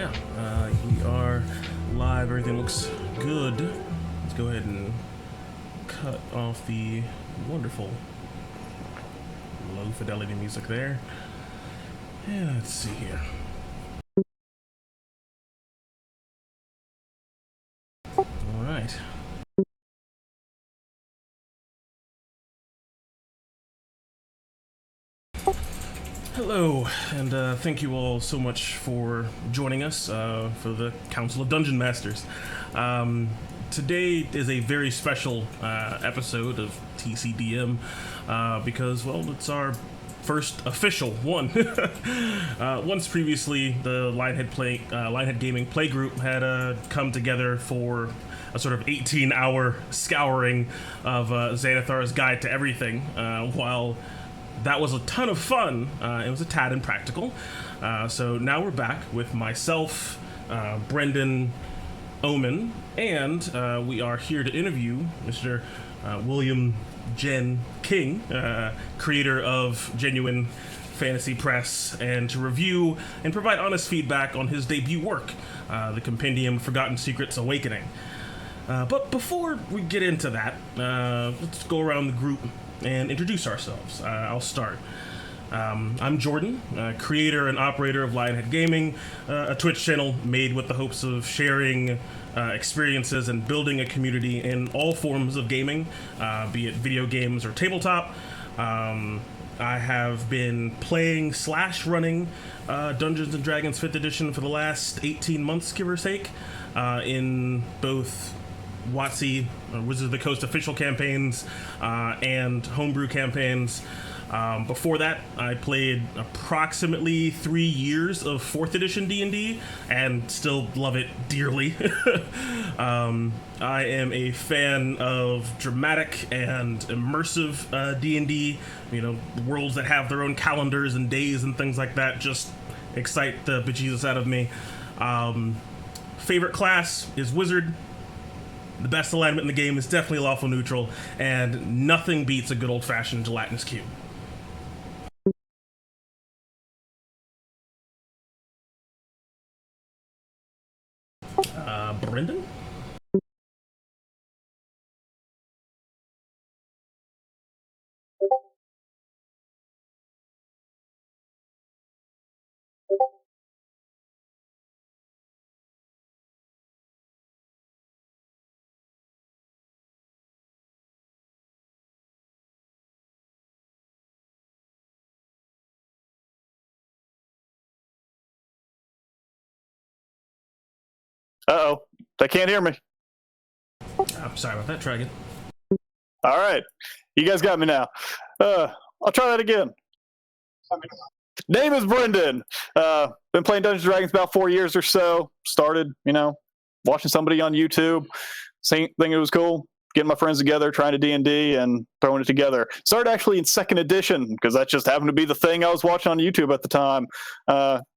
Yeah, we are live. Everything looks good. Let's go ahead and cut off the wonderful low fidelity music there. Yeah, let's see here. All right. Hello, and thank you all so much for joining us for the Council of Dungeon Masters. Today is a very special episode of TCDM because, well, it's our first official one. Once previously, the Lionhead Gaming Playgroup had come together for a sort of 18-hour scouring of Xanathar's Guide to Everything, while that was a ton of fun. It was a tad impractical. So now we're back with myself, Brendan, Omen, and we are here to interview Mr. William Jen King, creator of Genuine Fantasy Press, and to review and provide honest feedback on his debut work, the Compendium Forgotten Secrets Awakening. But before we get into that, let's go around the group and introduce ourselves. I'll start. I'm Jordan, creator and operator of Lionhead Gaming, a Twitch channel made with the hopes of sharing experiences and building a community in all forms of gaming, be it video games or tabletop. I have been playing / running Dungeons & Dragons 5th edition for the last 18 months, give or take, in both WotC, Wizards of the Coast official campaigns, and homebrew campaigns. Before that, I played approximately 3 years of 4th edition D&D and still love it dearly. I am a fan of dramatic and immersive D&D, worlds that have their own calendars and days and things like that just excite the bejesus out of me. Favorite class is Wizard. The best alignment in the game is definitely lawful neutral, and nothing beats a good old-fashioned gelatinous cube. Brendan? Uh-oh, they can't hear me. I'm sorry about that, try again. All right, you guys got me now. I'll try that again. Name is Brendan. Been playing Dungeons & Dragons about 4 years or so. Started, watching somebody on YouTube, thinking it was cool, getting my friends together, trying to D&D and throwing it together. Started actually in 2nd edition, because that just happened to be the thing I was watching on YouTube at the time.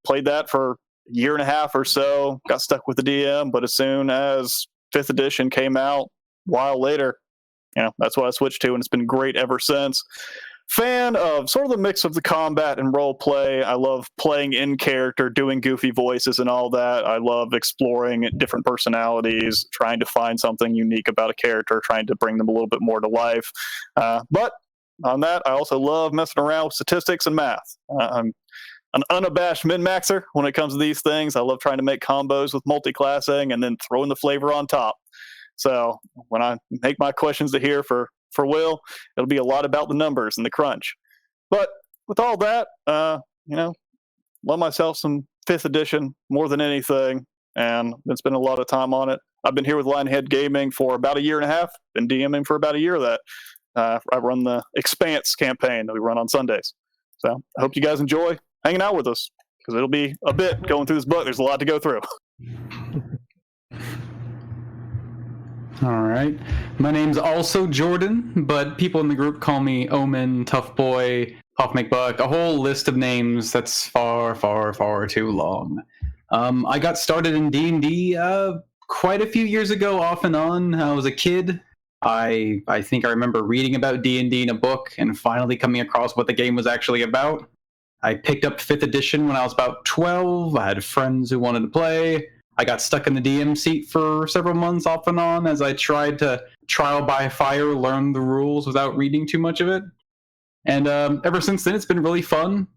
Played that for a year and a half or so, got stuck with the DM, but as soon as 5th edition came out, a while later, that's what I switched to, and it's been great ever since. Fan of sort of the mix of the combat and role play. I love playing in character, doing goofy voices and all that. I love exploring different personalities, trying to find something unique about a character, trying to bring them a little bit more to life. But on that, I also love messing around with statistics and math. I'm an unabashed min-maxer when it comes to these things. I love trying to make combos with multi-classing and then throwing the flavor on top. So when I make my questions to here for Will, it'll be a lot about the numbers and the crunch. But with all that, love myself some 5th edition more than anything, and been spending a lot of time on it. I've been here with Lionhead Gaming for about a year and a half, been DMing for about a year of that. I run the Expanse campaign that we run on Sundays. So I hope you guys enjoy hanging out with us, because it'll be a bit going through this book. There's a lot to go through. All right. My name's also Jordan, but people in the group call me Omen, Tough Boy, Puff McBuck, a whole list of names that's far, far, far too long. I got started in D&D quite a few years ago, off and on. I was a kid. I think I remember reading about D&D in a book and finally coming across what the game was actually about. I picked up 5th edition when I was about 12. I had friends who wanted to play. I got stuck in the DM seat for several months off and on as I tried to trial by fire learn the rules without reading too much of it. And ever since then, it's been really fun.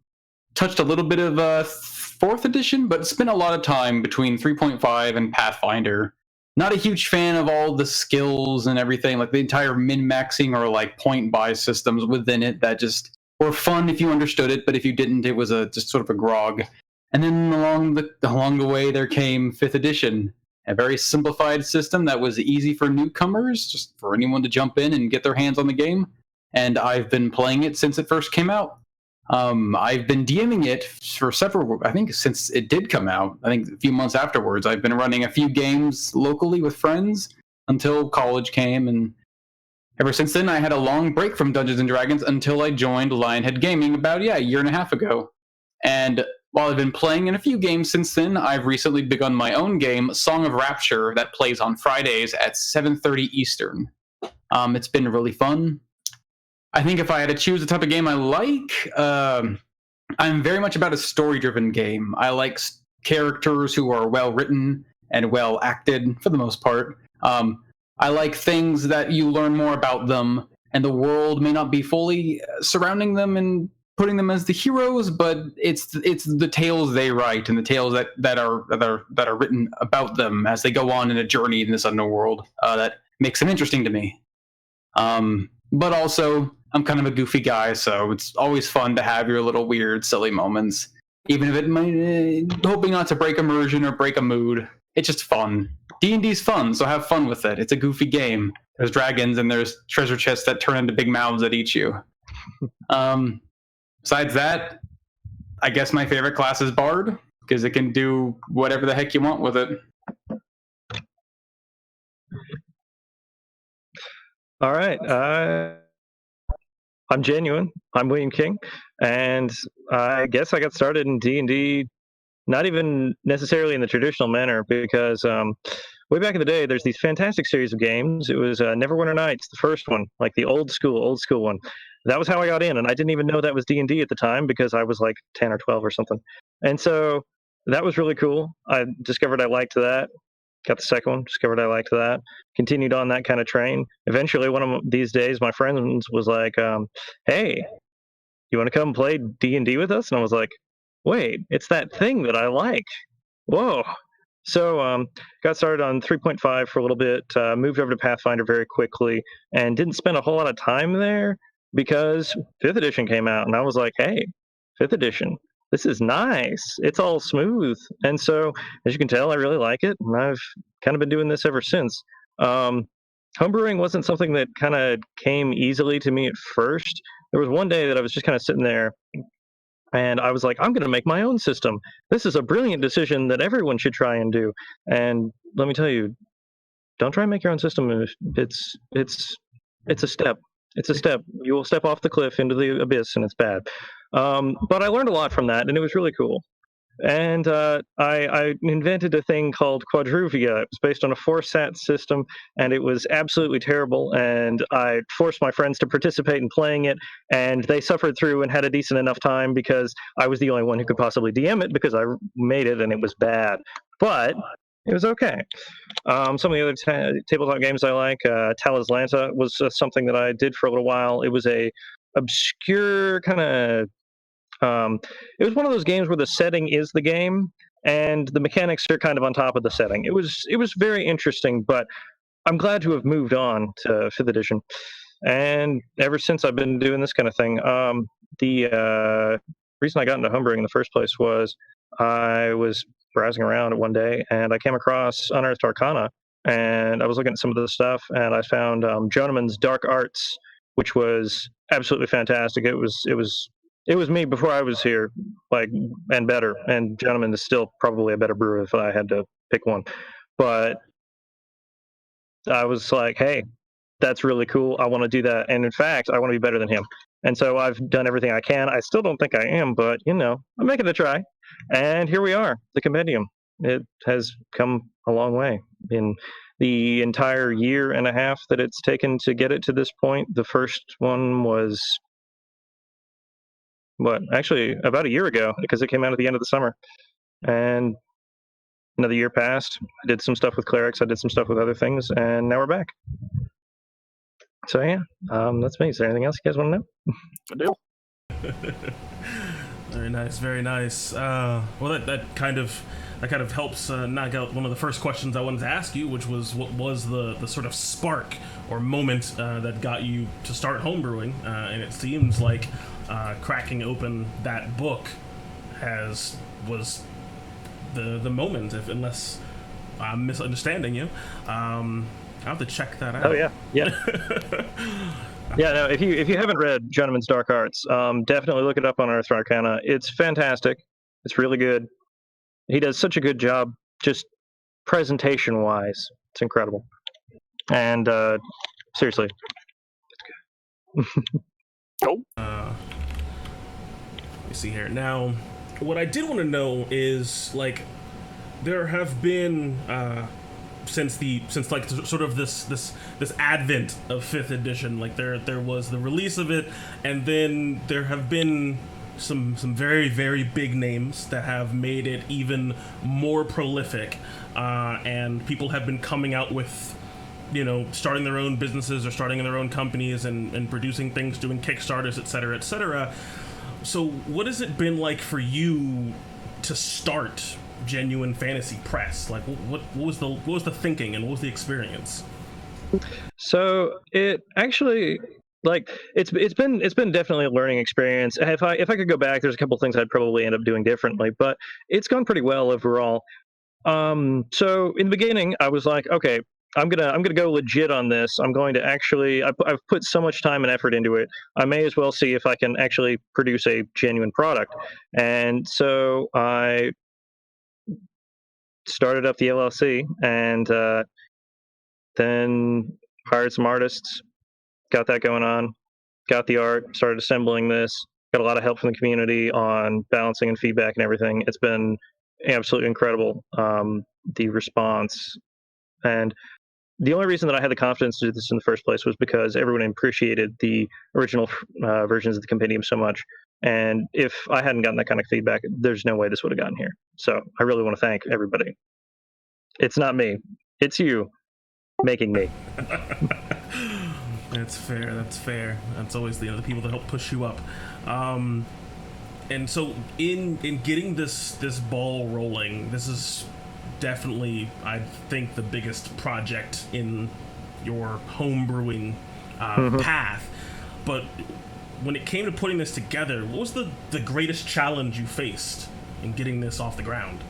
Touched a little bit of 4th edition, but spent a lot of time between 3.5 and Pathfinder. Not a huge fan of all the skills and everything, like the entire min-maxing or like point buy systems within it that just were fun if you understood it, but if you didn't, it was just sort of a grog. And then along the way, there came 5th edition, a very simplified system that was easy for newcomers, just for anyone to jump in and get their hands on the game. And I've been playing it since it first came out. I've been DMing it for several, I think since it did come out, I think a few months afterwards. I've been running a few games locally with friends until college came, and ever since then I had a long break from Dungeons & Dragons until I joined Lionhead Gaming about, a year and a half ago. And while I've been playing in a few games since then, I've recently begun my own game, Song of Rapture, that plays on Fridays at 7:30 Eastern. It's been really fun. I think if I had to choose the type of game I like, I'm very much about a story-driven game. I like characters who are well-written and well-acted, for the most part. I like things that you learn more about them, and the world may not be fully surrounding them and putting them as the heroes, but it's the tales they write and the tales that are written about them as they go on in a journey in this unknown world that makes them interesting to me. But also, I'm kind of a goofy guy, so it's always fun to have your little weird, silly moments. Even if it might, hoping not to break immersion or break a mood. It's just fun. D&D's fun, so have fun with it. It's a goofy game. There's dragons and there's treasure chests that turn into big mouths that eat you. Besides that, I guess my favorite class is Bard, because it can do whatever the heck you want with it. All right. I'm Genuine. I'm William King, and I guess I got started in D&D not even necessarily in the traditional manner, because way back in the day, there's these fantastic series of games. It was Neverwinter Nights, the first one, like the old school one. That was how I got in, and I didn't even know that was D&D at the time because I was like 10 or 12 or something. And so that was really cool. I discovered I liked that. Got the second one, discovered I liked that. Continued on that kind of train. Eventually, one of these days, my friend was like, hey, you want to come play D&D with us? And I was like, wait, it's that thing that I like. Whoa. So got started on 3.5 for a little bit, moved over to Pathfinder very quickly, and didn't spend a whole lot of time there because 5th edition came out, and I was like, hey, 5th edition, this is nice. It's all smooth. And so, as you can tell, I really like it, and I've kind of been doing this ever since. Homebrewing wasn't something that kind of came easily to me at first. There was one day that I was just kind of sitting there, and I was like, I'm going to make my own system. This is a brilliant decision that everyone should try and do. And let me tell you, don't try and make your own system. It's a step. It's a step. You will step off the cliff into the abyss, and it's bad. But I learned a lot from that, and it was really cool. And I invented a thing called Quadruvia. It was based on a 4-sat system, and it was absolutely terrible. And I forced my friends to participate in playing it, and they suffered through and had a decent enough time because I was the only one who could possibly DM it because I made it, and it was bad. But it was okay. Some of the other tabletop games I like, Talaslanta was something that I did for a little while. It was a obscure kind of it was one of those games where the setting is the game and the mechanics are kind of on top of the setting. It was very interesting, but I'm glad to have moved on to 5th edition. And ever since I've been doing this kind of thing. The reason I got into homebrewing in the first place was I was browsing around one day and I came across Unearthed Arcana, and I was looking at some of the stuff, and I found Jonamon's Dark Arts, which was absolutely fantastic. It was me before I was here, like, and better. And Gentleman is still probably a better brewer if I had to pick one. But I was like, hey, that's really cool. I want to do that. And in fact, I want to be better than him. And so I've done everything I can. I still don't think I am, but, I'm making a try. And here we are, the compendium. It has come a long way in the entire year and a half that it's taken to get it to this point. The first one was actually about a year ago, because it came out at the end of the summer. And another year passed. I did some stuff with Clerics. I did some stuff with other things, and now we're back. So yeah, that's me. Is there anything else you guys want to know? Good deal. Very nice, very nice. Well, that kind of helps knock out one of the first questions I wanted to ask you, which was what was the sort of spark or moment that got you to start homebrewing? And it seems like cracking open that book was the moment, unless I'm misunderstanding you. I'll have to check that out. Oh yeah. Yeah, no, if you haven't read Gentleman's Dark Arts, definitely look it up on Earth Arcana. It's fantastic. It's really good. He does such a good job, just presentation-wise. It's incredible. And seriously, it's good. Cool. Let me see here. Now, what I did want to know is, like, there have been since like sort of this advent of 5th edition, like there was the release of it, and then there have been some very, very big names that have made it even more prolific, and people have been coming out with, starting their own businesses or starting their own companies and producing things, doing Kickstarters, etc., etc. So what has it been like for you to start Genuine Fantasy Press? Like, what was the thinking and what was the experience? So it actually, like, it's been definitely a learning experience. If I could go back, there's a couple things I'd probably end up doing differently, but it's gone pretty well overall. So in the beginning, I was like, okay, I'm gonna go legit on this. I'm going to actually, I've put so much time and effort into it. I may as well see if I can actually produce a genuine product. And so I started up the LLC, and then hired some artists, got that going on, got the art, started assembling this, got a lot of help from the community on balancing and feedback and everything. It's been absolutely incredible, the response. And the only reason that I had the confidence to do this in the first place was because everyone appreciated the original versions of the compendium so much. And if I hadn't gotten that kind of feedback, there's no way this would have gotten here. So I really want to thank everybody. It's not me. It's you making me. That's fair. That's always the people that help push you up. And so in getting this ball rolling, this is definitely, I think, the biggest project in your homebrewing path. But when it came to putting this together, what was the greatest challenge you faced in getting this off the ground?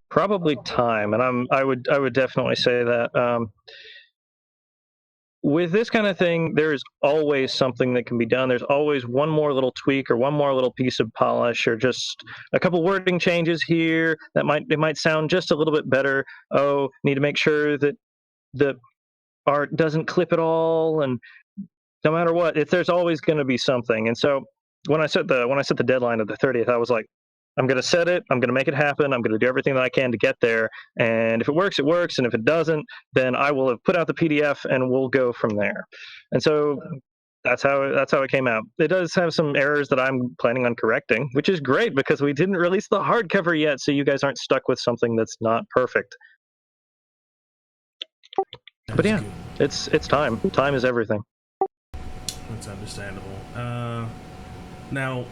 Probably time, and I would definitely say that. With this kind of thing, there's always something that can be done. There's always one more little tweak or one more little piece of polish or just a couple wording changes here that might sound just a little bit better. Oh, need to make sure that the art doesn't clip at all, and no matter what, there's always going to be something. And so when I set the deadline of the 30th, I was like, I'm going to set it. I'm going to make it happen. I'm going to do everything that I can to get there. And if it works, it works. And if it doesn't, then I will have put out the PDF and we'll go from there. And so that's how it came out. It does have some errors that I'm planning on correcting, which is great because we didn't release the hardcover yet, so you guys aren't stuck with something that's not perfect. But yeah, it's time. Time is everything. That's understandable. Now,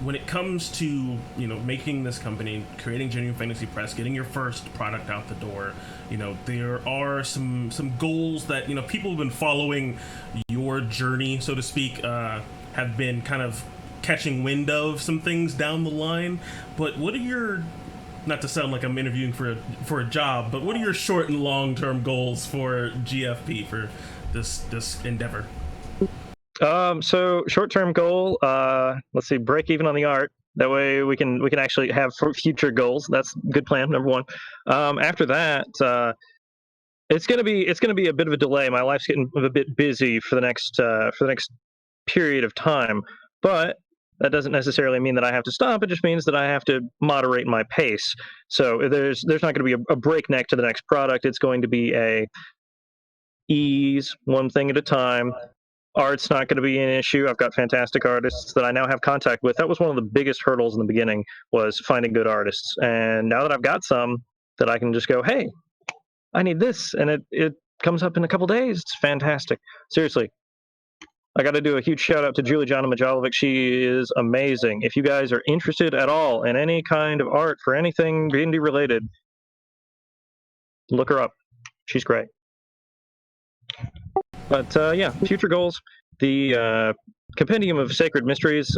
when it comes to making this company, creating Genuine Fantasy Press, getting your first product out the door, there are some goals that people have been following your journey, so to speak, have been kind of catching wind of some things down the line. But what are your, not to sound like I'm interviewing for a job, but what are your short and long term goals for GFP, for this endeavor? So short-term goal, let's see, break even on the art. That way we can actually have future goals. That's a good plan, number one. After that, it's gonna be a bit of a delay. My life's getting a bit busy for the next period of time, but that doesn't necessarily mean that I have to stop. It just means that I have to moderate my pace. So there's not going to be a breakneck to the next product. It's going to be a ease, one thing at a time. Art's not going to be an issue. I've got fantastic artists that I now have contact with. That was one of the biggest hurdles in the beginning, was finding good artists. And now that I've got some that I can just go, hey, I need this, and it comes up in a couple days. It's fantastic. Seriously. I got to do a huge shout out to Julijana Majalovic. She is amazing. If you guys are interested at all in any kind of art for anything D&D related, look her up. She's great. But yeah, future goals. The Compendium of Sacred Mysteries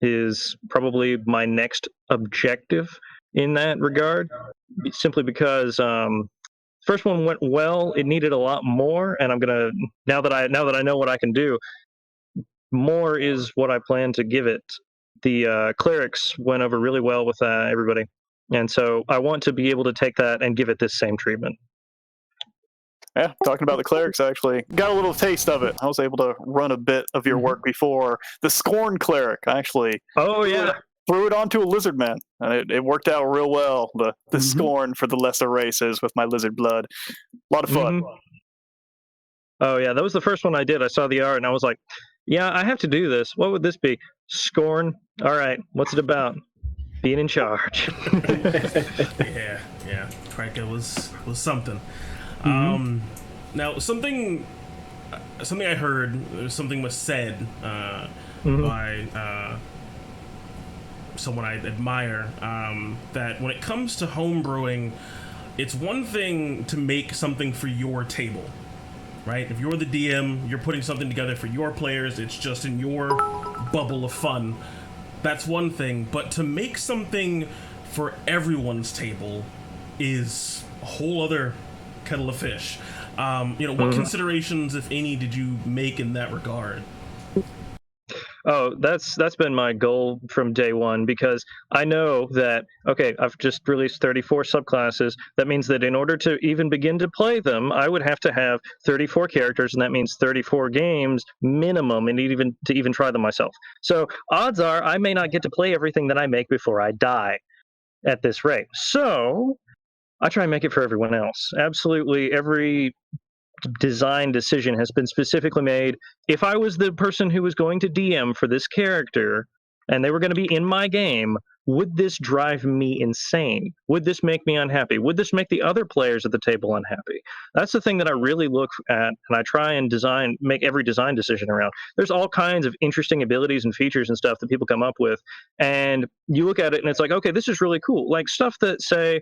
is probably my next objective in that regard, simply because first one went well. It needed a lot more, and I'm gonna now that I know what I can do, more is what I plan to give it. The clerics went over really well with everybody, and so I want to be able to take that and give it this same treatment. Yeah, talking about the clerics, actually got a little taste of it. I was able to run a bit of your work before. The Scorn cleric, actually. Oh yeah. Threw it onto a lizard man, and it worked out real well. The Scorn for the lesser races with my lizard blood. A lot of fun. Oh yeah, that was the first one I did. I saw the art and I was like, yeah, I have to do this. What would this be? Scorn. All right, what's it about? Being in charge. yeah. Franco was something. Now something I heard, something was said by someone I admire, that when it comes to homebrewing, it's one thing to make something for your table, right? If you're the DM, you're putting something together for your players, it's just in your bubble of fun. That's one thing, but to make something for everyone's table is a whole other kettle of fish. What considerations, if any, did you make in that regard? Oh, that's been my goal from day one, because I know that, okay, I've just released 34 subclasses. That means that in order to even begin to play them, I would have to have 34 characters, and that means 34 games minimum, and to even try them myself. So odds are I may not get to play everything that I make before I die at this rate. So I try and make it for everyone else. Absolutely every design decision has been specifically made. If I was the person who was going to DM for this character and they were going to be in my game, would this drive me insane? Would this make me unhappy? Would this make the other players at the table unhappy? That's the thing that I really look at, and I try and make every design decision around. There's all kinds of interesting abilities and features and stuff that people come up with, and you look at it and it's like, okay, this is really cool. Like stuff that say,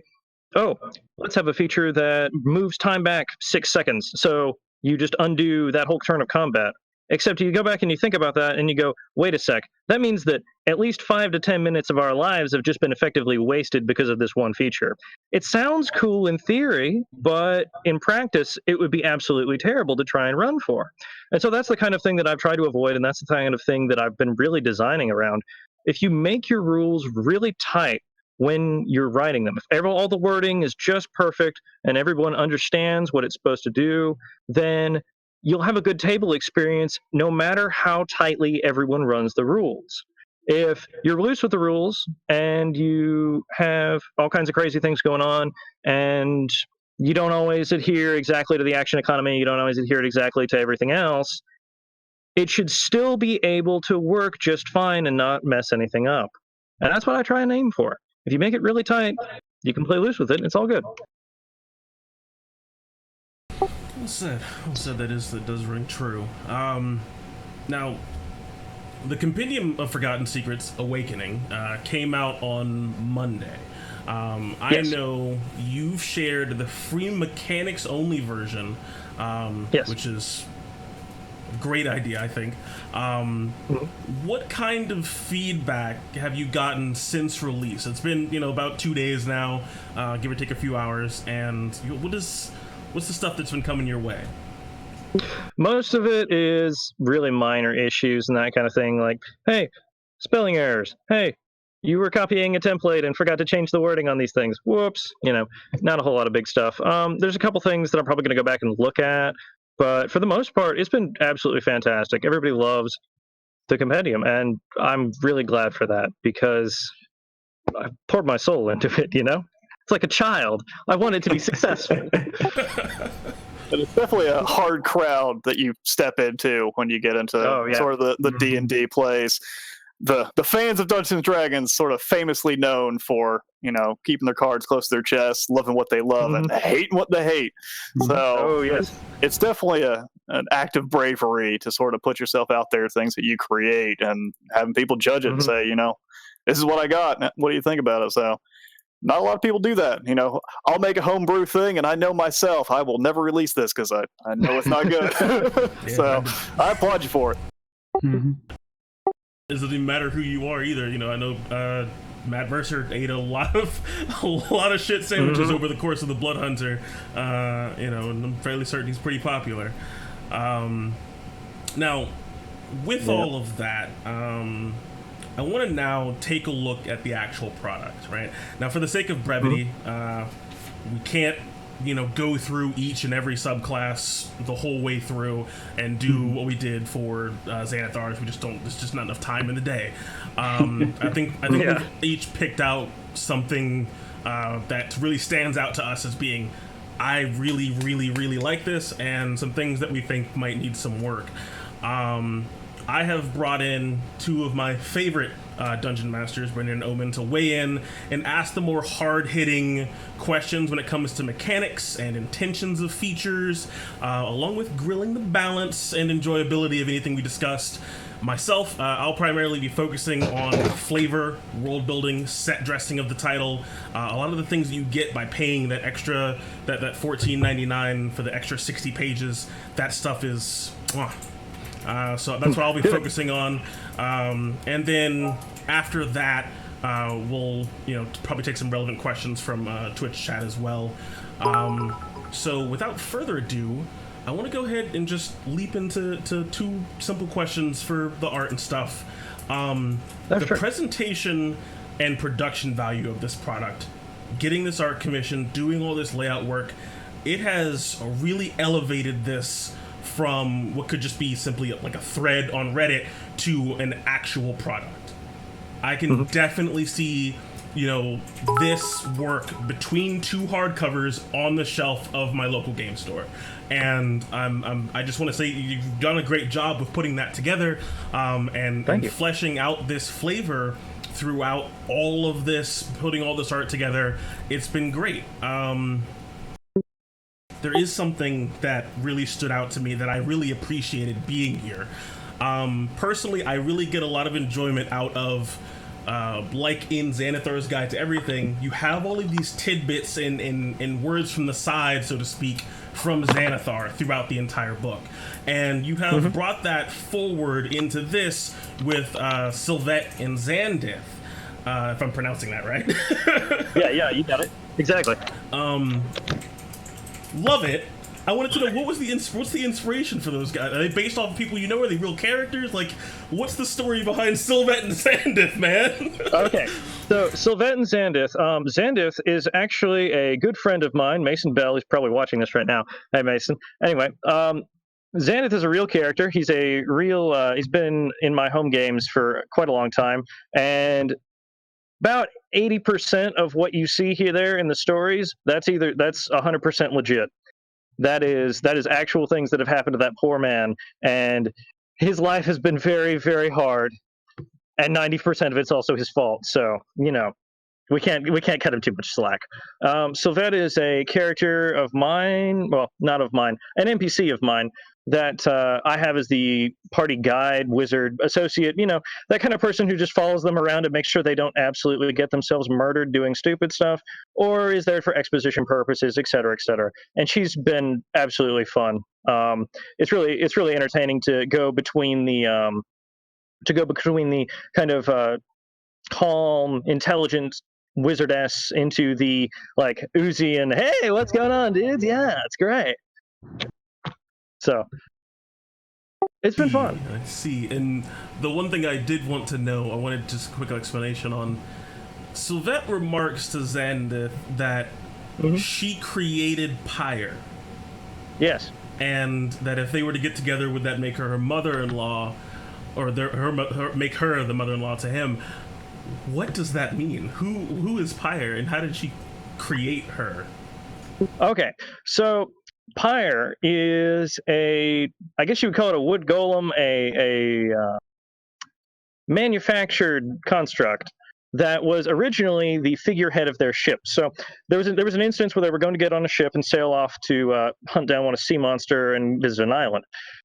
oh, let's have a feature that moves time back 6 seconds. So you just undo that whole turn of combat. Except you go back and you think about that and you go, wait a sec. That means that at least 5 to 10 minutes of our lives have just been effectively wasted because of this one feature. It sounds cool in theory, but in practice, it would be absolutely terrible to try and run for. And so that's the kind of thing that I've tried to avoid, and that's the kind of thing that I've been really designing around. If you make your rules really tight when you're writing them, if all the wording is just perfect and everyone understands what it's supposed to do, then you'll have a good table experience no matter how tightly everyone runs the rules. If you're loose with the rules and you have all kinds of crazy things going on and you don't always adhere exactly to the action economy, you don't always adhere exactly to everything else, it should still be able to work just fine and not mess anything up. And that's what I try and aim for. If you make it really tight, you can play loose with it, and it's all good. Well said. That does ring true. Now, the Compendium of Forgotten Secrets Awakening came out on Monday. I know you've shared the free mechanics only version, which is a great idea, I think. What kind of feedback have you gotten since release? It's been, about 2 days now, give or take a few hours, and what's the stuff that's been coming your way? Most of it is really minor issues and that kind of thing, like, hey, spelling errors. Hey, you were copying a template and forgot to change the wording on these things. Whoops. Not a whole lot of big stuff. There's a couple things that I'm probably going to go back and look at, but for the most part, it's been absolutely fantastic. Everybody loves the compendium, and I'm really glad for that because I poured my soul into it, It's like a child. I want it to be successful. But it's definitely a hard crowd that you step into when you get into sort of the D&D plays. The fans of Dungeons and Dragons sort of famously known for, keeping their cards close to their chest, loving what they love and hating what they hate. So it's definitely an act of bravery to sort of put yourself out there, things that you create, and having people judge it and say, this is what I got. What do you think about it? So not a lot of people do that. I'll make a homebrew thing, and I know myself I will never release this because I know it's not good. So I applaud you for it. Mm-hmm. It doesn't even matter who you are either. I know Matt Mercer ate a lot of shit sandwiches over the course of the Blood Hunter. And I'm fairly certain he's pretty popular. Now, with all of that, I want to now take a look at the actual product, right? Now, for the sake of brevity, we can't go through each and every subclass the whole way through and do what we did for Xanathars. We just don't. There's just not enough time in the day. I think we've each picked out something that really stands out to us as being, I really, really, really like this, and some things that we think might need some work. I have brought in two of my favorite dungeon masters, Brendan and Omen, to weigh in and ask the more hard-hitting questions when it comes to mechanics and intentions of features, along with grilling the balance and enjoyability of anything we discussed. Myself, I'll primarily be focusing on flavor, world building, set dressing of the title, a lot of the things that you get by paying that extra, that $14.99 for the extra 60 pages. That stuff is... so that's what I'll be focusing on, and then after that, we'll probably take some relevant questions from Twitch chat as well. So without further ado, I want to go ahead and just leap into two simple questions for the art and stuff. The presentation and production value of this product, getting this art commission, doing all this layout work, it has really elevated this from what could just be simply like a thread on Reddit to an actual product. I can definitely see, this work between two hardcovers on the shelf of my local game store. And I just want to say you've done a great job with putting that together, and fleshing out this flavor throughout all of this, putting all this art together. It's been great. There is something that really stood out to me that I really appreciated being here. Personally, I really get a lot of enjoyment out of, like in Xanathar's Guide to Everything, you have all of these tidbits and words from the side, so to speak, from Xanathar throughout the entire book. And you have brought that forward into this with Sylvette and Xandith, if I'm pronouncing that right. Yeah, you got it. Exactly. Love it. I wanted to know, what's the inspiration for those guys? Are they based off of people you know? Are they real characters? Like, what's the story behind Sylvette and Xandith, man? Okay, so Sylvette and Xandith. Xandith is actually a good friend of mine, Mason Bell. He's probably watching this right now. Hey, Mason. Anyway, Xandith is a real character. He's a real. He's been in my home games for quite a long time, and about 80% of what you see here there in the stories, that's 100% legit. That is actual things that have happened to that poor man, and his life has been very, very hard, and 90% of it's also his fault. So we can't cut him too much slack. Sylvette is a character of mine, well, not of mine, an NPC of mine that I have as the party guide, wizard, associate, that kind of person who just follows them around and makes sure they don't absolutely get themselves murdered doing stupid stuff, or is there for exposition purposes, et cetera, et cetera. And she's been absolutely fun. It's really entertaining to go between the kind of calm, intelligent wizardess into the like oozy and hey, what's going on, dudes? Yeah, it's great. So it's been fun. I see. And the one thing I did want to know, I wanted just a quick explanation on. Sylvette remarks to Xandith that she created Pyre. Yes. And that if they were to get together, would that make her mother-in-law, or make her the mother-in-law to him? What does that mean? Who is Pyre, and how did she create her? Okay, so Pyre is I guess you would call it a wood golem, a manufactured construct that was originally the figurehead of their ship. So there was an instance where they were going to get on a ship and sail off to hunt down a sea monster and visit an island.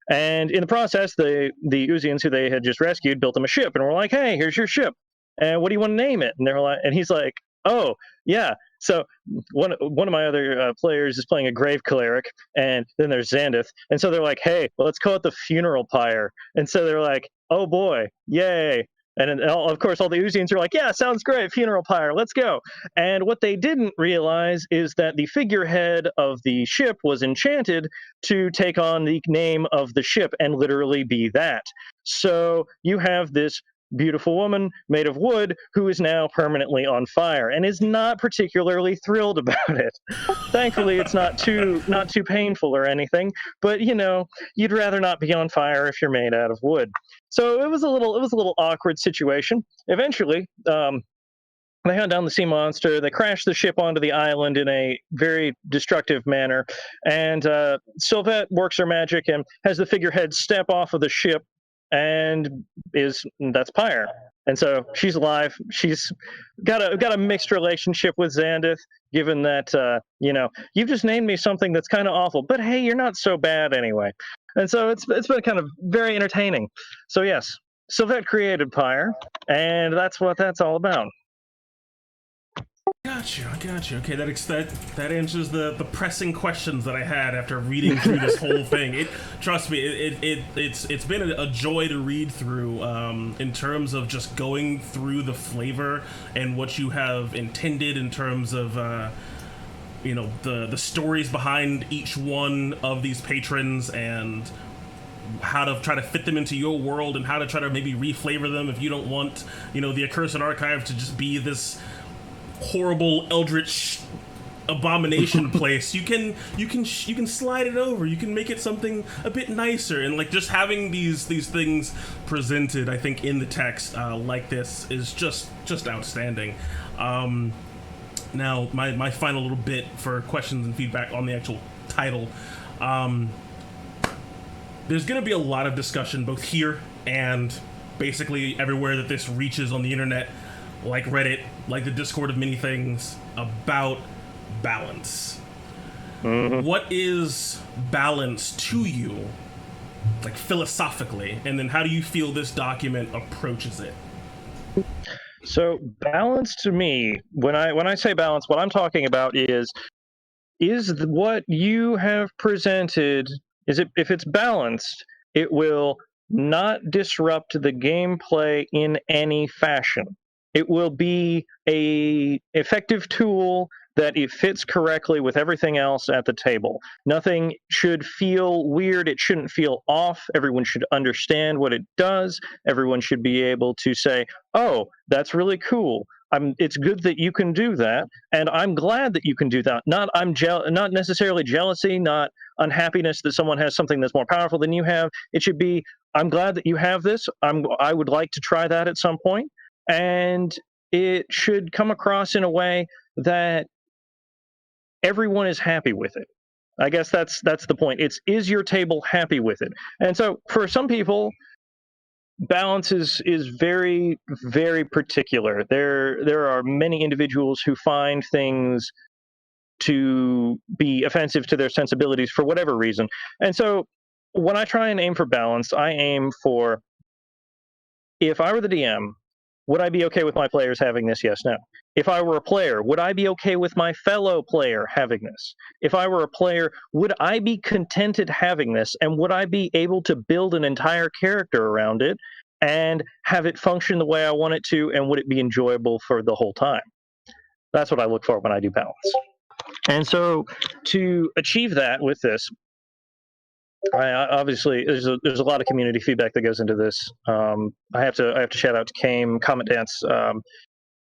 And in the process, the Uzians who they had just rescued built them a ship and were like, "Hey, here's your ship, and what do you want to name it?" And they're like, and he's like, "Oh, yeah." So one of my other players is playing a grave cleric, and then there's Xanduth, and so they're like, "Hey, well, let's call it the funeral pyre." And so they're like, "Oh boy, yay!" And then, of course, all the Uzians are like, "Yeah, sounds great, funeral pyre, let's go." And what they didn't realize is that the figurehead of the ship was enchanted to take on the name of the ship and literally be that. So you have this beautiful woman made of wood who is now permanently on fire and is not particularly thrilled about it. Thankfully, it's not too painful or anything, but you'd rather not be on fire if you're made out of wood. So it was a little awkward situation. Eventually, they hunt down the sea monster. They crash the ship onto the island in a very destructive manner, and Sylvette works her magic and has the figurehead step off of the ship, and that's Pyre. And so she's alive. She's got a mixed relationship with Xanduth, given that you've just named me something that's kind of awful, but hey, you're not so bad anyway. And so it's been kind of very entertaining. So yes, Sylvette created Pyre, and that's what that's all about. I got you. Okay, that answers the pressing questions that I had after reading through this whole thing. Trust me, it's been a joy to read through in terms of just going through the flavor and what you have intended in terms of the stories behind each one of these patrons and how to try to fit them into your world and how to try to maybe reflavor them if you don't want the Accursed Archive to just be this horrible eldritch abomination place. You can slide it over. You can make it something a bit nicer, and like just having these things presented, I think, in the text like this is just outstanding. Now my final little bit for questions and feedback on the actual title. There's going to be a lot of discussion both here and basically everywhere that this reaches on the internet, like Reddit, like the Discord of many things, about balance. Mm-hmm. What is balance to you, like philosophically, and then how do you feel this document approaches it? So balance to me, when I say balance, what I'm talking about is what you have presented, if it's balanced, it will not disrupt the gameplay in any fashion. It will be a effective tool that it fits correctly with everything else at the table. Nothing should feel weird. It shouldn't feel off. Everyone should understand what it does. Everyone should be able to say, "Oh, that's really cool. It's good that you can do that, and I'm glad that you can do that." Not necessarily jealousy, not unhappiness that someone has something that's more powerful than you have. It should be, "I'm glad that you have this. I would like to try that at some point." And it should come across in a way that everyone is happy with it. I guess that's the point. Is your table happy with it? And so for some people, balance is very, very particular. There are many individuals who find things to be offensive to their sensibilities for whatever reason. And so when I try and aim for balance, I aim for, if I were the DM, would I be okay with my players having this? Yes, no. If I were a player, would I be okay with my fellow player having this? If I were a player, would I be contented having this? And would I be able to build an entire character around it and have it function the way I want it to? And would it be enjoyable for the whole time? That's what I look for when I do balance. And so to achieve that with this, obviously, there's a lot of community feedback that goes into this. I have to shout out to Kame, Comet Dance.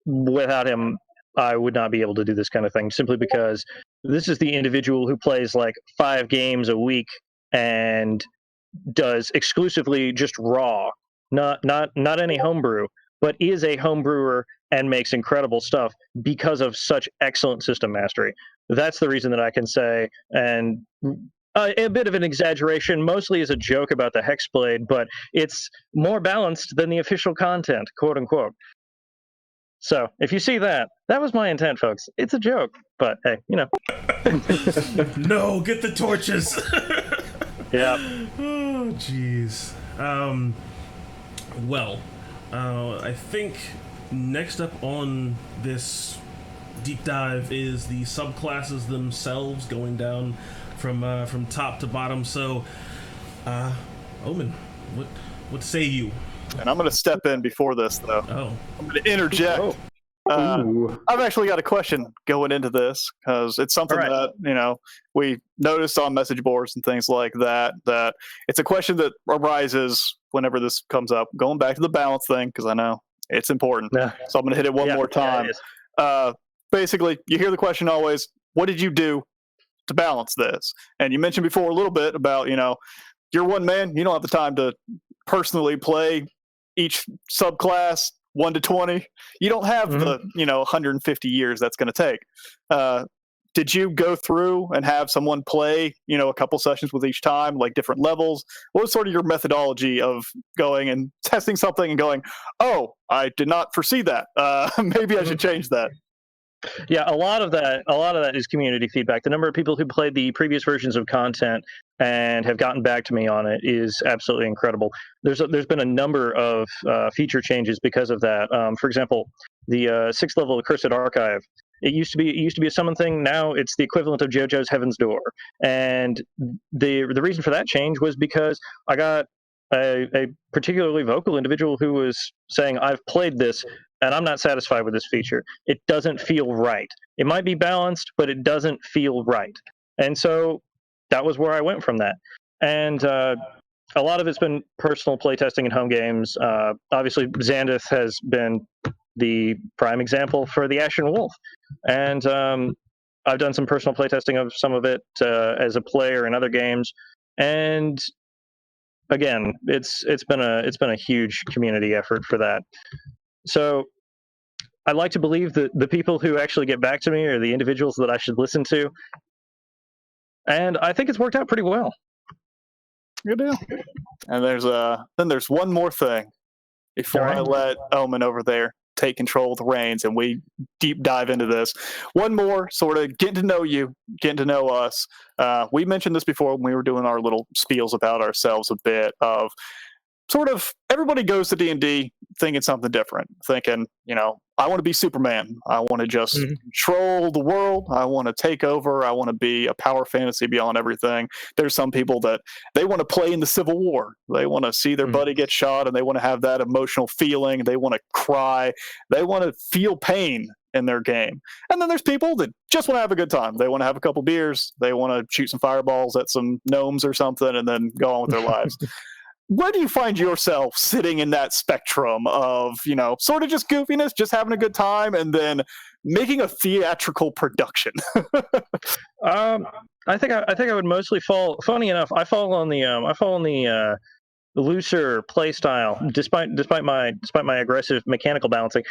Without him, I would not be able to do this kind of thing, simply because this is the individual who plays like 5 games a week and does exclusively just raw, not any homebrew, but is a homebrewer and makes incredible stuff because of such excellent system mastery. That's the reason that I can say, and a bit of an exaggeration, mostly as a joke about the Hexblade, but it's more balanced than the official content, quote unquote. So if you see that, that was my intent, folks. It's a joke, but hey, you know. No, get the torches. Yeah. Oh, jeez. Well, I think next up on this deep dive is the subclasses themselves, going down from top to bottom. So, Omen, what say you? And I'm going to step in before this, though. Oh, I'm going to interject. I've actually got a question going into this because it's something that we noticed on message boards and things like that. That it's a question that arises whenever this comes up. Going back to the balance thing because I know it's important. Yeah. So I'm going to hit it one more time. Basically, you hear the question always: what did you do to balance this? And you mentioned before a little bit about you're one man. You don't have the time to personally play each subclass 1 to 20. You don't have the 150 years that's going to take. Did you go through and have someone play a couple sessions with each time, like different levels? What was sort of your methodology of going and testing something and going, oh, I did not foresee that, maybe I should change that? Yeah, a lot of that is community feedback. The number of people who played the previous versions of content and have gotten back to me on it is absolutely incredible. There's been a number of feature changes because of that. For example, the 6th level Accursed Archive. It used to be a summon thing. Now it's the equivalent of JoJo's Heaven's Door. And the reason for that change was because I got a particularly vocal individual who was saying, I've played this and I'm not satisfied with this feature. It doesn't feel right. It might be balanced, but it doesn't feel right. And so that was where I went from that. And a lot of it's been personal playtesting in home games. Obviously, Xanduth has been the prime example for the Ashen Wolf. And I've done some personal playtesting of some of it as a player in other games. And again, it's been a huge community effort for that. So I like to believe that the people who actually get back to me are the individuals that I should listen to. And I think it's worked out pretty well. Good deal. And there's one more thing before I let Omen over there take control of the reins and we deep dive into this. One more sort of getting to know you, getting to know us. We mentioned this before when we were doing our little spiels about ourselves a bit of sort of everybody goes to D&D thinking something different, thinking, I want to be Superman. I want to just control the world. I want to take over. I want to be a power fantasy beyond everything. There's some people that they want to play in the Civil War. They want to see their buddy get shot and they want to have that emotional feeling. They want to cry. They want to feel pain in their game. And then there's people that just want to have a good time. They want to have a couple beers. They want to shoot some fireballs at some gnomes or something and then go on with their lives. Where do you find yourself sitting in that spectrum of, sort of just goofiness, just having a good time, and then making a theatrical production? I think I would mostly fall. Funny enough, I fall on the looser play style, despite my aggressive mechanical balancing.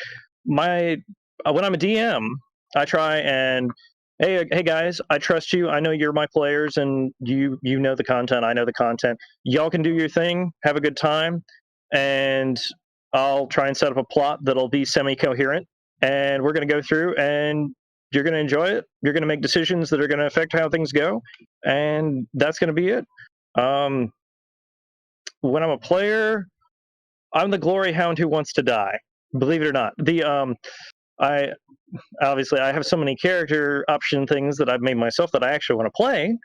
When I'm a DM, I try and hey guys, I trust you. I know you're my players, and you know the content. I know the content. Y'all can do your thing, have a good time, and I'll try and set up a plot that'll be semi-coherent. And we're going to go through, and you're going to enjoy it. You're going to make decisions that are going to affect how things go, and that's going to be it. When I'm a player, I'm the glory hound who wants to die. Believe it or not, I have so many character option things that I've made myself that I actually want to play.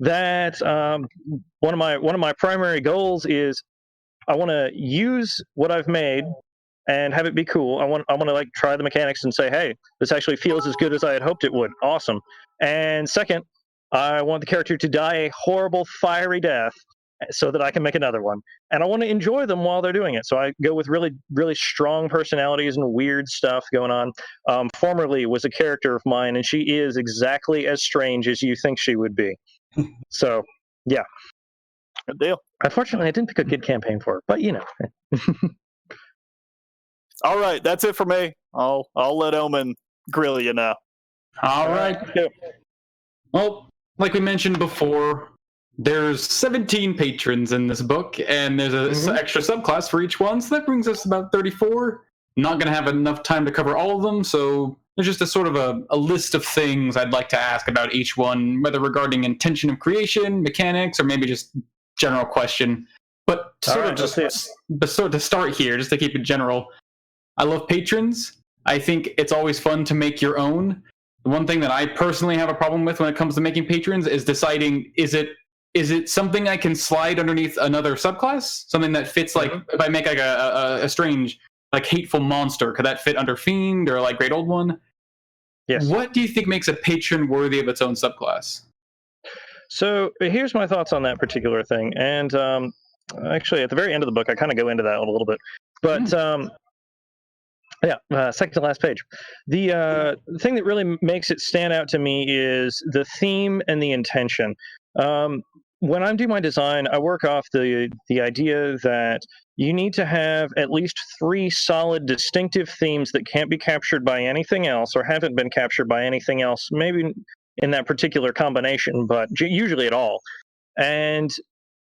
That one of my primary goals is I want to use what I've made and have it be cool. I want to like try the mechanics and say, hey, this actually feels as good as I had hoped it would. Awesome. And second, I want the character to die a horrible, fiery death so that I can make another one. And I want to enjoy them while they're doing it. So I go with really, really strong personalities and weird stuff going on. Formerly was a character of mine, and she is exactly as strange as you think she would be. So, yeah. Good deal. Unfortunately, I didn't pick a good campaign for her, but All right, that's it for me. I'll let Omen grill you now. All right. Well, like we mentioned before, there's 17 patrons in this book, and there's an extra subclass for each one, so that brings us about 34. Not going to have enough time to cover all of them, so there's just a sort of a list of things I'd like to ask about each one, whether regarding intention of creation, mechanics, or maybe just general question. But to start here, just to keep it general, I love patrons. I think it's always fun to make your own. The one thing that I personally have a problem with when it comes to making patrons is deciding, is it something I can slide underneath another subclass? Something that fits, like, if I make like a strange, like, hateful monster, could that fit under Fiend or like Great Old One? Yes. What do you think makes a patron worthy of its own subclass? So here's my thoughts on that particular thing. And actually, at the very end of the book, I kind of go into that a little bit. But second to last page. The thing that really makes it stand out to me is the theme and the intention. When I'm doing my design, I work off the idea that you need to have at least 3 solid, distinctive themes that can't be captured by anything else or haven't been captured by anything else, maybe in that particular combination, but usually at all. And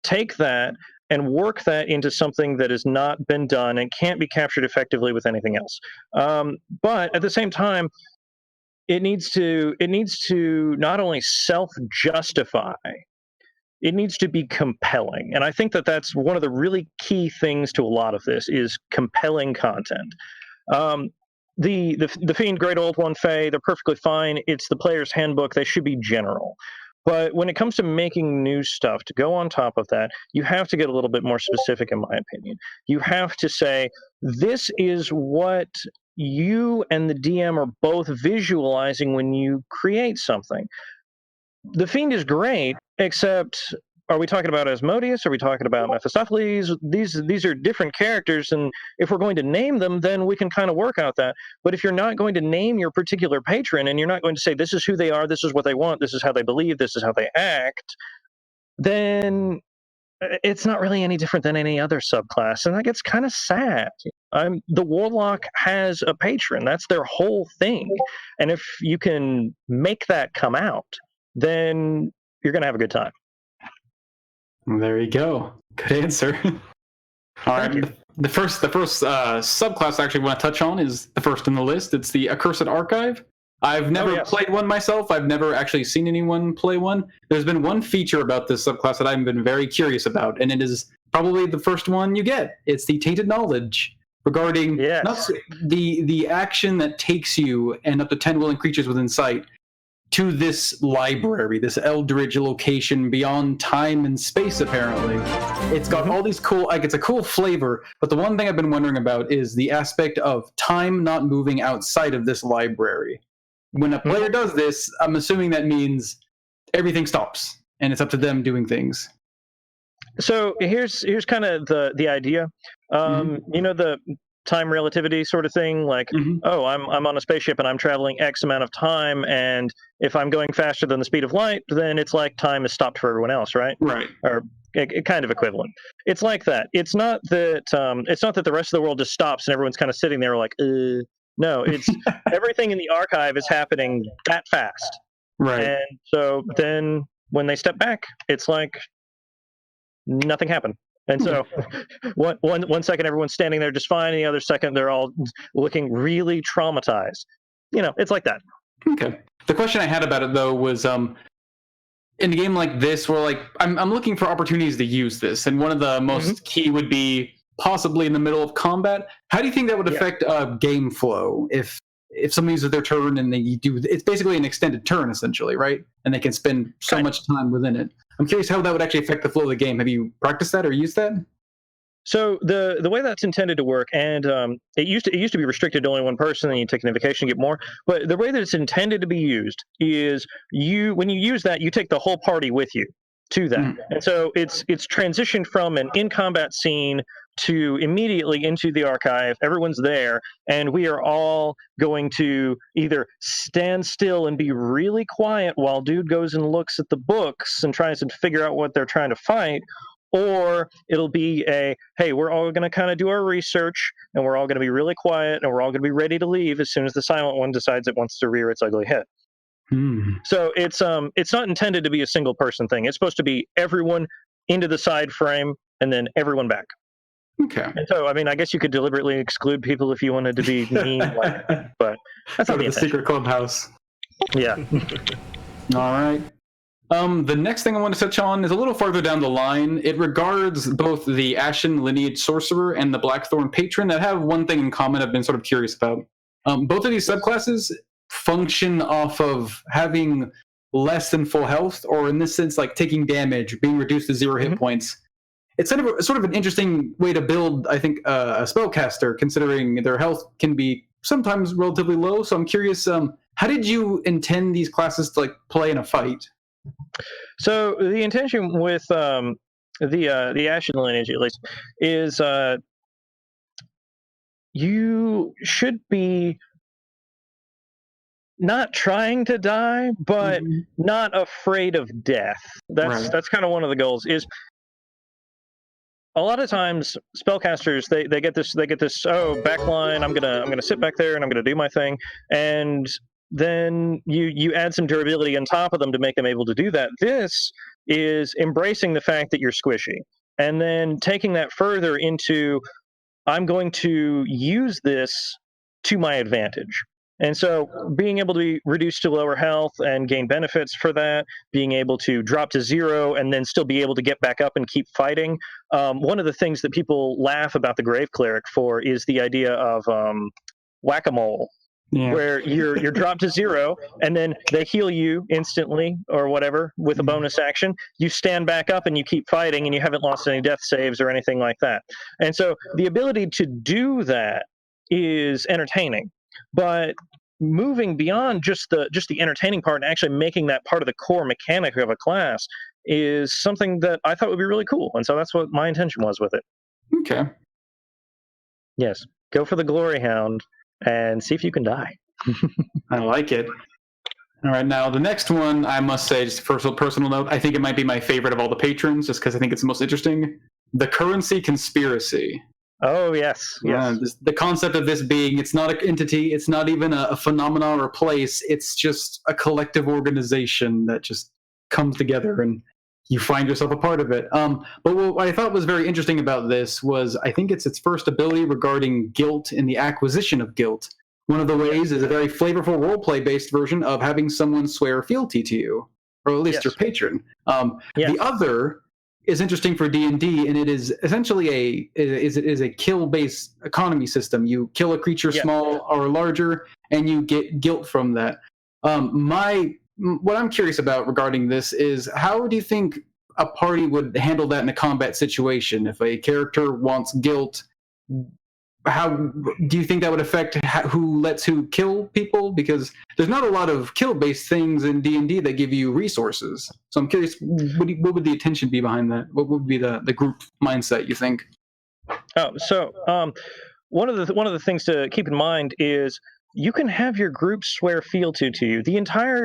take that and work that into something that has not been done and can't be captured effectively with anything else. But at the same time, it needs to not only self-justify, it needs to be compelling. And I think that that's one of the really key things to a lot of this is compelling content. The Fiend, Great Old One, Fae, they're perfectly fine. It's the player's handbook. They should be general. But when it comes to making new stuff, to go on top of that, you have to get a little bit more specific, in my opinion. You have to say, this is what you and the DM are both visualizing when you create something. The Fiend is great, except, are we talking about Asmodeus? Are we talking about Mephistopheles? These are different characters, and if we're going to name them, then we can kind of work out that. But if you're not going to name your particular patron, and you're not going to say, this is who they are, this is what they want, this is how they believe, this is how they act, then it's not really any different than any other subclass, and that gets kind of sad. The Warlock has a patron. That's their whole thing. And if you can make that come out, then you're going to have a good time. There you go. Good answer. All right. The first subclass I actually want to touch on is the first in the list. It's the Accursed Archive. I've never played one myself. I've never actually seen anyone play one. There's been one feature about this subclass that I've been very curious about, and it is probably the first one you get. It's the Tainted Knowledge regarding not the action that takes you and up to 10 willing creatures within sight to this library, this eldritch location beyond time and space, apparently. It's got all these cool, like, it's a cool flavor, but the one thing I've been wondering about is the aspect of time not moving outside of this library. When a player does this, I'm assuming that means everything stops, and it's up to them doing things. So here's kind of the idea. You know, the time relativity sort of thing, like, oh, I'm on a spaceship and I'm traveling X amount of time, and if I'm going faster than the speed of light, then it's like time is stopped for everyone else, right? Right. Or kind of equivalent. It's like that. It's not that the rest of the world just stops and everyone's kind of sitting there like, no, it's everything in the archive is happening that fast. Right. And so then when they step back, it's like nothing happened. And so one second everyone's standing there just fine, and the other second they're all looking really traumatized. You know, it's like that. Okay. The question I had about it, though, was in a game like this where, like, I'm looking for opportunities to use this, and one of the most key would be possibly in the middle of combat. How do you think that would affect game flow if somebody uses their turn and they do? It's basically an extended turn, essentially, right? And they can spend so much time within it. I'm curious how that would actually affect the flow of the game. Have you practiced that or used that? So the way that's intended to work, and it used to be restricted to only one person, and you take an invocation, you get more. But the way that it's intended to be used is when you use that, you take the whole party with you to that. And so it's transitioned from an in-combat scene to immediately into the archive. Everyone's there, and we are all going to either stand still and be really quiet while dude goes and looks at the books and tries to figure out what they're trying to fight, or it'll be hey, we're all going to kind of do our research, and we're all going to be really quiet, and we're all going to be ready to leave as soon as the silent one decides it wants to rear its ugly head. So it's not intended to be a single person thing. It's supposed to be everyone into the side frame and then everyone back. Okay. And so, I mean, I guess you could deliberately exclude people if you wanted to be mean, but that's not the secret clubhouse. Yeah. All right. The next thing I want to touch on is a little farther down the line. It regards both the Ashen Lineage Sorcerer and the Blackthorn Patron that have one thing in common I've been sort of curious about. Both of these subclasses function off of having less than full health, or in this sense, like taking damage, being reduced to 0 hit points. It's sort of an interesting way to build, I think, a spellcaster, considering their health can be sometimes relatively low. So I'm curious, how did you intend these classes to play in a fight? So the intention with the Ashen Lineage, at least, is you should be not trying to die, but not afraid of death. That's kind of one of the goals. Is a lot of times spellcasters they get this backline. I'm gonna sit back there and I'm gonna do my thing, and then you add some durability on top of them to make them able to do that. This is embracing the fact that you're squishy, and then taking that further into, I'm going to use this to my advantage. And so being able to be reduced to lower health and gain benefits for that, being able to drop to 0 and then still be able to get back up and keep fighting. One of the things that people laugh about the Grave Cleric for is the idea of whack-a-mole. Yeah. Where you're dropped to 0 and then they heal you instantly or whatever with a bonus action. You stand back up and you keep fighting, and you haven't lost any death saves or anything like that. And so the ability to do that is entertaining, but moving beyond just the entertaining part and actually making that part of the core mechanic of a class is something that I thought would be really cool. And so that's what my intention was with it. Okay. Yes. Go for the Glory Hound and see if you can die. I like it. All right, now the next one, I must say, just a personal note, I think it might be my favorite of all the patrons, just because I think it's the most interesting. The Currency Conspiracy. Oh, yes. The concept of this being, it's not an entity, it's not even a phenomenon or a place, it's just a collective organization that just comes together and you find yourself a part of it. But what I thought was very interesting about this was, I think it's its first ability regarding guilt and the acquisition of guilt. One of the ways is a very flavorful roleplay-based version of having someone swear fealty to you, or at least your patron. The other is interesting for D&D, and it is essentially a kill-based economy system. You kill a creature small or larger, and you get guilt from that. What I'm curious about regarding this is, how do you think a party would handle that in a combat situation? If a character wants guilt, how do you think that would affect who lets who kill people? Because there's not a lot of kill-based things in D&D that give you resources. So I'm curious, what would the intention be behind that? What would be the group mindset, you think? One of the things to keep in mind is you can have your group swear fealty to you. The entire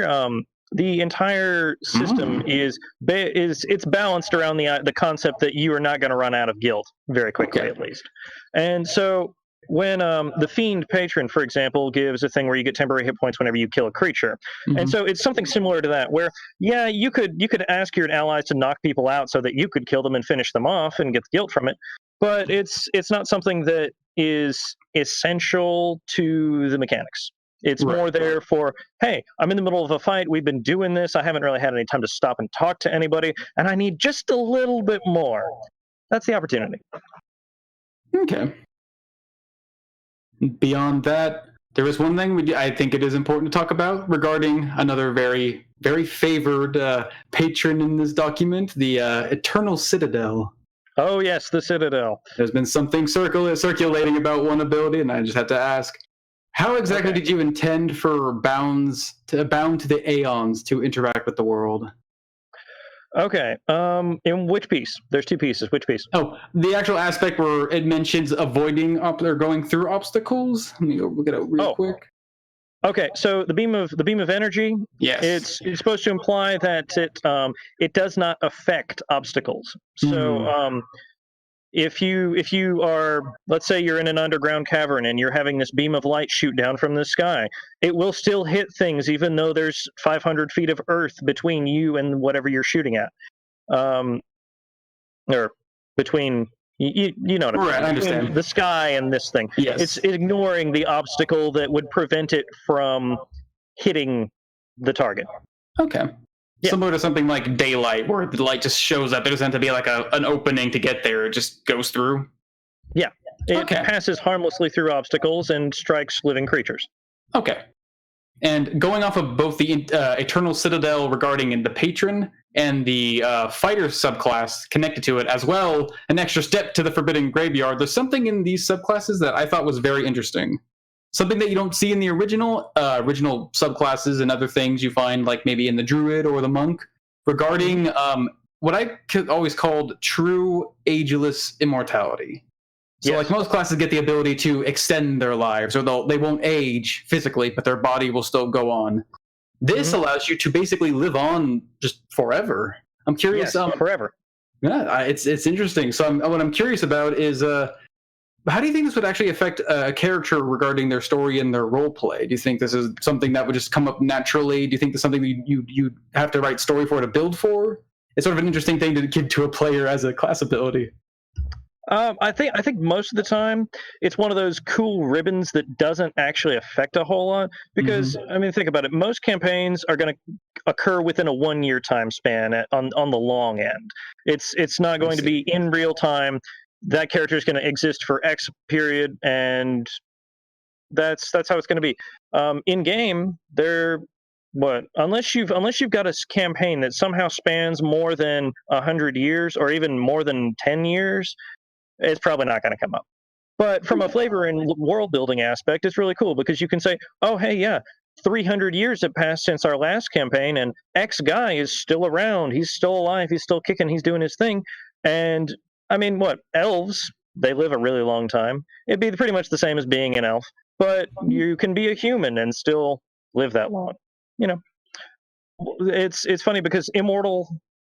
system is balanced around the concept that you are not going to run out of guilt very quickly, at least. And so when the Fiend Patron, for example, gives a thing where you get temporary hit points whenever you kill a creature. And so it's something similar to that, where you could ask your allies to knock people out so that you could kill them and finish them off and get the guilt from it. But it's not something that is essential to the mechanics. It's more there for, hey, I'm in the middle of a fight. We've been doing this. I haven't really had any time to stop and talk to anybody, and I need just a little bit more. That's the opportunity. Okay. Beyond that, there is one thing I think it is important to talk about regarding another very, very favored patron in this document, the Eternal Citadel. Oh, yes, the Citadel. There's been something circulating about one ability, and I just had to ask, how exactly did you intend for bound to the Aeons to interact with the world? Okay. In which piece? There's two pieces. Which piece? Oh, the actual aspect where it mentions avoiding or going through obstacles. Let me go look it up real quick. Okay, so the beam of energy, Yes. it's supposed to imply that it does not affect obstacles. So if you are, let's say you're in an underground cavern and you're having this beam of light shoot down from the sky, it will still hit things even though there's 500 feet of earth between you and whatever you're shooting at, or between you know what I mean, Right, I between understand. the sky and this thing. Yes. It's ignoring the obstacle that would prevent it from hitting the target. Okay. Yeah. Similar to something like daylight, where the light just shows up. There doesn't have to be like an opening to get there. It just goes through. Yeah, it Okay. passes harmlessly through obstacles and strikes living creatures. Okay. And going off of both the Eternal Citadel regarding the Patron and the Fighter subclass connected to it, as well, an extra step to the Forbidden Graveyard, there's something in these subclasses that I thought was very interesting. Something that you don't see in the original subclasses and other things you find, like maybe in the Druid or the Monk, regarding what I always called true ageless immortality. So, Yes. like most classes get the ability to extend their lives, or they won't age physically, but their body will still go on. This allows you to basically live on just forever. I'm curious. Yes, forever. Yeah, it's interesting. So, what I'm curious about is, how do you think this would actually affect a character regarding their story and their role play? Do you think this is something that would just come up naturally? Do you think this is something that you have to write story for to build for? It's sort of an interesting thing to give to a player as a class ability. I think most of the time it's one of those cool ribbons that doesn't actually affect a whole lot because I mean, think about it. Most campaigns are going to occur within a 1 year time span on the long end. It's not going to be in real time. That character is going to exist for X period, and that's how it's going to be. In game, unless you've got a campaign that somehow spans more than 100 years or even more than 10 years. It's probably not going to come up. But from a flavor and world building aspect, it's really cool because you can say, oh, hey, yeah, 300 years have passed since our last campaign, and X guy is still around. He's still alive. He's still kicking. He's doing his thing. And I mean, elves, they live a really long time. It'd be pretty much the same as being an elf, but you can be a human and still live that long. You know, it's funny because immortal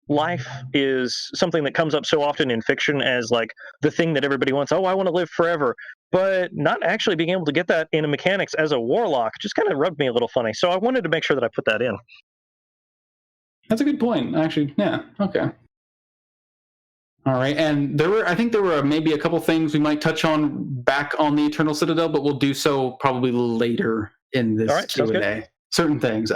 life is something that comes up so often in fiction as like the thing that everybody wants. Oh, I want to live forever, but not actually being able to get that in a mechanics as a warlock just kind of rubbed me a little funny. So I wanted to make sure that I put that in. That's a good point, actually. Yeah. Okay. All right, and I think there were maybe a couple things we might touch on back on the Eternal Citadel, but we'll do so probably later in this Q&A. Certain things.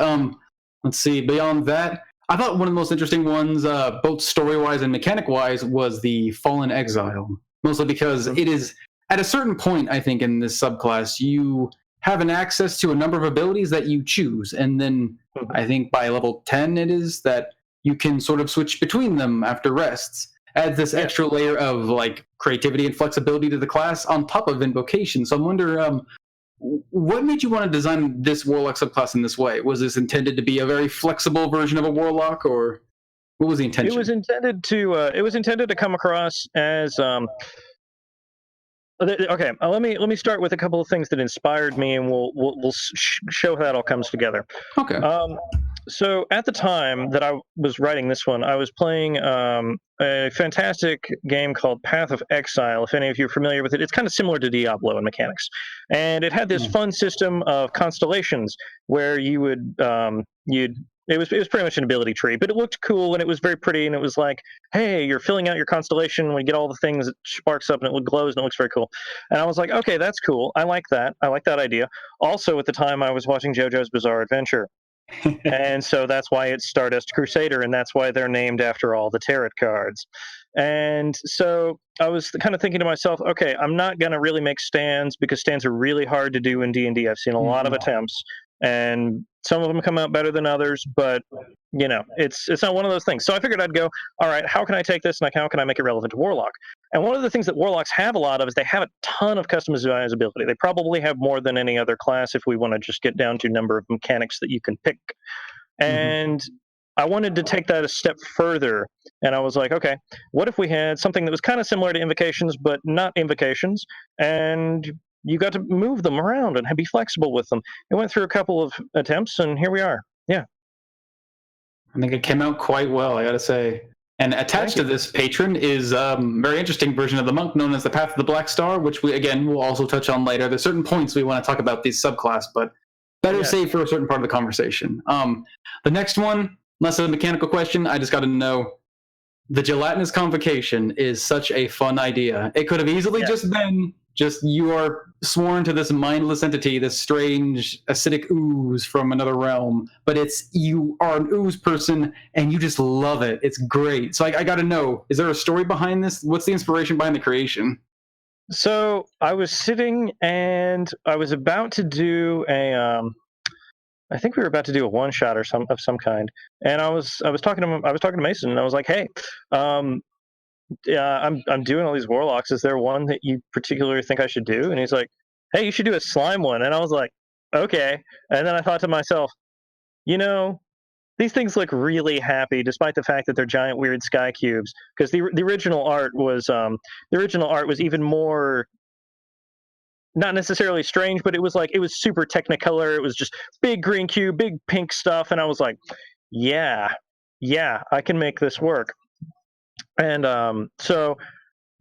Let's see. Beyond that, I thought one of the most interesting ones, both story-wise and mechanic-wise, was the Fallen Exile. Mostly because it is, at a certain point, I think, in this subclass, you have an access to a number of abilities that you choose. And then I think by level 10 it is that you can sort of switch between them after rests. Adds this extra layer of like creativity and flexibility to the class on top of invocation. So I wonder, what made you want to design this warlock subclass in this way? Was this intended to be a very flexible version of a warlock, or what was the intention? It was intended to come across as okay. Let me start with a couple of things that inspired me, and we'll show how that all comes together. Okay. So at the time that I was writing this one, I was playing a fantastic game called Path of Exile. If any of you are familiar with it, it's kind of similar to Diablo in mechanics, and it had this fun system of constellations where you would it was pretty much an ability tree, but it looked cool and it was very pretty, and it was like, hey, you're filling out your constellation when you get all the things, it sparks up and it glows and it looks very cool. And I was like, okay, that's cool. I like that idea. Also, at the time, I was watching JoJo's Bizarre Adventure. And so that's why it's Stardust Crusader, and that's why they're named after all the tarot cards. And so I was kind of thinking to myself, okay, I'm not going to really make stands because stands are really hard to do in D&D. I've seen a lot of attempts, and some of them come out better than others, but you know, it's not one of those things. So I figured I'd go, all right, how can I take this and how can I make it relevant to Warlock? And one of the things that Warlocks have a lot of is they have a ton of customizability. They probably have more than any other class if we want to just get down to number of mechanics that you can pick. And I wanted to take that a step further, and I was like, okay, what if we had something that was kind of similar to Invocations, but not Invocations, and you got to move them around and be flexible with them. It went through a couple of attempts, and here we are. Yeah. I think it came out quite well, I gotta say. And attached to this patron is a very interesting version of the monk known as the Path of the Black Star, which we, again, will also touch on later. There's certain points we want to talk about these subclass, but better save for a certain part of the conversation. The next one, less of a mechanical question, I just got to know, the gelatinous convocation is such a fun idea. It could have easily just been you are sworn to this mindless entity, this strange acidic ooze from another realm, but you are an ooze person and you just love it. It's great. So I got to know, is there a story behind this? What's the inspiration behind the creation? So I was sitting and I was about to do I think we were about to do a one shot or some kind, and I was talking to Mason, and I was like, hey, yeah, I'm doing all these warlocks. Is there one that you particularly think I should do? And he's like, hey, you should do a slime one. And I was like, okay. And then I thought to myself, these things look really happy, despite the fact that they're giant weird sky cubes. Because the original art was even more, not necessarily strange, but it was super Technicolor. It was just big green cube, big pink stuff, and I was like, yeah, I can make this work. And so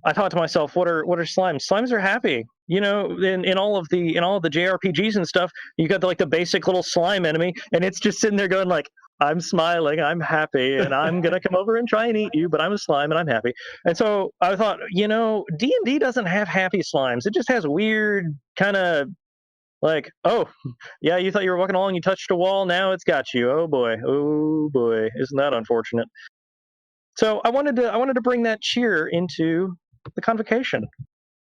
I thought to myself, what are slimes? Slimes are happy. In all of the JRPGs and stuff, you got the basic little slime enemy, and it's just sitting there going like, I'm smiling, I'm happy, and I'm gonna come over and try and eat you, but I'm a slime and I'm happy. And so I thought, D&D doesn't have happy slimes. It just has weird kind of like, oh yeah, you thought you were walking along, you touched a wall, now it's got you. Oh boy, isn't that unfortunate? So I wanted to bring that cheer into the convocation,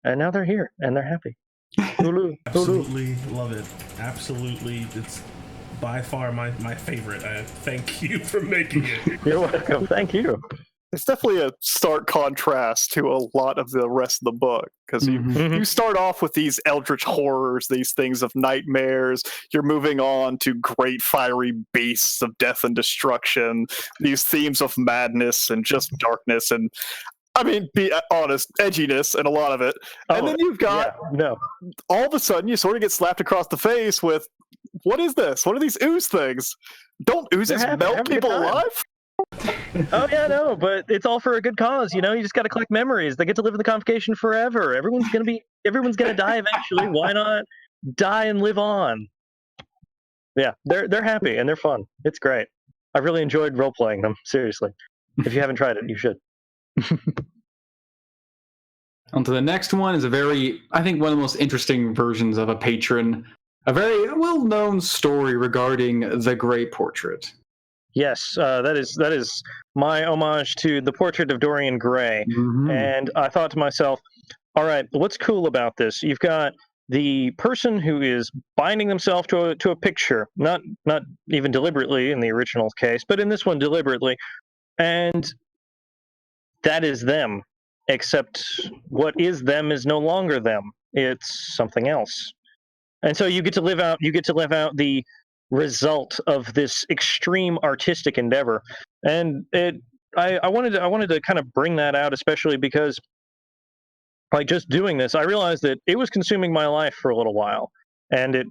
and now they're here and they're happy. Hulu. Absolutely love it. Absolutely, it's by far my favorite. Thank you for making it. You're welcome. Thank you. It's definitely a stark contrast to a lot of the rest of the book, because you start off with these eldritch horrors, these things of nightmares. You're moving on to great fiery beasts of death and destruction, these themes of madness and just darkness and, I mean, be honest, edginess and a lot of it. And then you've got, all of a sudden, you sort of get slapped across the face with, what is this? What are these ooze things? Don't oozes melt people alive? Oh yeah, no, but it's all for a good cause. You just got to collect memories. They get to live in the convocation forever. Everyone's gonna die eventually. Why not die and live on? Yeah, they're happy and they're fun. It's great. I really enjoyed role playing them. Seriously, if you haven't tried it, you should. On to the next one is I think one of the most interesting versions of a patron. A very well-known story regarding the Grey Portrait. Yes, that is my homage to the portrait of Dorian Gray. And I thought to myself, all right, what's cool about this? You've got the person who is binding themselves to a picture, not even deliberately in the original case, but in this one deliberately, and that is them. Except what is them is no longer them. It's something else. And so you get to live out the result of this extreme artistic endeavor. And I wanted to kind of bring that out, especially because just doing this, I realized that it was consuming my life for a little while, and it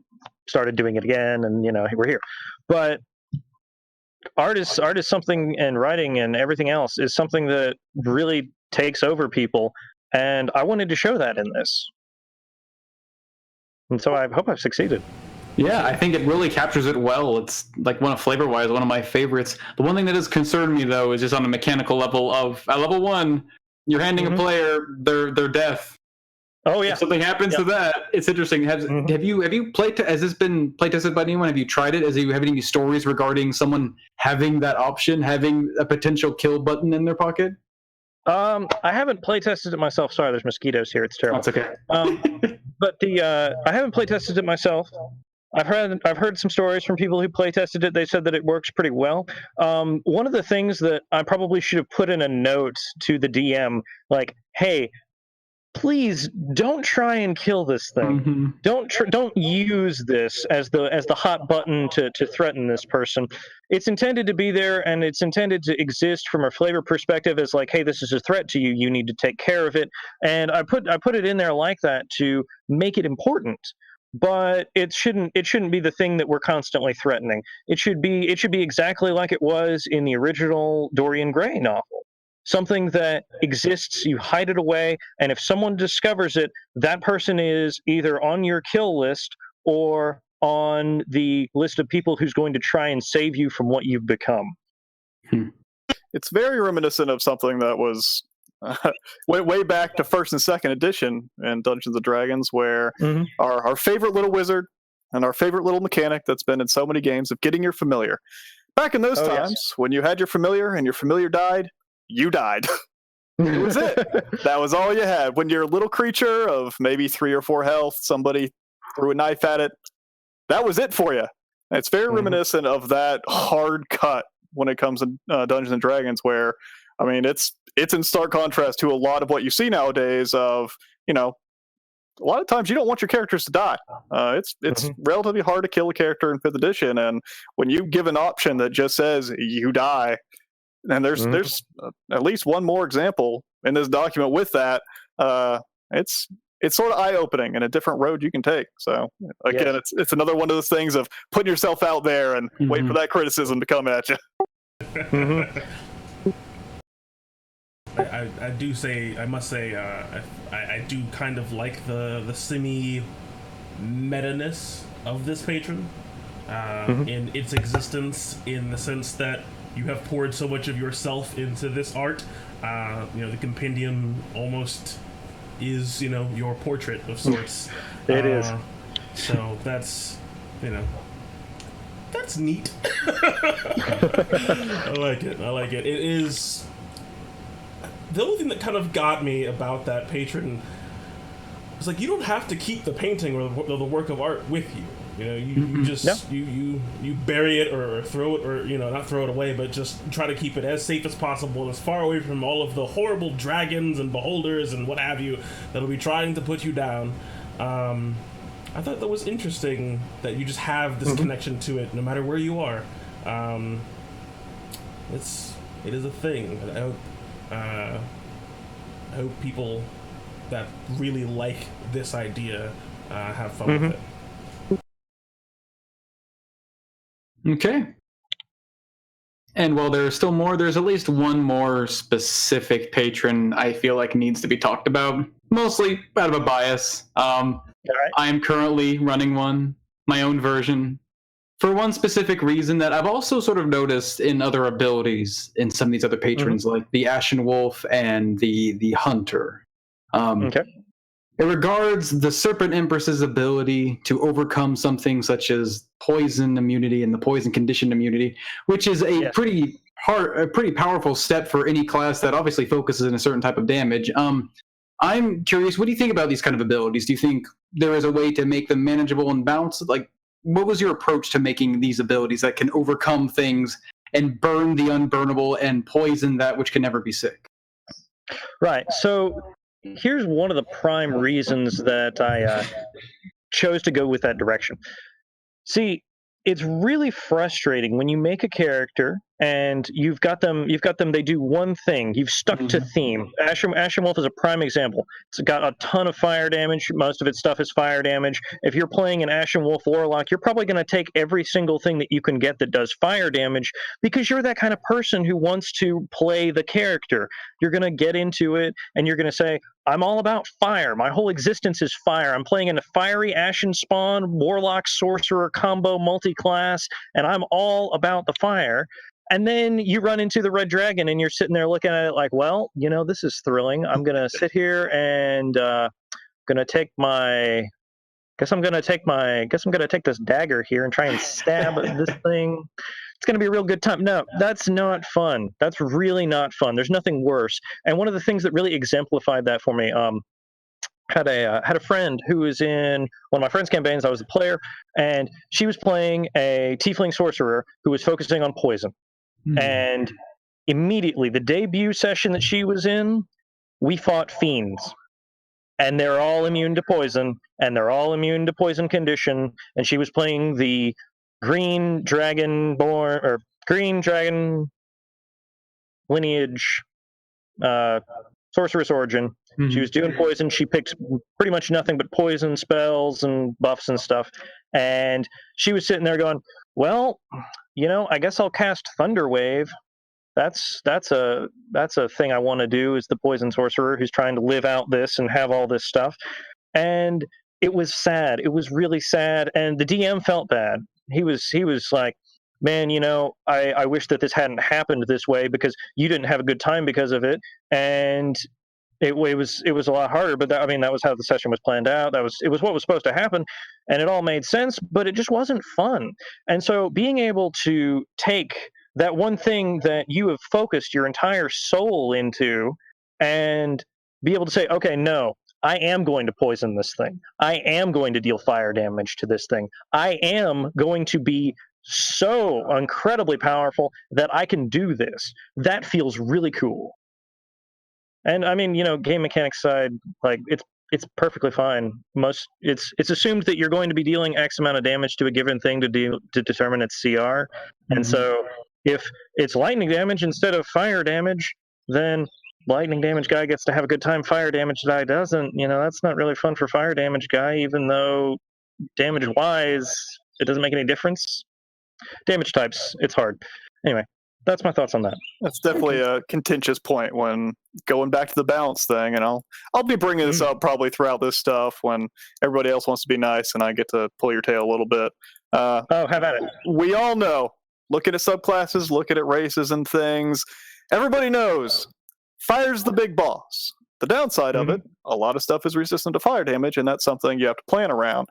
started doing it again, and we're here. But art is something, and writing and everything else is something that really takes over people, and I wanted to show that in this. And so I hope I've succeeded. Yeah, I think it really captures it well. It's one of flavor-wise, one of my favorites. The one thing that has concerned me, though, is just on a mechanical level of, at level 1, you're handing a player their death. Oh, yeah. If something happens to that, it's interesting. Have you has this been playtested by anyone? Have you tried it? Do you have any stories regarding someone having that option, having a potential kill button in their pocket? I haven't playtested it myself. Sorry, there's mosquitoes here. It's terrible. That's okay. But I haven't playtested it myself. I've heard some stories from people who playtested it. They said that it works pretty well. One of the things that I probably should have put in a note to the DM, hey, please don't try and kill this thing. Mm-hmm. Don't use this as the hot button to threaten this person. It's intended to be there, and it's intended to exist from a flavor perspective as like, hey, this is a threat to you. You need to take care of it. And I put it in there like that to make it important. But it shouldn't be the thing that we're constantly threatening. It should be exactly like it was in the original Dorian Gray novel. Something that exists, you hide it away, and if someone discovers it, that person is either on your kill list or on the list of people who's going to try and save you from what you've become. It's very reminiscent of something that was way back to first and second edition in Dungeons and Dragons, where our favorite little wizard and our favorite little mechanic that's been in so many games of getting your familiar. Back in those times, when you had your familiar and your familiar died, you died. It was it. That was all you had. When your little creature of maybe 3 or 4 health, somebody threw a knife at it, that was it for you. And it's very reminiscent of that hard cut when it comes to Dungeons and Dragons, where, I mean, it's in stark contrast to a lot of what you see nowadays of, a lot of times you don't want your characters to die. It's relatively hard to kill a character in 5th edition, and when you give an option that just says you die, and there's at least one more example in this document with that, it's sort of eye-opening and a different road you can take. So again, it's another one of those things of putting yourself out there and wait for that criticism to come at you. I must say, I do kind of like the semi-meta-ness of this patron in its existence, in the sense that you have poured so much of yourself into this art. The compendium almost is, your portrait of sorts. It is. So that's neat. I like it. It is. The only thing that kind of got me about that patron was like, you don't have to keep the painting or the work of art with you. You just you bury it or throw it, or not throw it away, but just try to keep it as safe as possible and as far away from all of the horrible dragons and beholders and what have you that'll be trying to put you down. I thought that was interesting that you just have this connection to it no matter where you are. It is a thing. I hope people that really like this idea have fun with it. Okay. And while there are still more, there's at least one more specific patron I feel like needs to be talked about, mostly out of a bias. I am currently running one, my own version, for one specific reason that I've also sort of noticed in other abilities in some of these other patrons, like the Ashen Wolf and the Hunter. It regards the Serpent Empress's ability to overcome something such as poison immunity and the poison conditioned immunity, which is a pretty powerful step for any class that obviously focuses on a certain type of damage. I'm curious, what do you think about these kind of abilities? Do you think there is a way to make them manageable and balanced? Like, what was your approach to making these abilities that can overcome things and burn the unburnable and poison that which can never be sick? Right. So here's one of the prime reasons that I chose to go with that direction. See, it's really frustrating when you make a character and you've got them, they do one thing. You've stuck to theme. Ashen Wolf is a prime example. It's got a ton of fire damage. Most of its stuff is fire damage. If you're playing an Ashen Wolf Warlock, you're probably going to take every single thing that you can get that does fire damage because you're that kind of person who wants to play the character. You're going to get into it and you're going to say, I'm all about fire. My whole existence is fire. I'm playing in a fiery Ashen Spawn, Warlock, Sorcerer combo multi-class, and I'm all about the fire. And then you run into the Red Dragon and you're sitting there looking at it like, well, this is thrilling. I'm going to sit here and going to take this dagger here and try and stab this thing. It's going to be a real good time. No, that's not fun. That's really not fun. There's nothing worse. And one of the things that really exemplified that for me, had a friend who was in one of my friend's campaigns. I was a player, and she was playing a tiefling sorcerer who was focusing on poison. And immediately, the debut session that she was in, we fought fiends. and they're all immune to poison, and they're all immune to poison condition, and she was playing the green dragon lineage sorceress origin. Mhm. She was doing poison. She picked pretty much nothing but poison spells and buffs and stuff. And she was sitting there going, well, I guess I'll cast Thunder Wave. That's a thing I want to do, is the poison sorcerer who's trying to live out this and have all this stuff. And it was sad. It was really sad. And the DM felt bad. He was like, man, I wish that this hadn't happened this way, because you didn't have a good time because of it. And it was a lot harder, but that was how the session was planned out. It was what was supposed to happen, and it all made sense, but it just wasn't fun. And so being able to take that one thing that you have focused your entire soul into and be able to say, okay, no, I am going to poison this thing. I am going to deal fire damage to this thing. I am going to be so incredibly powerful that I can do this. That feels really cool. And game mechanics side, like it's perfectly fine. It's assumed that you're going to be dealing X amount of damage to a given thing to determine its CR. Mm-hmm. And so if it's lightning damage instead of fire damage, then lightning damage guy gets to have a good time. Fire damage guy doesn't. That's not really fun for fire damage guy, even though damage wise it doesn't make any difference. Damage types, it's hard. Anyway, that's my thoughts on that. That's definitely a contentious point when going back to the balance thing, and I'll be bringing this up probably throughout this stuff when everybody else wants to be nice and I get to pull your tail a little bit. Have at it. We all know, looking at subclasses, looking at races and things, everybody knows fire's the big boss. The downside of it, a lot of stuff is resistant to fire damage, and that's something you have to plan around.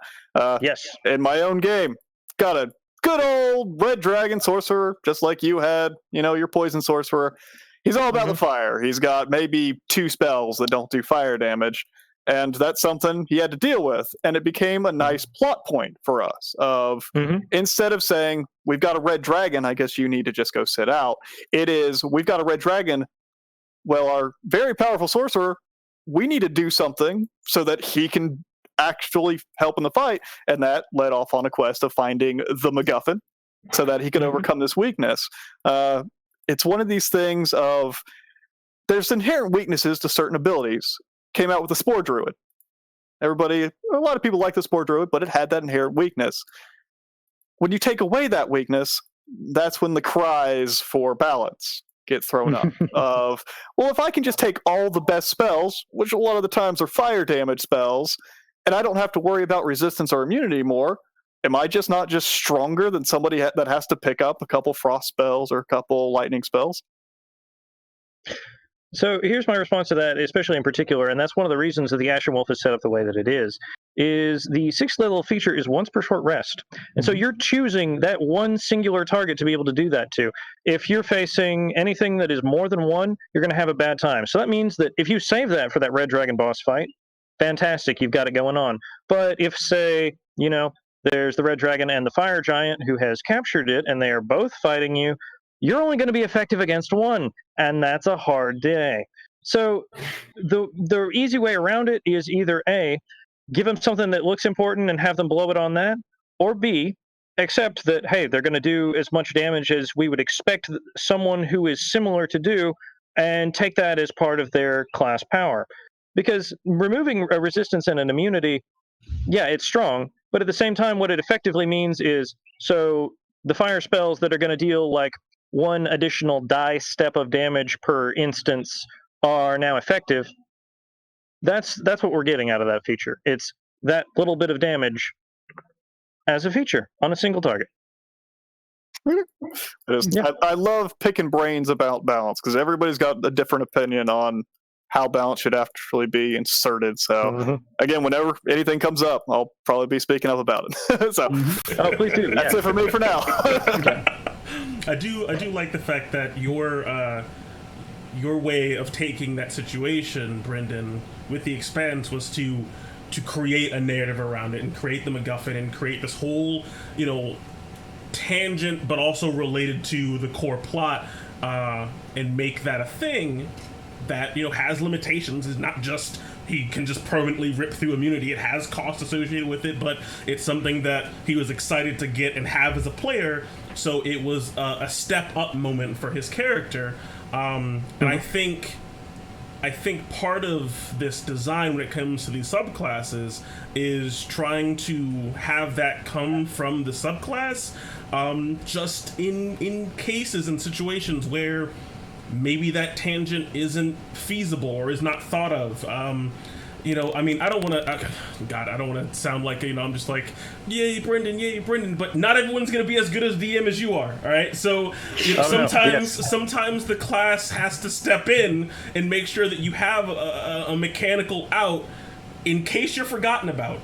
Yes. In my own game, got a good old red dragon sorcerer, just like you had, your poison sorcerer. He's all about the fire. He's got maybe 2 spells that don't do fire damage, and that's something he had to deal with. And it became a nice plot point for us of instead of saying, we've got a red dragon, I guess you need to just go sit out. It is, we've got a red dragon. Well, our very powerful sorcerer, we need to do something so that he can actually help in the fight, and that led off on a quest of finding the MacGuffin so that he could overcome this weakness. It's one of these things of there's inherent weaknesses to certain abilities. Came out with the Spore Druid. A lot of people like the Spore Druid, but it had that inherent weakness. When you take away that weakness, that's when the cries for balance get thrown up of, well, if I can just take all the best spells, which a lot of the times are fire damage spells, and I don't have to worry about resistance or immunity anymore, am I not just stronger than somebody that has to pick up a couple frost spells or a couple lightning spells? So here's my response to that, especially in particular, and that's one of the reasons that the Ashen Wolf is set up the way that it is the 6th level feature is once per short rest. And so you're choosing that one singular target to be able to do that to. If you're facing anything that is more than 1, you're going to have a bad time. So that means that if you save that for that Red Dragon boss fight, fantastic, you've got it going on. But if, say, there's the Red Dragon and the Fire Giant who has captured it, and they are both fighting you, you're only going to be effective against 1, and that's a hard day. So the easy way around it is either A, give them something that looks important and have them blow it on that, or B, accept that, hey, they're going to do as much damage as we would expect someone who is similar to do, and take that as part of their class power. Because removing a resistance and an immunity, yeah, it's strong, but at the same time, what it effectively means is, so the fire spells that are going to deal like 1 additional die step of damage per instance are now effective. That's what we're getting out of that feature. It's that little bit of damage as a feature on a single target. I love picking brains about balance because everybody's got a different opinion on how balance should actually be inserted. So again, whenever anything comes up, I'll probably be speaking up about it. So oh, please do. That's it for me for now. I do like the fact that your way of taking that situation, Brendan, with the Expanse was to create a narrative around it and create the MacGuffin and create this whole, tangent but also related to the core plot, and make that a thing. that has limitations. Is not just he can just permanently rip through immunity. It has costs associated with it, but it's something that he was excited to get and have as a player. So it was a step up moment for his character, and I think part of this design when it comes to these subclasses is trying to have that come from the subclass, just in cases and situations where maybe that tangent isn't feasible or is not thought of. I don't want to. God, I don't want to sound like I'm just like, yay, Brendan. But not everyone's going to be as good as DM as you are. All right, so sometimes the class has to step in and make sure that you have a mechanical out in case you're forgotten about.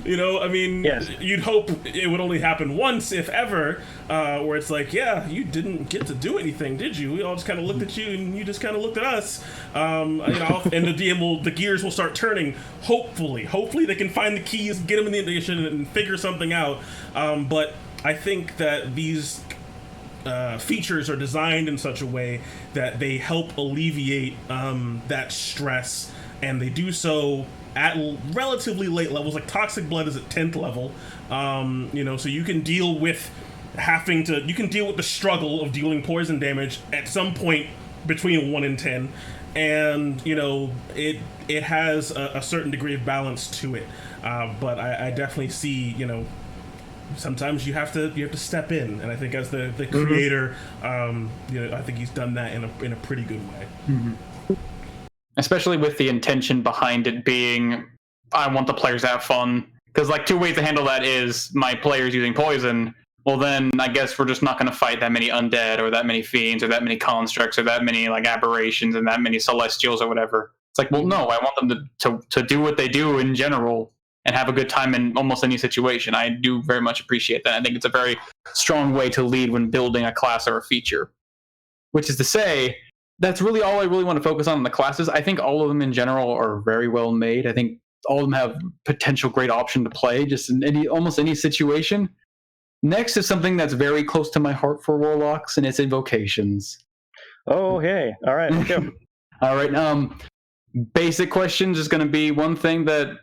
Yes. You'd hope it would only happen once, if ever, where it's like, yeah, you didn't get to do anything, did you? We all just kind of looked at you, and you just kind of looked at us. And the gears will start turning. Hopefully they can find the keys, get them in the ignition, and figure something out. But I think that these features are designed in such a way that they help alleviate that stress. And they do so at relatively late levels. Like Toxic Blood is at 10th level, so you can deal with the struggle of dealing poison damage at some point between 1 and 10, and it has a certain degree of balance to it. But I definitely see sometimes you have to step in, and I think as the creator, I think he's done that in a pretty good way. Mm-hmm. Especially with the intention behind it being, I want the players to have fun. Because, two ways to handle that is my players using poison. Well, then I guess we're just not going to fight that many undead or that many fiends or that many constructs or that many, aberrations and that many celestials or whatever. It's like, well, no, I want them to do what they do in general and have a good time in almost any situation. I do very much appreciate that. I think it's a very strong way to lead when building a class or a feature. Which is to say, that's really all I really want to focus on in the classes. I think all of them in general are very well made. I think all of them have potential great option to play just in almost any situation. Next is something that's very close to my heart for Warlocks, and it's invocations. Oh, hey. All right, let's go. All right. Basic questions is going to be one thing that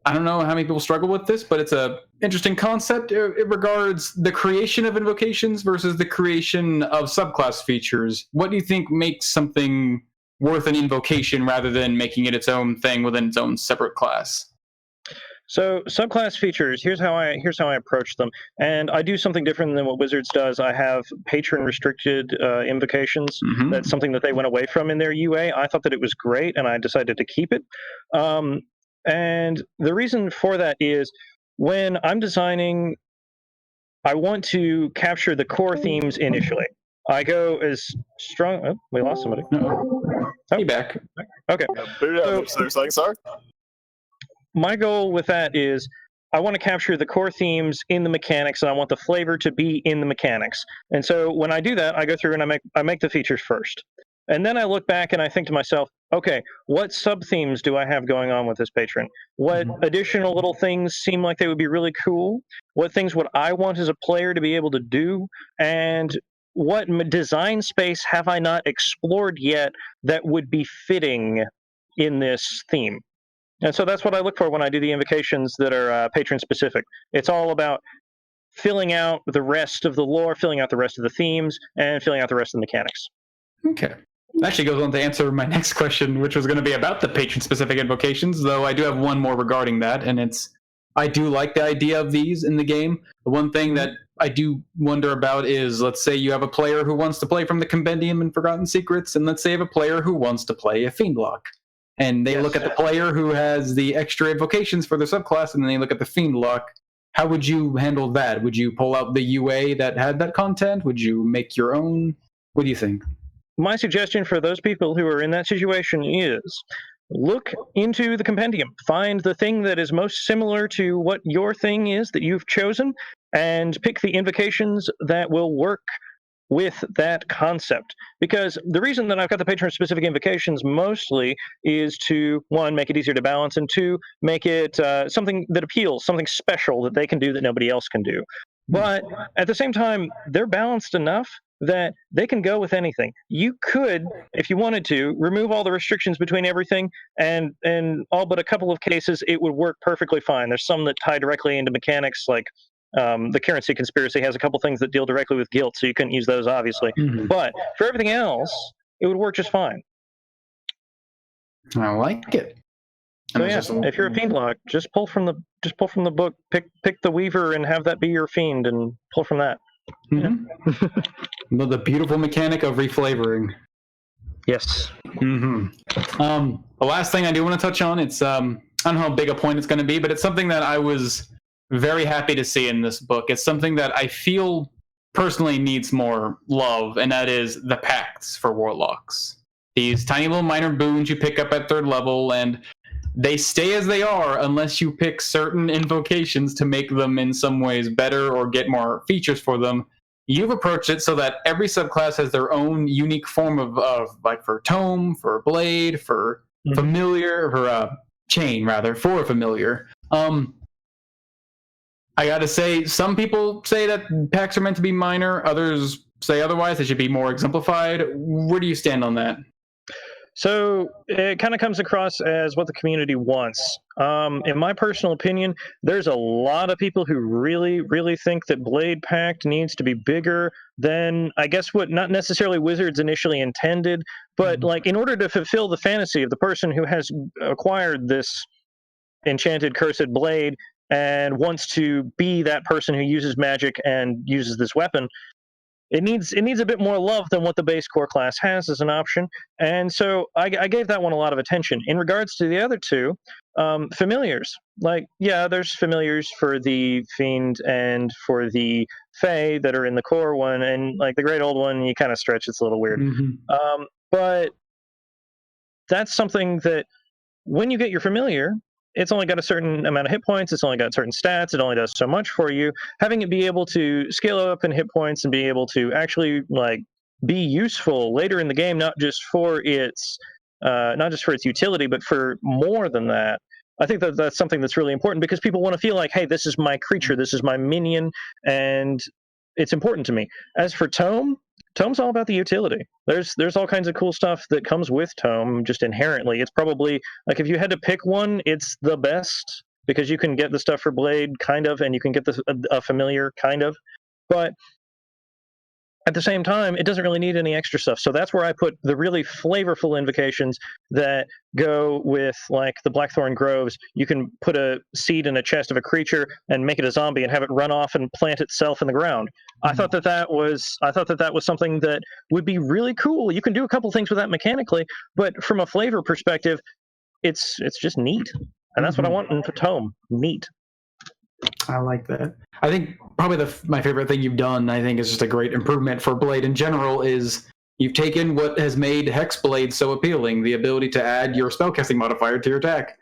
I don't know how many people struggle with this, but it's a interesting concept. It regards the creation of invocations versus the creation of subclass features. What do you think makes something worth an invocation rather than making it its own thing within its own separate class? So subclass features, here's how I approach them. And I do something different than what Wizards does. I have patron restricted invocations. Mm-hmm. That's something that they went away from in their UA. I thought that it was great, and I decided to keep it. And the reason for that is when I'm designing, I want to capture the core themes initially. I go as strong. Oh, we lost somebody. No. Oh, you back. Okay. Sorry. My goal with that is I want to capture the core themes in the mechanics, and I want the flavor to be in the mechanics. And so when I do that, I go through and I make the features first. And then I look back and I think to myself, okay, what sub-themes do I have going on with this patron? What additional little things seem like they would be really cool? What things would I want as a player to be able to do? And what design space have I not explored yet that would be fitting in this theme? And so that's what I look for when I do the invocations that are patron-specific. It's all about filling out the rest of the lore, filling out the rest of the themes, and filling out the rest of the mechanics. Okay. Actually goes on to answer my next question, which was going to be about the patron-specific invocations, though I do have one more regarding that, and it's I do like the idea of these in the game. The one thing that I do wonder about is, let's say you have a player who wants to play from the Compendium and Forgotten Secrets, and let's say you have a player who wants to play a Fiendlock. And they look at the player who has the extra invocations for the subclass, and then they look at the Fiendlock. How would you handle that? Would you pull out the UA that had that content? Would you make your own? What do you think? My suggestion for those people who are in that situation is look into the compendium. Find the thing that is most similar to what your thing is that you've chosen, and pick the invocations that will work with that concept. Because the reason that I've got the patron-specific invocations mostly is to, one, make it easier to balance, and two, make it something that appeals, something special that they can do that nobody else can do. But at the same time, they're balanced enough that they can go with anything. You could, if you wanted to, remove all the restrictions between everything, and all but a couple of cases, it would work perfectly fine. There's some that tie directly into mechanics, like the currency conspiracy has a couple things that deal directly with guilt, so you couldn't use those, obviously. Mhm. But for everything else, it would work just fine. I like it. So yeah, if you're a fiend lock, just pull from the book. Pick the Weaver and have that be your fiend, and pull from that. The beautiful mechanic of reflavoring. Yes. The last thing I do want to touch on, it's I don't know how big a point it's going to be, but it's something that I was very happy to see in this book. It's something that I feel personally needs more love, and that is the pacts for warlocks. These tiny little minor boons you pick up at 3rd level, and they stay as they are unless you pick certain invocations to make them in some ways better or get more features for them. You've approached it so that every subclass has their own unique form of like for tome, for blade, for familiar, for chain rather, for a familiar. I gotta say, some people say that packs are meant to be minor, others say otherwise, they should be more exemplified. Where do you stand on that? So it kind of comes across as what the community wants. In my personal opinion, there's a lot of people who really, really think that Blade Pact needs to be bigger than, I guess, what not necessarily Wizards initially intended, but like in order to fulfill the fantasy of the person who has acquired this enchanted, cursed blade and wants to be that person who uses magic and uses this weapon. It needs a bit more love than what the base core class has as an option, and so I gave that one a lot of attention. In regards to the other two, familiars, like, yeah, there's familiars for the Fiend and for the Fae that are in the core one, and like the Great Old One, you kind of stretch, it's a little weird. But that's something that when you get your familiar, it's only got a certain amount of hit points, it's only got certain stats, it only does so much for you. Having it be able to scale up in hit points and be able to actually like be useful later in the game, not just for its utility, but for more than that. I think that that's something that's really important because people want to feel like, hey, this is my creature, this is my minion, and it's important to me. As for Tome's all about the utility. There's all kinds of cool stuff that comes with Tome just inherently. It's probably, like, if you had to pick one, it's the best because you can get the stuff for Blade, kind of, and you can get a familiar, kind of. But at the same time, it doesn't really need any extra stuff. So that's where I put the really flavorful invocations that go with, like, the Blackthorn Groves. You can put a seed in a chest of a creature and make it a zombie and have it run off and plant itself in the ground. I thought that was something that would be really cool. You can do a couple things with that mechanically, but from a flavor perspective, it's just neat. And that's what I want in Tome. Neat. I like that. I think probably my favorite thing you've done, I think, is just a great improvement for Blade in general, is you've taken what has made Hexblade so appealing, the ability to add your spellcasting modifier to your attack.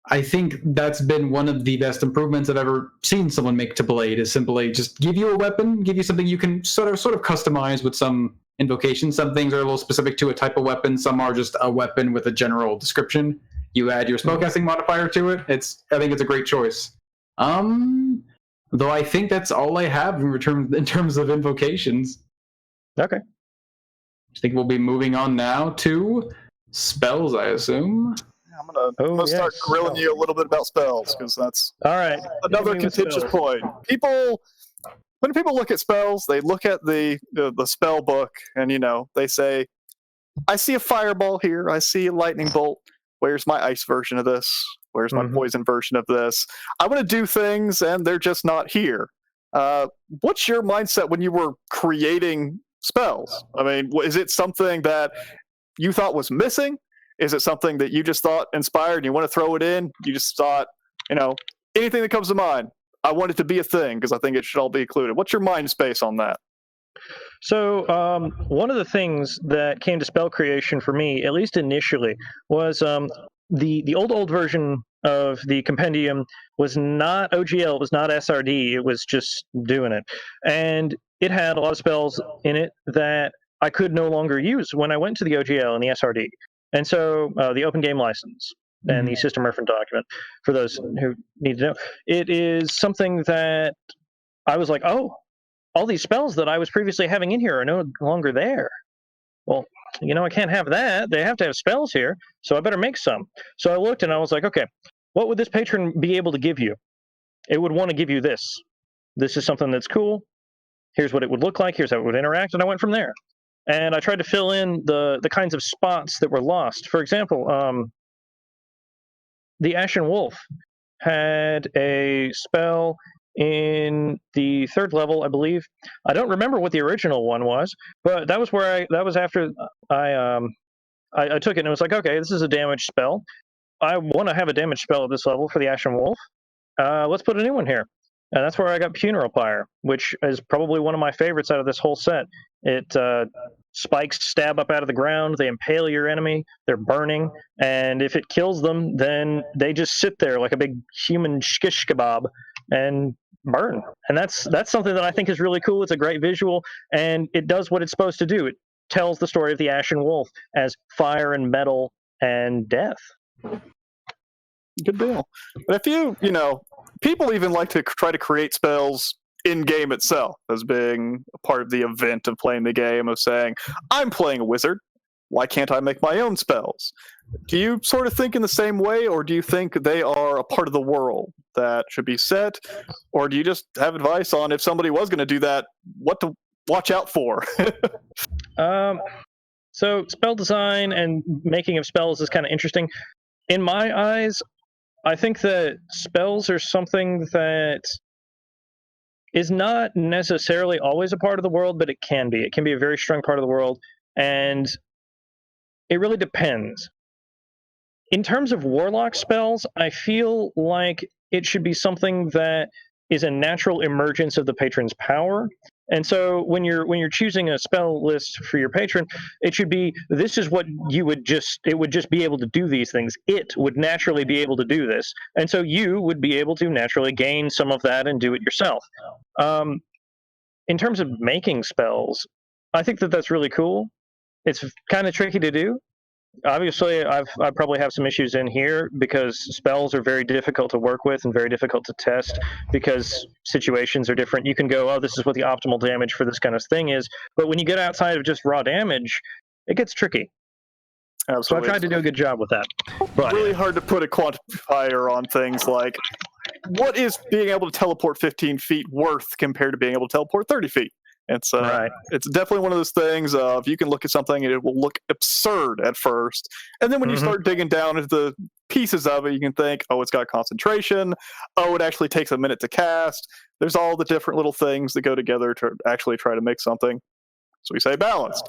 I think that's been one of the best improvements I've ever seen someone make to Blade, is simply just give you a weapon, give you something you can sort of customize with some invocations. Some things are a little specific to a type of weapon, some are just a weapon with a general description. You add your spellcasting modifier to it. I think it's a great choice. Though I think that's all I have in terms of invocations. Okay. I think we'll be moving on now to spells, I assume. I'm gonna start grilling you a little bit about spells, because that's all right. Another contentious point. When people look at spells, they look at the spell book, and they say, "I see a fireball here. I see a lightning bolt. Where's my ice version of this? Where's my poison version of this? I want to do things, and they're just not here." What's your mindset when you were creating spells? I mean, is it something that you thought was missing? Is it something that you just thought inspired and you want to throw it in? You just thought, anything that comes to mind, I want it to be a thing because I think it should all be included. What's your mind space on that? So one of the things that came to spell creation for me, at least initially, was the old version of the compendium was not OGL, it was not SRD, it was just doing it. And it had a lot of spells in it that I could no longer use when I went to the OGL and the SRD. And so the Open Game License and the System Reference Document, for those who need to know, it is something that I was like, oh, all these spells that I was previously having in here are no longer there. Well, I can't have that. They have to have spells here, so I better make some. So I looked and I was like, okay, what would this patron be able to give you? It would want to give you this. This is something that's cool. Here's what it would look like. Here's how it would interact. And I went from there. And I tried to fill in the kinds of spots that were lost. For example, the Ashen Wolf had a spell in the 3rd level, I believe. I don't remember what the original one was, but that was after I took it and it was like, okay, this is a damage spell. I want to have a damage spell at this level for the Ashen Wolf. Let's put a new one here. And that's where I got Funeral Pyre, which is probably one of my favorites out of this whole set. It spikes stab up out of the ground, they impale your enemy, they're burning, and if it kills them, then they just sit there like a big human shish kebab and burn. And that's something that I think is really cool. It's a great visual, and it does what it's supposed to do. It tells the story of the Ashen Wolf as fire and metal and death. Good deal. But if people even like to try to create spells in-game itself as being a part of the event of playing the game, of saying, I'm playing a wizard, why can't I make my own spells? Do you sort of think in the same way, or do you think they are a part of the world that should be set? Or do you just have advice on, if somebody was going to do that, what to watch out for? So spell design and making of spells is kind of interesting. In my eyes, I think that spells are something that is not necessarily always a part of the world, but it can be. It can be a very strong part of the world, and it really depends. In terms of warlock spells, I feel like it should be something that is a natural emergence of the patron's power. And so when you're choosing a spell list for your patron, it should be, this is what it would just be able to do these things. It would naturally be able to do this. And so you would be able to naturally gain some of that and do it yourself. In terms of making spells, I think that that's really cool. It's kind of tricky to do. Obviously, I probably have some issues in here because spells are very difficult to work with and very difficult to test because situations are different. You can go, oh, this is what the optimal damage for this kind of thing is. But when you get outside of just raw damage, it gets tricky. Absolutely. So I tried to do a good job with that. But really hard to put a quantifier on things like, what is being able to teleport 15 feet worth compared to being able to teleport 30 feet? It's right. It's definitely one of those things of, you can look at something and it will look absurd at first, and then when you start digging down into the pieces of it, you can think, oh, it's got concentration, oh, it actually takes a minute to cast. There's all the different little things that go together to actually try to make something, so we say, balanced.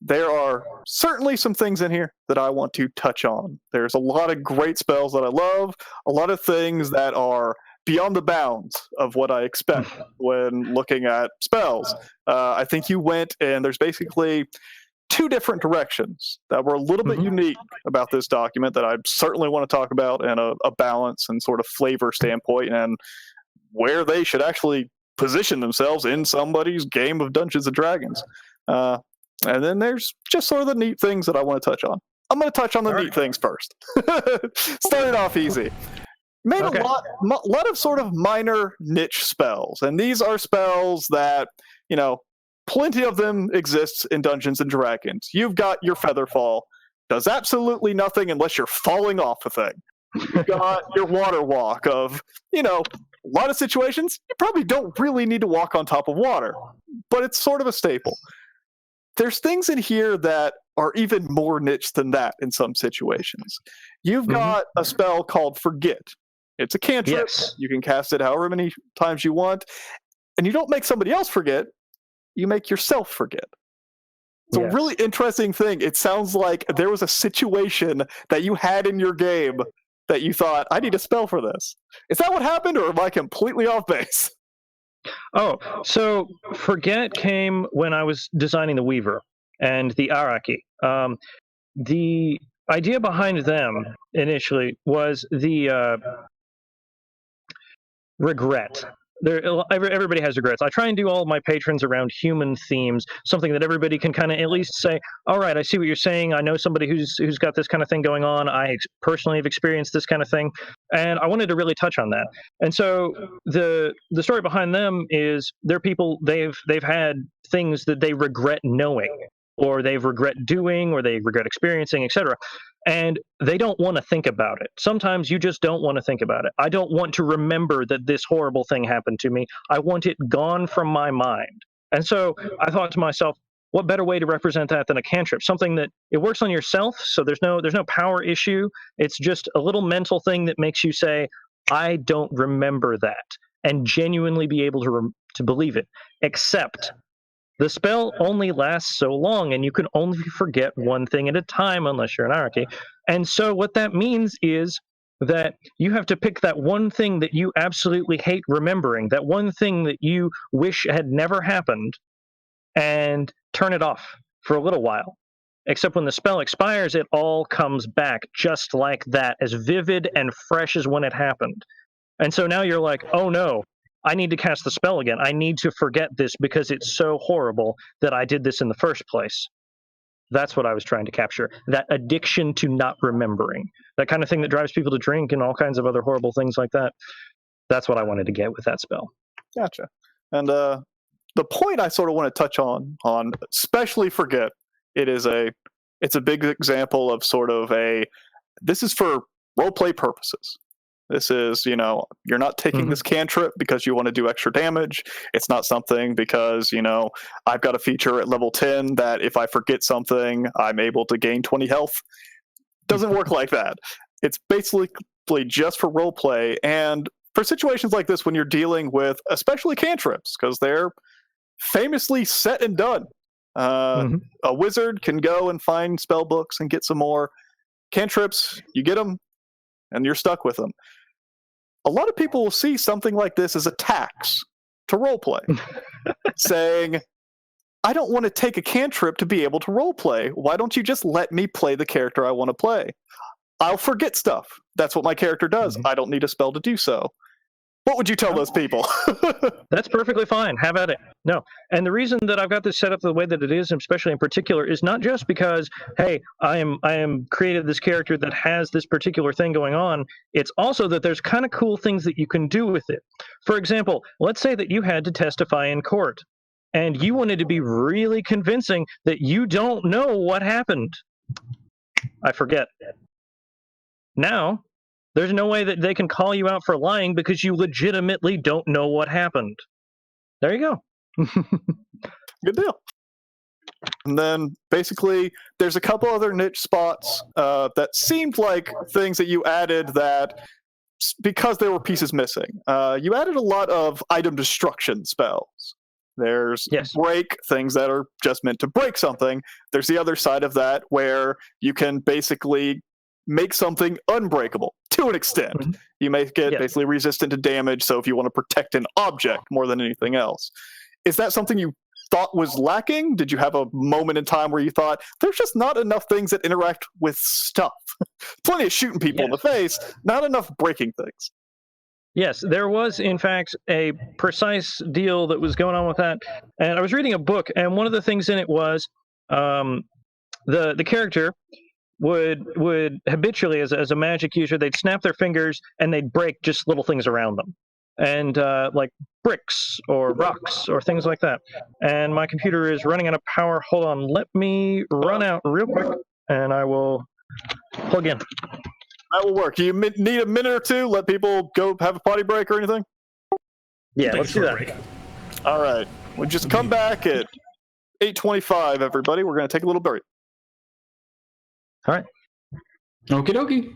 There are certainly some things in here that I want to touch on. There's a lot of great spells that I love, a lot of things that are beyond the bounds of what I expect when looking at spells. I think you went, and there's basically 2 different directions that were a little bit unique about this document that I certainly want to talk about in a balance and sort of flavor standpoint, and where they should actually position themselves in somebody's game of Dungeons & Dragons. And then there's just sort of the neat things that I want to touch on. I'm going to touch on the neat things first. Started off easy. Made a lot of sort of minor niche spells, and these are spells that, plenty of them exist in Dungeons and Dragons. You've got your Featherfall, does absolutely nothing unless you're falling off a thing. You've got your Water Walk of, a lot of situations, you probably don't really need to walk on top of water, but it's sort of a staple. There's things in here that are even more niche than that in some situations. You've got a spell called Forget. It's a cantrip. Yes. You can cast it however many times you want. And you don't make somebody else forget. You make yourself forget. It's a really interesting thing. It sounds like there was a situation that you had in your game that you thought, I need a spell for this. Is that what happened, or am I completely off base? Oh, so Forget came when I was designing the Weaver and the Araki. The idea behind them initially was the regret. everybody has regrets. I try and do all of my patrons around human themes, something that everybody can kind of at least say, all right, I see what you're saying. I know somebody who's got this kind of thing going on. I personally have experienced this kind of thing, and I wanted to really touch on that. And so the story behind them is they're people, they've had things that they regret knowing, or they regret doing, or they regret experiencing, etc. And they don't want to think about it. Sometimes you just don't want to think about it. I don't want to remember that this horrible thing happened to me. I want it gone from my mind. And so I thought to myself, what better way to represent that than a cantrip? Something that it works on yourself, so there's no power issue. It's just a little mental thing that makes you say, I don't remember that, and genuinely be able to believe it. Except the spell only lasts so long, and you can only forget one thing at a time unless you're an anarchy. And so what that means is that you have to pick that one thing that you absolutely hate remembering, that one thing that you wish had never happened, and turn it off for a little while. Except when the spell expires, it all comes back just like that, as vivid and fresh as when it happened. And so now you're like, oh no, I need to cast the spell again. I need to forget this because it's so horrible that I did this in the first place. That's what I was trying to capture. That addiction to not remembering. That kind of thing that drives people to drink and all kinds of other horrible things like that. That's what I wanted to get with that spell. Gotcha. And the point I sort of want to touch on especially forget, it's a big example of sort of this is for roleplay purposes. This is, you're not taking this cantrip because you want to do extra damage. It's not something because, I've got a feature at level 10 that if I forget something, I'm able to gain 20 health. Doesn't work like that. It's basically just for roleplay. And for situations like this, when you're dealing with especially cantrips, because they're famously set and done. A wizard can go and find spell books and get some more. Cantrips, you get them, and you're stuck with them. A lot of people will see something like this as a tax to roleplay, saying, I don't want to take a cantrip to be able to roleplay. Why don't you just let me play the character I want to play? I'll forget stuff. That's what my character does. I don't need a spell to do so. What would you tell those people? That's perfectly fine. Have at it. No. And the reason that I've got this set up the way that it is, especially in particular, is not just because, hey, I am created this character that has this particular thing going on. It's also that there's kind of cool things that you can do with it. For example, let's say that you had to testify in court, and you wanted to be really convincing that you don't know what happened. I forget. Now, there's no way that they can call you out for lying because you legitimately don't know what happened. There you go. Good deal. And then, basically, there's a couple other niche spots that seemed like things that you added that, because there were pieces missing, you added a lot of item destruction spells. There's break, things that are just meant to break something. There's the other side of that where you can basically make something unbreakable to an extent. You make it basically resistant to damage, so if you want to protect an object more than anything else. Is that something you thought was lacking? Did you have a moment in time where you thought, there's just not enough things that interact with stuff? Plenty of shooting people in the face, not enough breaking things. Yes, there was, in fact, a precise deal that was going on with that. And I was reading a book, and one of the things in it was the character would habitually, as a magic user, they'd snap their fingers and they'd break just little things around them. And like bricks or rocks or things like that. And my computer is running out of power. Hold on, let me run out real quick and I will plug in. That will work. Do you need a minute or two? Let people go have a potty break or anything? Yeah, let's do that. Break. All right. We'll just come back at 8:25, everybody. We're going to take a little break. All right. Okie dokie.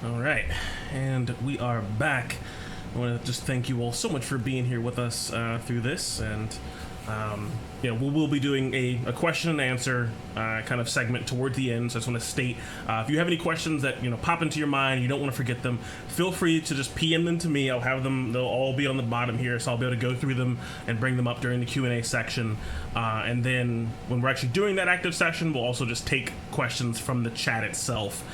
All right, and we are back. I want to just thank you all so much for being here with us through this, and we'll be doing a question and answer kind of segment toward the end. So I just want to state, if you have any questions that pop into your mind, you don't want to forget them, feel free to just PM them to me. I'll have them; they'll all be on the bottom here, so I'll be able to go through them and bring them up during the Q&A section. And then when we're actually doing that active session, we'll also just take questions from the chat itself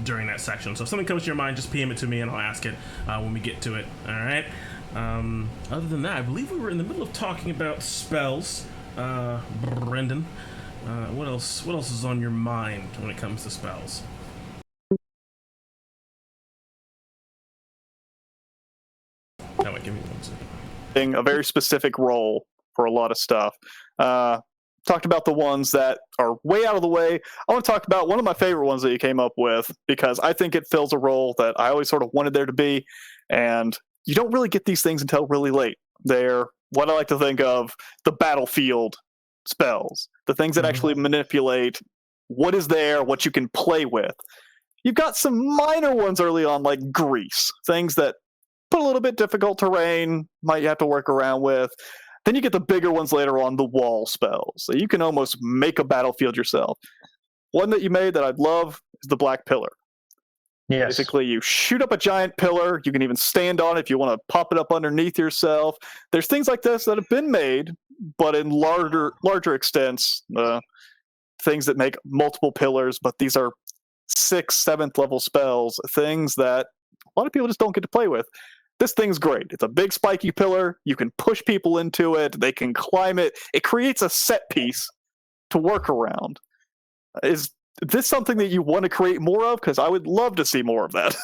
during that section. So if something comes to your mind, just PM it to me and I'll ask it when we get to it. All right. Other than that, I believe we were in the middle of talking about spells. Brendan, what else is on your mind when it comes to spells? That might give me 1 second. A very specific role for a lot of stuff. Talked about the ones that are way out of the way. I want to talk about one of my favorite ones that you came up with, because I think it fills a role that I always sort of wanted there to be, and you don't really get these things until really late. They're what I like to think of the battlefield spells, the things that actually manipulate what is there, what you can play with. You've got some minor ones early on, like grease, things that put a little bit difficult terrain, might have to work around with. Then you get the bigger ones later on, the wall spells. So you can almost make a battlefield yourself. One that you made that I'd love is the Black Pillar. Yes. Basically, you shoot up a giant pillar. You can even stand on it if you want to pop it up underneath yourself. There's things like this that have been made, but in larger extents. Things that make multiple pillars, but these are 6th, 7th level spells. Things that a lot of people just don't get to play with. This thing's great. It's a big spiky pillar. You can push people into it. They can climb it. It creates a set piece to work around. Is this something that you want to create more of? Because I would love to see more of that.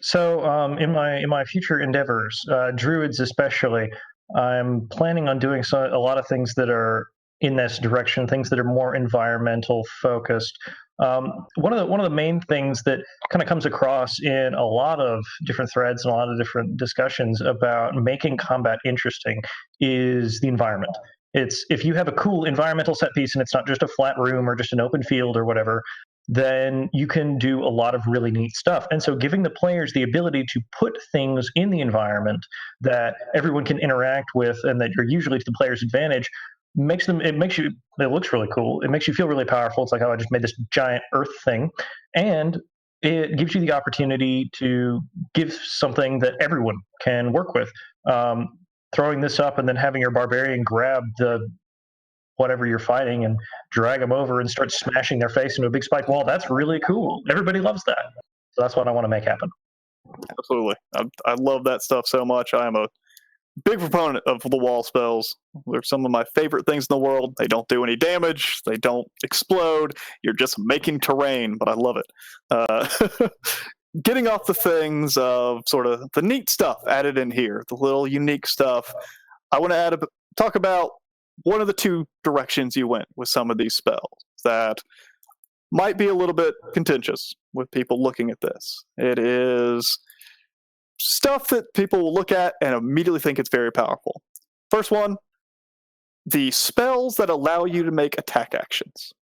So, in my future endeavors, druids especially, I'm planning on doing a lot of things that are in this direction, things that are more environmental focused. One of the main things that kind of comes across in a lot of different threads and a lot of different discussions about making combat interesting is the environment. It's if you have a cool environmental set piece and it's not just a flat room or just an open field or whatever, then you can do a lot of really neat stuff. And so giving the players the ability to put things in the environment that everyone can interact with and that are usually to the player's advantage it looks really cool. It makes you feel really powerful. It's like, oh, I just made this giant earth thing. And it gives you the opportunity to give something that everyone can work with. Throwing this up and then having your barbarian grab the whatever you're fighting and drag them over and start smashing their face into a big spike wall. That's really cool. Everybody loves that. So that's what I want to make happen. Absolutely. I love that stuff so much. I am a big proponent of the wall spells. They're some of my favorite things in the world. They don't do any damage. They don't explode. You're just making terrain, but I love it. Getting off the things of sort of the neat stuff added in here, the little unique stuff, I want to talk about one of the 2 directions you went with some of these spells that might be a little bit contentious with people looking at this. It is stuff that people will look at and immediately think it's very powerful. First one, the spells that allow you to make attack actions.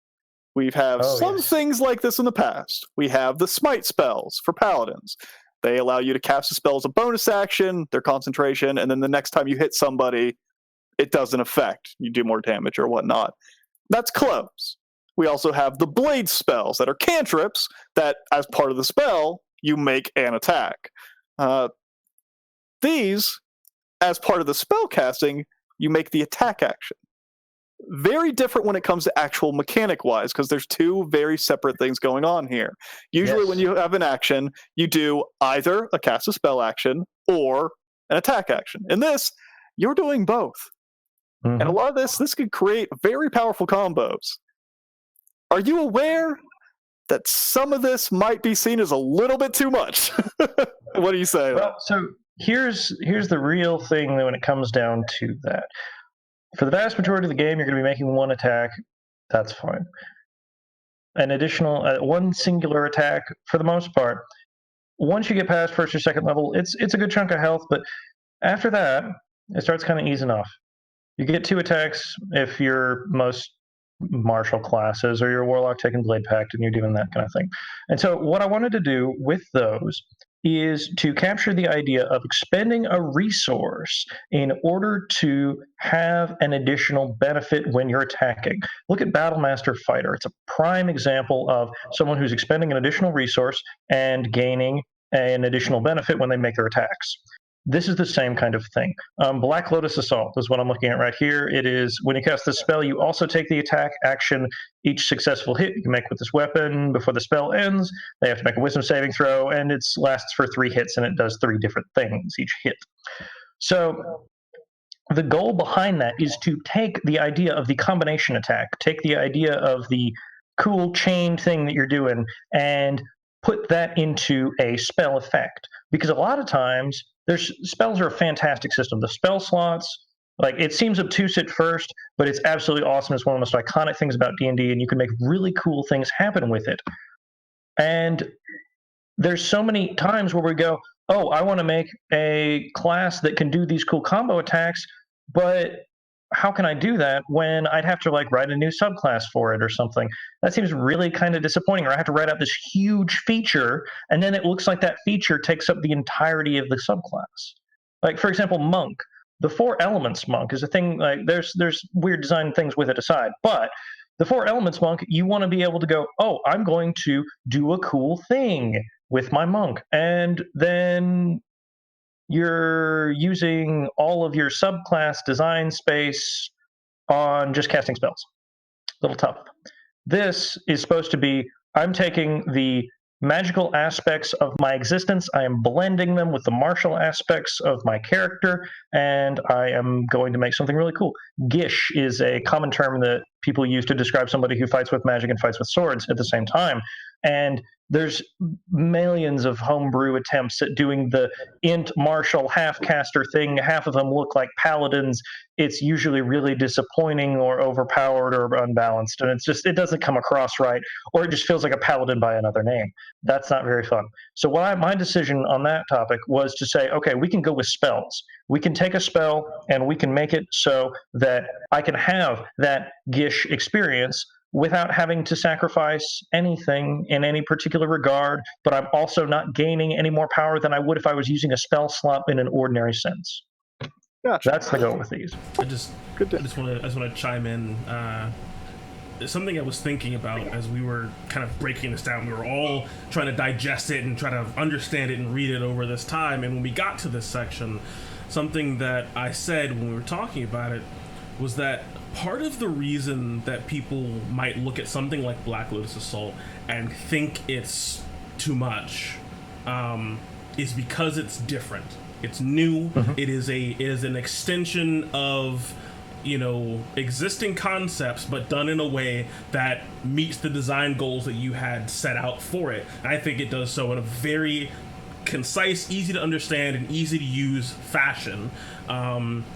We've had some things like this in the past. We have the smite spells for paladins. They allow you to cast a spell as a bonus action, their concentration, and then the next time you hit somebody, it doesn't affect. You do more damage or whatnot. That's close. We also have the blade spells that are cantrips that, as part of the spell, you make an attack. These, as part of the spell casting, you make the attack action. Very different when it comes to actual mechanic-wise, because there's 2 very separate things going on here. Usually when you have an action, you do either a cast a spell action or an attack action. In this, you're doing both. Mm-hmm. And a lot of this could create very powerful combos. Are you aware that some of this might be seen as a little bit too much? What do you say? Well, so here's the real thing when it comes down to that. For the vast majority of the game, you're going to be making one attack. That's fine. An additional one singular attack for the most part. Once you get past 1st or 2nd level, it's a good chunk of health, but after that, it starts kind of easing off. You get 2 attacks if you're most martial classes or you're a warlock taking blade pact and you're doing that kind of thing. And so what I wanted to do with those is to capture the idea of expending a resource in order to have an additional benefit when you're attacking. Look at Battlemaster Fighter. It's a prime example of someone who's expending an additional resource and gaining an additional benefit when they make their attacks. This is the same kind of thing. Black Lotus Assault is what I'm looking at right here. It is when you cast this spell, you also take the attack action. Each successful hit you can make with this weapon before the spell ends. They have to make a wisdom saving throw, and it lasts for 3 hits, and it does 3 different things each hit. So the goal behind that is to take the idea of the combination attack, take the idea of the cool chain thing that you're doing, and put that into a spell effect. Because a lot of times, spells are a fantastic system. The spell slots, like, it seems obtuse at first, but it's absolutely awesome. It's one of the most iconic things about D&D, and you can make really cool things happen with it. And there's so many times where we go, oh, I want to make a class that can do these cool combo attacks, but how can I do that when I'd have to write a new subclass for it or something? That seems really kind of disappointing. Or I have to write out this huge feature, and then it looks like that feature takes up the entirety of the subclass. For example, Monk. The 4 elements Monk is a thing. There's weird design things with it aside, but The 4 elements monk, you want to be able to go, oh, I'm going to do a cool thing with my monk. And then you're using all of your subclass design space on just casting spells. A little tough. This is supposed to be, I'm taking the magical aspects of my existence, I am blending them with the martial aspects of my character, and I am going to make something really cool. Gish is a common term that people use to describe somebody who fights with magic and fights with swords at the same time. And there's millions of homebrew attempts at doing the int martial half caster thing. Half of them look like paladins. It's usually really disappointing or overpowered or unbalanced, and it doesn't come across right, or it just feels like a paladin by another name. That's not very fun. So my decision on that topic was to say, okay, we can go with spells. We can take a spell and we can make it so that I can have that Gish experience without having to sacrifice anything in any particular regard, but I'm also not gaining any more power than I would if I was using a spell slot in an ordinary sense. Gotcha. That's the goal with these. I just want to chime in. Something I was thinking about as we were kind of breaking this down. We were all trying to digest it and try to understand it and read it over this time. And when we got to this section, something that I said when we were talking about it was that part of the reason that people might look at something like Black Lotus Assault and think it's too much is because it's different. It's new. Mm-hmm. It is an extension of existing concepts, but done in a way that meets the design goals that you had set out for it. And I think it does so in a very concise, easy to understand, and easy to use fashion,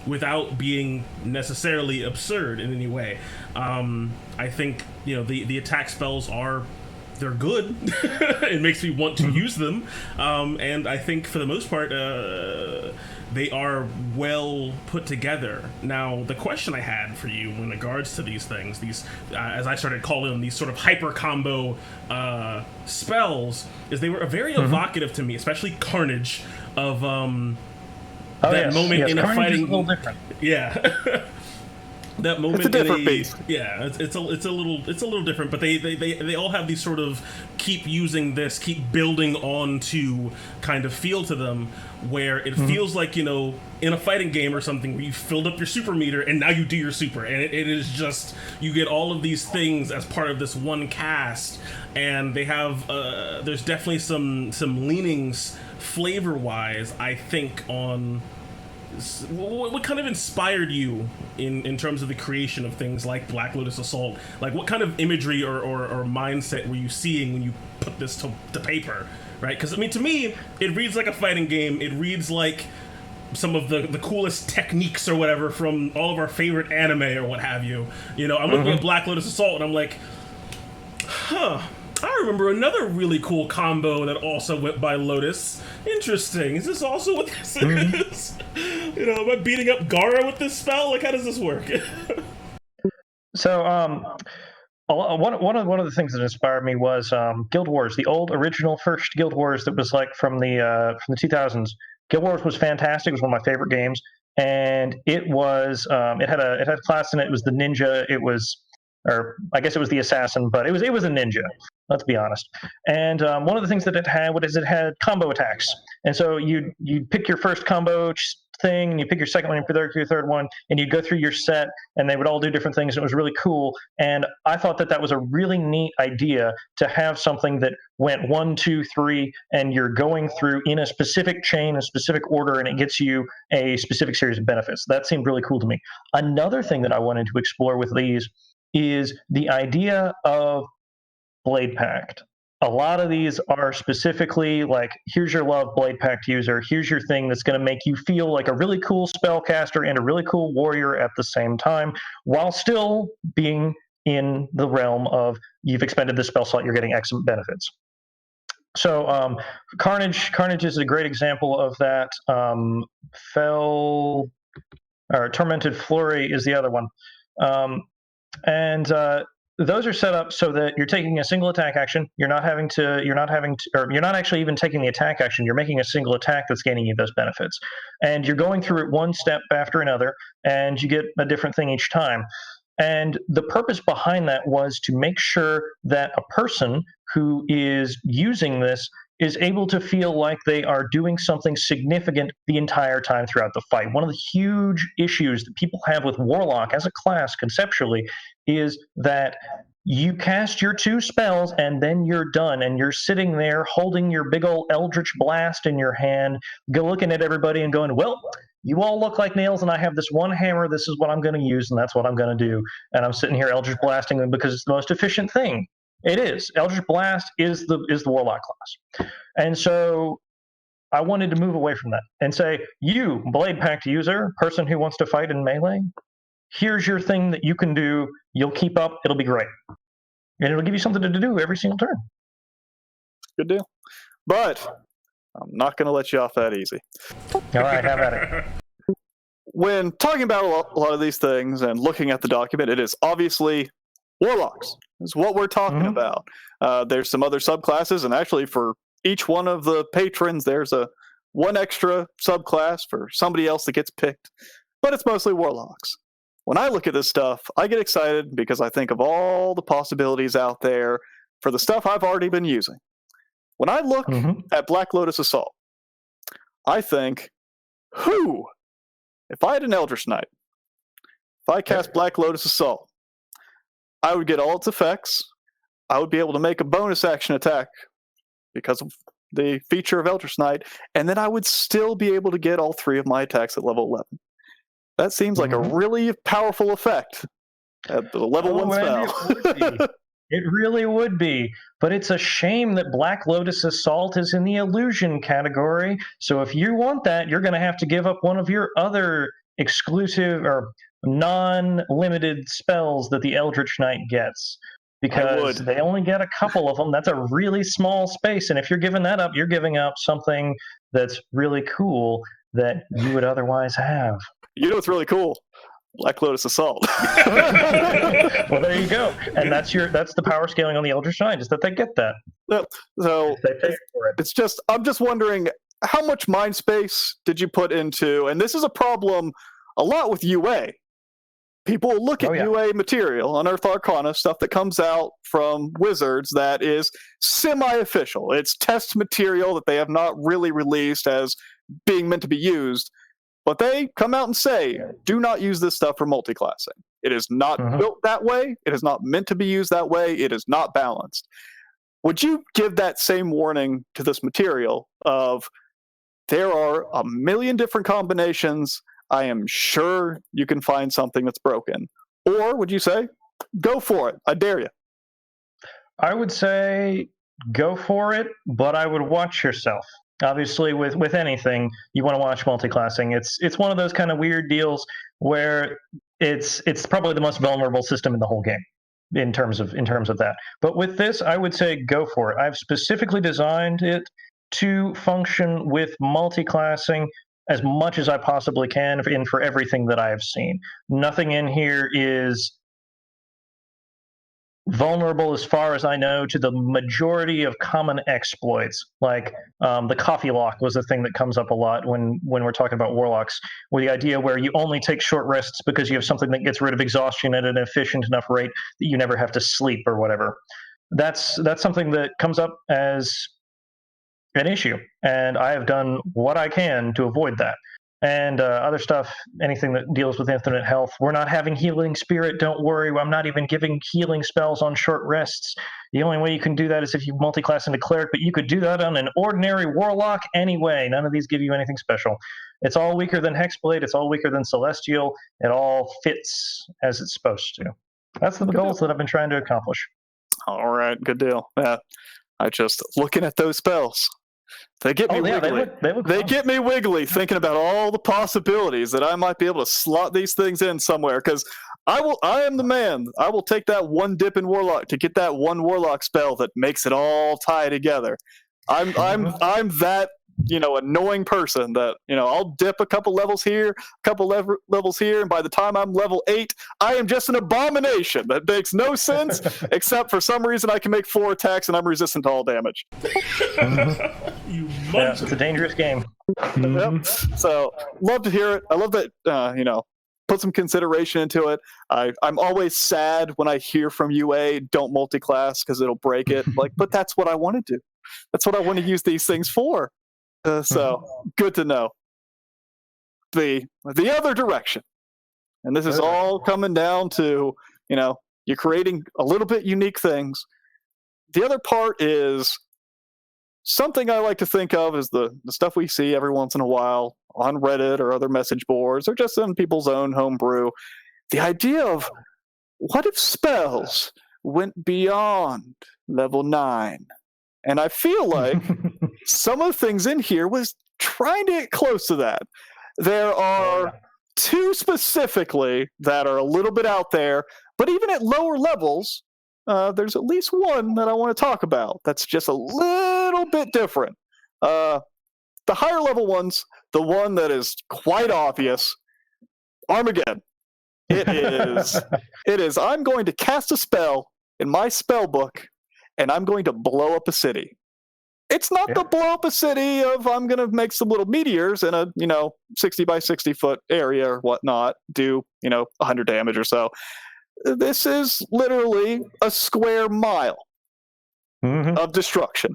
without being necessarily absurd in any way. I think the attack spells they're good. It makes me want to use them, and I think for the most part they are well put together. Now, the question I had for you in regards to these things, as I started calling them these sort of hyper combo spells, is they were very evocative to me, especially Carnage of moment in a Carnage fighting. Is a little different. Yeah. That moment, it's a different beast. Yeah, it's a little different, but they all have these sort of keep building on to kind of feel to them, where it feels like in a fighting game or something where you filled up your super meter and now you do your super, and it is just, you get all of these things as part of this one cast, and they have there's definitely some leanings flavor wise, I think, on. What kind of inspired you in terms of the creation of things like Black Lotus Assault? Like, what kind of imagery or mindset were you seeing when you put this to paper, right? Because, to me, it reads like a fighting game. It reads like some of the coolest techniques or whatever from all of our favorite anime or what have you. I'm looking at Black Lotus Assault and I'm like, I remember another really cool combo that also went by Lotus. Interesting. Is this also what this is? Am I beating up Gara with this spell? Like, how does this work? So, one of the things that inspired me was Guild Wars, the old original first Guild Wars that was like from the 2000s. Guild Wars was fantastic. It was one of my favorite games, and it was it had a class in it. It was the ninja. Or I guess it was the assassin, but it was a ninja. Let's be honest. And one of the things that it had combo attacks. And so you pick your first combo thing, and you pick your second one, and your third one, and you go through your set, and they would all do different things. And it was really cool. And I thought that was a really neat idea to have something that went 1, 2, 3, and you're going through in a specific chain, a specific order, and it gets you a specific series of benefits. That seemed really cool to me. Another thing that I wanted to explore with these is the idea of Blade Pact. A lot of these are specifically like, here's your love Blade Pact user, here's your thing that's going to make you feel like a really cool spellcaster and a really cool warrior at the same time, while still being in the realm of you've expended the spell slot, you're getting X benefits. So Carnage is a great example of that. Tormented Flurry is the other one. And those are set up so that you're taking a single attack action. You're not actually even taking the attack action. You're making a single attack that's gaining you those benefits. And you're going through it one step after another, and you get a different thing each time. And the purpose behind that was to make sure that a person who is using this is able to feel like they are doing something significant the entire time throughout the fight. One of the huge issues that people have with Warlock as a class conceptually is that you cast your 2 spells and then you're done, and you're sitting there holding your big old Eldritch Blast in your hand, looking at everybody and going, well, you all look like nails and I have this one hammer, this is what I'm going to use and that's what I'm going to do. And I'm sitting here Eldritch Blasting them because it's the most efficient thing. It is. Eldritch Blast is the Warlock class. And so I wanted to move away from that and say, you, Blade Pact user, person who wants to fight in melee, here's your thing that you can do. You'll keep up. It'll be great. And it'll give you something to do every single turn. Good deal. But I'm not going to let you off that easy. All right, have at it. When talking about a lot of these things and looking at the document, it is obviously Warlocks is what we're talking about. There's some other subclasses, and actually for each one of the patrons, there's one extra subclass for somebody else that gets picked. But it's mostly Warlocks. When I look at this stuff, I get excited because I think of all the possibilities out there for the stuff I've already been using. When I look at Black Lotus Assault, I think, if I had an Eldritch Knight, if I cast Black Lotus Assault, I would get all its effects. I would be able to make a bonus action attack because of the feature of Eldritch Knight, and then I would still be able to get all 3 of my attacks at level 11. That seems like a really powerful effect at the level 1 spell. It really would be. But it's a shame that Black Lotus Assault is in the illusion category. So if you want that, you're going to have to give up one of your other exclusive or non-limited spells that the Eldritch Knight gets. Because they only get a couple of them. That's a really small space. And if you're giving that up, you're giving up something that's really cool that you would otherwise have. You know what's really cool? Black Lotus Assault. Well, there you go. And that's the power scaling on the Eldritch Knight, is that they get that. So they pay for it. It's just, I'm just wondering, how much mind space did you put into, and this is a problem a lot with UA. People look at UA material, Unearthed Arcana, stuff that comes out from Wizards that is semi-official. It's test material that they have not really released as being meant to be used. But they come out and say, do not use this stuff for multiclassing. It is not built that way. It is not meant to be used that way. It is not balanced. Would you give that same warning to this material of, there are a million different combinations, I am sure you can find something that's broken? Or would you say, go for it, I dare you? I would say, go for it, but I would watch yourself. Obviously, with anything, you want to watch multiclassing. It's one of those kind of weird deals where it's probably the most vulnerable system in the whole game in terms of that. But with this, I would say go for it. I've specifically designed it to function with multiclassing as much as I possibly can for everything that I have seen. Nothing in here is vulnerable, as far as I know, to the majority of common exploits. Like the coffee lock was the thing that comes up a lot when we're talking about Warlocks, with the idea where you only take short rests because you have something that gets rid of exhaustion at an efficient enough rate that you never have to sleep or whatever. That's something that comes up as an issue, and I have done what I can to avoid that. And other stuff, anything that deals with infinite health. We're not having Healing Spirit, don't worry. I'm not even giving healing spells on short rests. The only way you can do that is if you multiclass into Cleric, but you could do that on an ordinary Warlock anyway. None of these give you anything special. It's all weaker than Hexblade, it's all weaker than Celestial. It all fits as it's supposed to. That's the goals that I've been trying to accomplish. All right, good deal. Yeah, I just, looking at those spells, they get me wiggly. They get me wiggly thinking about all the possibilities that I might be able to slot these things in somewhere. Because I am the man. I will take that one dip in Warlock to get that one Warlock spell that makes it all tie together. I'm that annoying person that I'll dip a couple levels here, a couple levels here, and by the time I'm level 8, I am just an abomination that makes no sense. Except for some reason I can make 4 attacks and I'm resistant to all damage. It's a dangerous game. Yep. So love to hear it. I love that put some consideration into it. I'm always sad when I hear from UA, don't multi-class because it'll break it. Like, but that's what I want to do. That's what I want to use these things for. So good to know. The other direction, and this is all coming down to, you're creating a little bit unique things. The other part is something I like to think of as the stuff we see every once in a while on Reddit or other message boards or just in people's own homebrew. The idea of what if spells went beyond level 9? And I feel like some of the things in here was trying to get close to that. There are 2 specifically that are a little bit out there, but even at lower levels, there's at least one that I want to talk about that's just a little bit different. The higher level ones, the one that is quite obvious, Armageddon. It is. I'm going to cast a spell in my spell book, and I'm going to blow up a city. It's not the blow up a city of I'm going to make some little meteors in a 60 by 60 foot area or whatnot, do 100 damage or so. This is literally a square mile of destruction.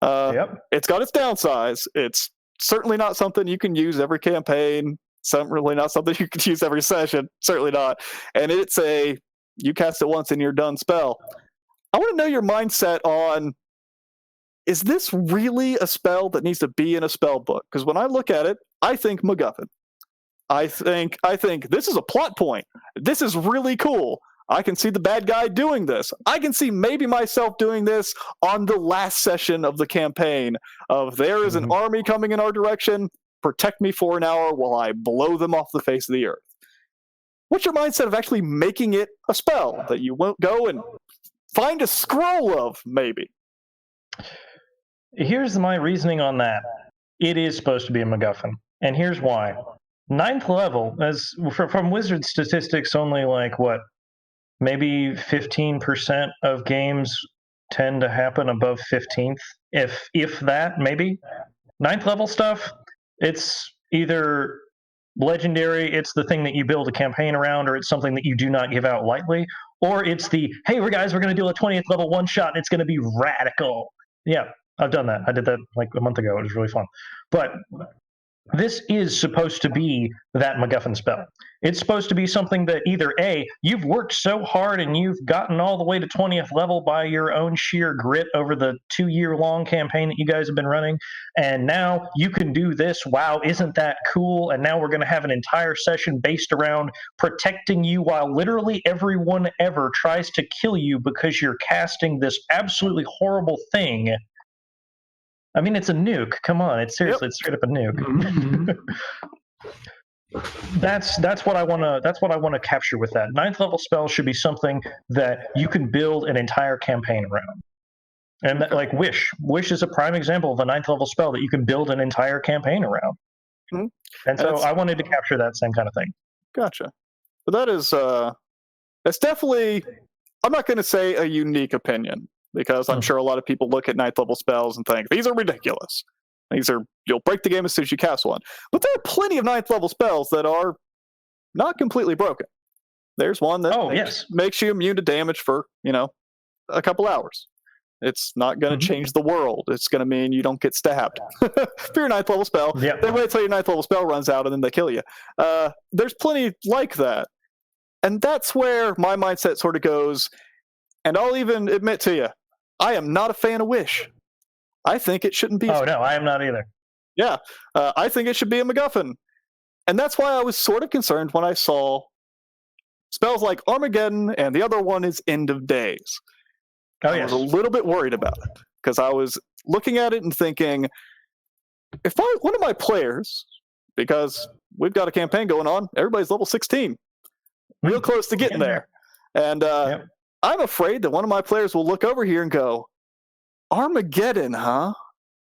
It's got its downsides. It's certainly not something you can use every campaign. Certainly not something you can use every session. Certainly not. And it's you cast it once and you're done spell. I want to know your mindset on, is this really a spell that needs to be in a spell book? Because when I look at it, I think MacGuffin. I think this is a plot point. This is really cool. I can see the bad guy doing this. I can see maybe myself doing this on the last session of the campaign of there is an army coming in our direction. Protect me for an hour while I blow them off the face of the earth. What's your mindset of actually making it a spell that you won't go and find a scroll of, maybe? Here's my reasoning on that. It is supposed to be a MacGuffin, and here's why. 9th level, as from Wizard statistics, only maybe 15% of games tend to happen above 15th, if that, maybe. 9th level stuff, it's either legendary, it's the thing that you build a campaign around, or it's something that you do not give out lightly, or it's the, hey, we're going to do a 20th level one-shot, and it's going to be radical. Yeah, I've done that. I did that a month ago. It was really fun. But this is supposed to be that MacGuffin spell. It's supposed to be something that either A, you've worked so hard and you've gotten all the way to 20th level by your own sheer grit over the 2-year-long campaign that you guys have been running, and now you can do this. Wow, isn't that cool? And now we're going to have an entire session based around protecting you while literally everyone ever tries to kill you because you're casting this absolutely horrible thing. I mean, it's a nuke. Come on, it's seriously, it's straight up a nuke. That's what I want to. That's what I want to capture with that. 9th level spell should be something that you can build an entire campaign around. And like Wish is a prime example of a 9th level spell that you can build an entire campaign around. And so I wanted to capture that same kind of thing. Gotcha. But that is, it's definitely. I'm not going to say a unique opinion, because I'm sure a lot of people look at 9th level spells and think, these are ridiculous. You'll break the game as soon as you cast one. But there are plenty of 9th level spells that are not completely broken. There's one that makes you immune to damage for, a couple hours. It's not going to change the world. It's going to mean you don't get stabbed. For your 9th level spell, they wait until your 9th level spell runs out and then they kill you. There's plenty like that. And that's where my mindset sort of goes. And I'll even admit to you, I am not a fan of Wish. I think it shouldn't be. Oh, no, I am not either. Yeah, I think it should be a MacGuffin. And that's why I was sort of concerned when I saw spells like Armageddon, and the other one is End of Days. I was a little bit worried about it, because I was looking at it and thinking, if one of my players, because we've got a campaign going on, everybody's level 16, real close to getting there. And I'm afraid that one of my players will look over here and go, Armageddon, huh?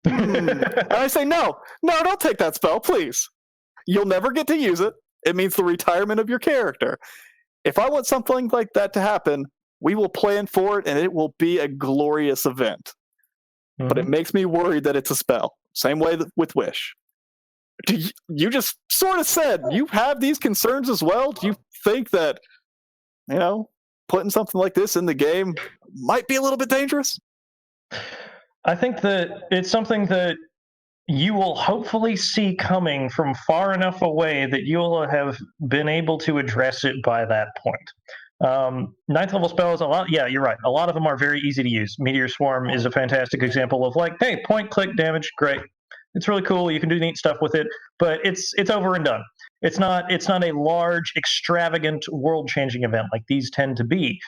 And I say, no, don't take that spell, please. You'll never get to use it. It means the retirement of your character. If I want something like that to happen, we will plan for it, and it will be a glorious event. But it makes me worried that it's a spell. Same way with Wish. you just sort of said you have these concerns as well. Do you think that, putting something like this in the game might be a little bit dangerous? I think that it's something that you will hopefully see coming from far enough away that you'll have been able to address it by that point. Ninth level spells, yeah, you're right. A lot of them are very easy to use. Meteor Swarm is a fantastic example of hey, point click damage, great. It's really cool. You can do neat stuff with it, but it's over and done. It's not a large, extravagant, world-changing event like these tend to be.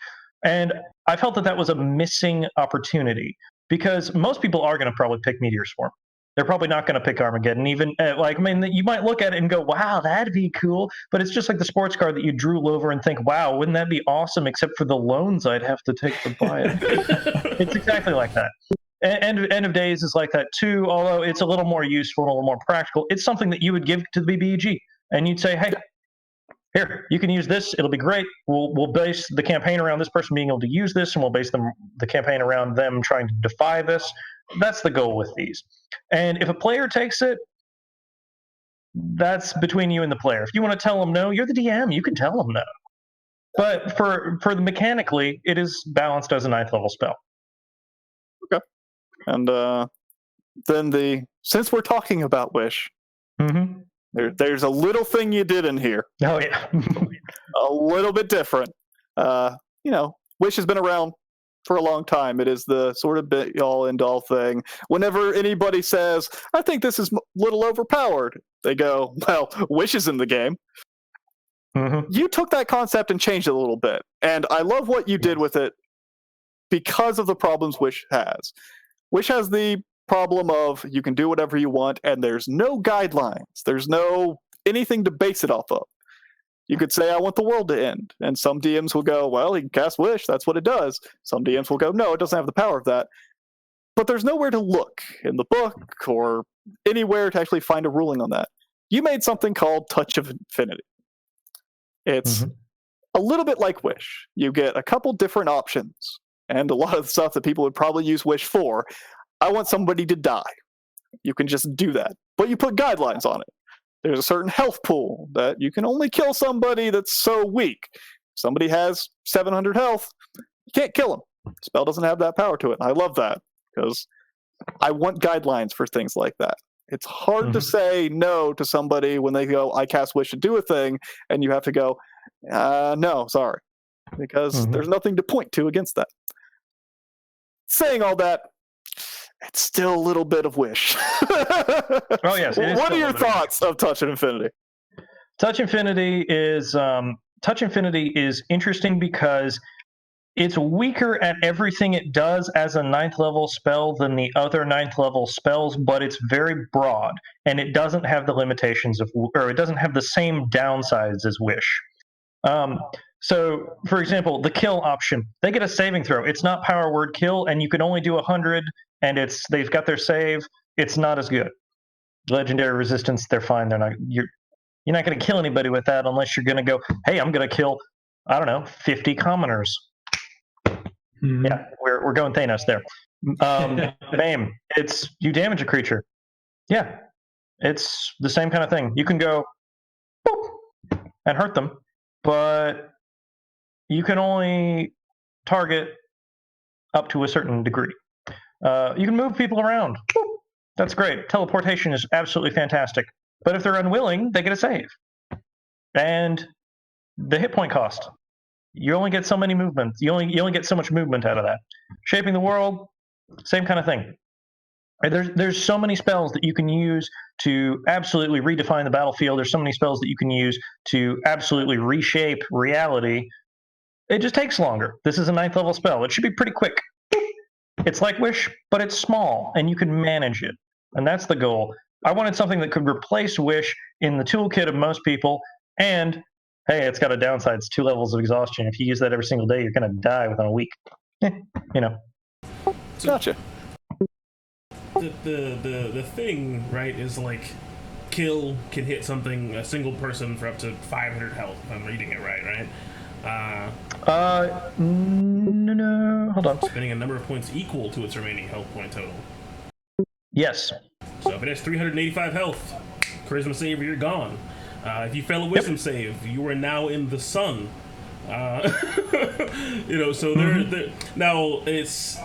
And I felt that was a missing opportunity because most people are going to probably pick Meteor Swarm. They're probably not going to pick Armageddon. Even you might look at it and go, "Wow, that'd be cool," but it's just like the sports card that you drool over and think, "Wow, wouldn't that be awesome?" Except for the loans I'd have to take to buy it. It's exactly like that. End of Days is like that too, although it's a little more useful and a little more practical. It's something that you would give to the BBEG, and you'd say, "Hey, here, you can use this. It'll be great. We'll base the campaign around this person being able to use this, and we'll base the campaign around them trying to defy this." That's the goal with these. And if a player takes it, that's between you and the player. If you want to tell them no, you're the DM. You can tell them no. But for the mechanically, it is balanced as a 9th level spell. Okay. And then since we're talking about Wish, there's a little thing you did in here. Oh yeah. A little bit different. Wish has been around for a long time. It is the sort of be-all, end-all thing. Whenever anybody says, "I think this is a little overpowered," they go, "Well, Wish is in the game." You took that concept and changed it a little bit, and I love what you did with it because of the problems Wish has. Wish has the problem of you can do whatever you want, and there's no guidelines. There's no anything to base it off of. You could say, "I want the world to end." And some DMs will go, "Well, he can cast Wish. That's what it does." Some DMs will go, "No, it doesn't have the power of that." But there's nowhere to look in the book or anywhere to actually find a ruling on that. You made something called Touch of Infinity. It's a little bit like Wish. You get a couple different options, and a lot of the stuff that people would probably use Wish for. I want somebody to die. You can just do that. But you put guidelines on it. There's a certain health pool that you can only kill somebody that's so weak. Somebody has 700 health, you can't kill them. Spell doesn't have that power to it. And I love that because I want guidelines for things like that. It's hard to say no to somebody when they go, "I cast Wish to do a thing," and you have to go, "No, sorry," because there's nothing to point to against that. Saying all that, it's still a little bit of Wish. Oh yes. What are your thoughts of Touch of Infinity? Touch Infinity is interesting because it's weaker at everything it does as a 9th level spell than the other 9th level spells, but it's very broad and it doesn't have the limitations or it doesn't have the same downsides as Wish. So, for example, the kill option, they get a saving throw. It's not power word kill, and you can only do 100, and they've got their save. It's not as good. Legendary resistance, they're fine. You're not going to kill anybody with that unless you're going to go, "Hey, I'm going to kill, 50 commoners." Yeah, we're going Thanos there. BAME, it's you damage a creature. Yeah, it's the same kind of thing. You can go boop, and hurt them, but you can only target up to a certain degree. You can move people around. Boop. That's great. Teleportation is absolutely fantastic. But if they're unwilling, they get a save. And the hit point cost. You only get so many movements. You only get so much movement out of that. Shaping the World, same kind of thing. There's so many spells that you can use to absolutely redefine the battlefield. There's so many spells that you can use to absolutely reshape reality. It just takes longer. This is a 9th level spell. It should be pretty quick. It's like Wish, but it's small, and you can manage it. And that's the goal. I wanted something that could replace Wish in the toolkit of most people, and, hey, it's got a downside. It's 2 levels of exhaustion. If you use that every single day, you're going to die within a week. Gotcha. The thing, right, is like kill can hit a single person for up to 500 health, if I'm reading it right? No, hold on. Spending a number of points equal to its remaining health point total. Yes. So if it has 385 health, charisma save or you're gone. If you fail a wisdom save, you are now in the sun. So now it's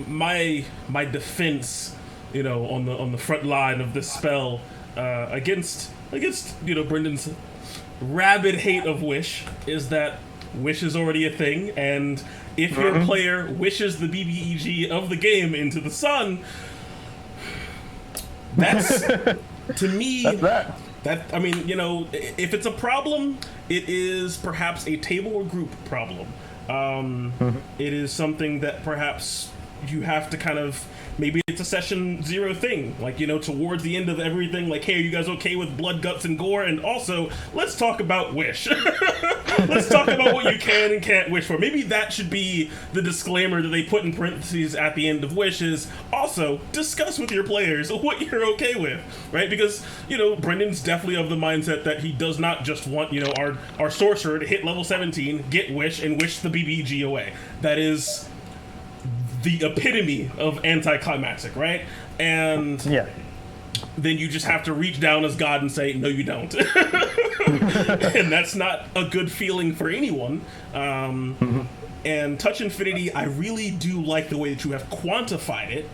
my defense, on the front line of this spell against Brendan's rabid hate of Wish is that Wish is already a thing, and if your player wishes the BBEG of the game into the sun, that's to me. That's that. If it's a problem, it is perhaps a table or group problem. It is something that perhaps you have to kind of, maybe it's a session 0 thing, towards the end of everything, hey, are you guys okay with blood, guts, and gore? And also, let's talk about Wish. Let's talk about what you can and can't wish for. Maybe that should be the disclaimer that they put in parentheses at the end of Wish is, also, discuss with your players what you're okay with, right? Because, Brendan's definitely of the mindset that he does not just want, our sorcerer to hit level 17, get Wish, and wish the BBG away. That is the epitome of anticlimactic, right? And then you just have to reach down as God and say, no, you don't. And that's not a good feeling for anyone. And Touch Infinity, I really do like the way that you have quantified it.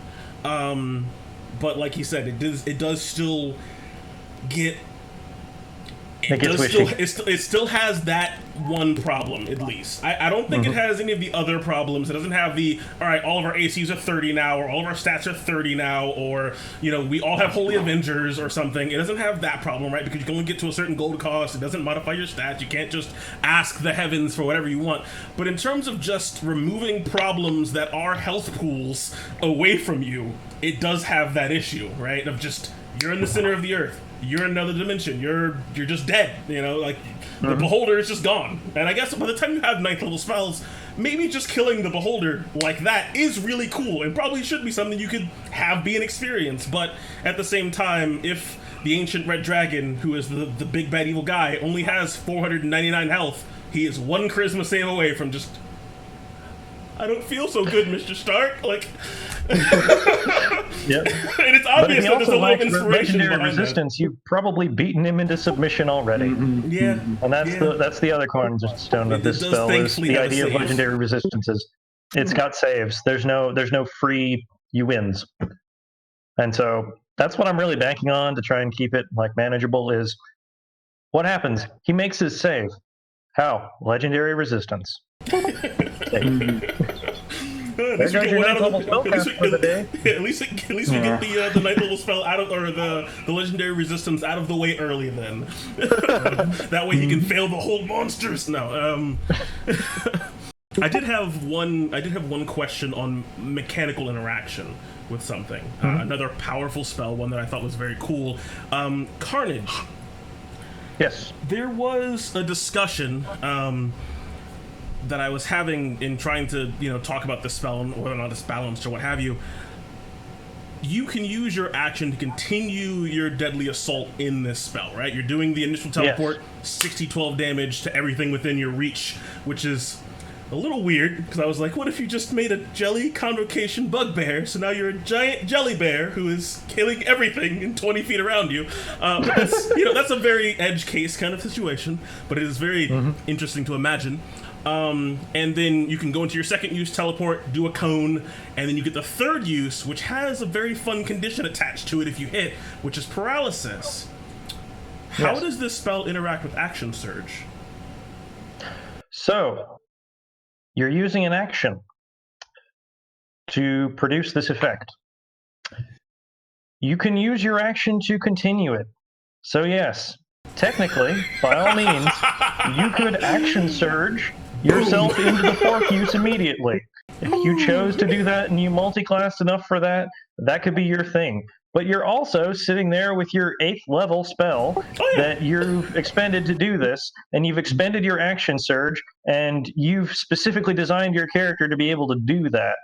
But like you said, it does still get... It still has that one problem, at least. I don't think it has any of the other problems. It doesn't have all of our ACs are 30 now, or all of our stats are 30 now, or, we all have Holy Avengers or something. It doesn't have that problem, right? Because you can only get to a certain gold cost. It doesn't modify your stats. You can't just ask the heavens for whatever you want. But in terms of just removing problems that are health pools away from you, it does have that issue, right? Of just, you're in the center of the earth. You're in another dimension. You're just dead. The beholder is just gone. And I guess by the time you have 9th level spells, maybe just killing the beholder like that is really cool and probably should be something you could have be an experience. But at the same time, if the ancient red dragon, who is the big bad evil guy, only has 499 health, he is 1 charisma save away from just, I don't feel so good, Mr. Stark. Yep. And it's obvious that there's a little inspiration legendary behind resistance. You've probably beaten him into submission already. Yeah, and that's the other cornerstone of this spell is the idea of legendary resistances. It's got saves. There's no free you wins, and so that's what I'm really banking on to try and keep it manageable. Is what happens? He makes his save. How? Legendary resistance. At least we get one out of the at least we get the 9th level spell out of, or the legendary resistance out of the way early. Then that way he can fail the whole monsters. No, I did have one question on mechanical interaction with something. Another powerful spell, one that I thought was very cool. Carnage. Yes. There was a discussion that I was having in trying to, talk about this spell and whether or not it's balanced or what have you. You can use your action to continue your deadly assault in this spell, right? You're doing the initial teleport, 60-12 damage to everything within your reach, which is a little weird, because I was like, what if you just made a jelly convocation bugbear, so now you're a giant jelly bear who is killing everything in 20 feet around you. That's a very edge case kind of situation, but it is very interesting to imagine. And then you can go into your second use, teleport, do a cone, and then you get the third use, which has a very fun condition attached to it if you hit, which is paralysis. How does this spell interact with action surge? So, you're using an action to produce this effect. You can use your action to continue it. So yes, technically, by all means, you could action surge yourself into the fourth use immediately. If you chose to do that and you multi-classed enough for that, that could be your thing. But you're also sitting there with your 8th level spell that you've expended to do this, and you've expended your action surge, and you've specifically designed your character to be able to do that.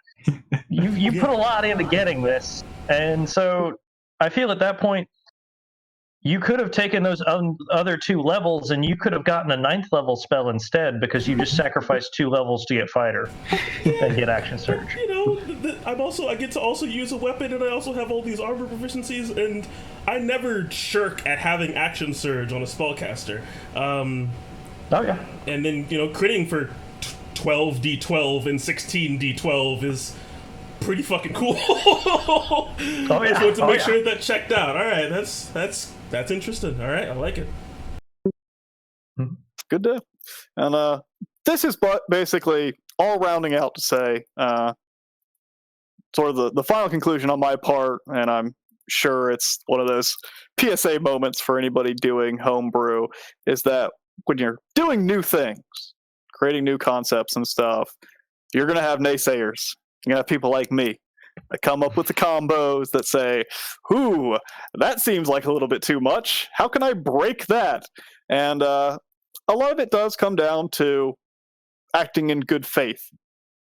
You put a lot into getting this, and so I feel at that point, you could have taken those other 2 levels and you could have gotten a 9th level spell instead because you just sacrificed 2 levels to get fighter and get action surge. I get to also use a weapon, and I also have all these armor proficiencies, and I never shirk at having action surge on a spellcaster. Oh yeah. And then critting for 12d12 and 16d12 is pretty fucking cool. Oh yeah. I just wanted to make sure that checked out. All right, that's interesting. All right, I like it. Good to. And this is basically all rounding out to say sort of the final conclusion on my part, and I'm sure it's one of those PSA moments for anybody doing homebrew, is that when you're doing new things, creating new concepts and stuff, you're going to have naysayers. You're going to have people like me that come up with the combos that say, ooh, that seems like a little bit too much. How can I break that? And a lot of it does come down to acting in good faith,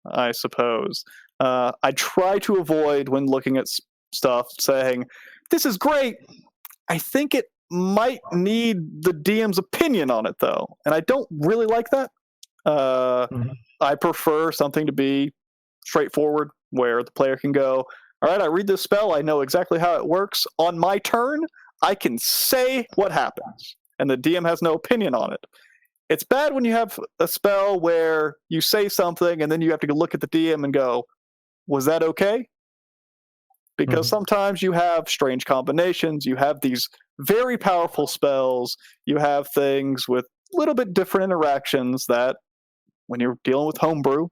I suppose. I try to avoid, when looking at stuff, saying, this is great. I think it might need the DM's opinion on it, though. And I don't really like that. I prefer something to be straightforward, where the player can go, all right, I read this spell, I know exactly how it works. On my turn, I can say what happens, and the DM has no opinion on it. It's bad when you have a spell where you say something, and then you have to look at the DM and go, was that okay? Because sometimes you have strange combinations, you have these very powerful spells, you have things with a little bit different interactions that, when you're dealing with homebrew,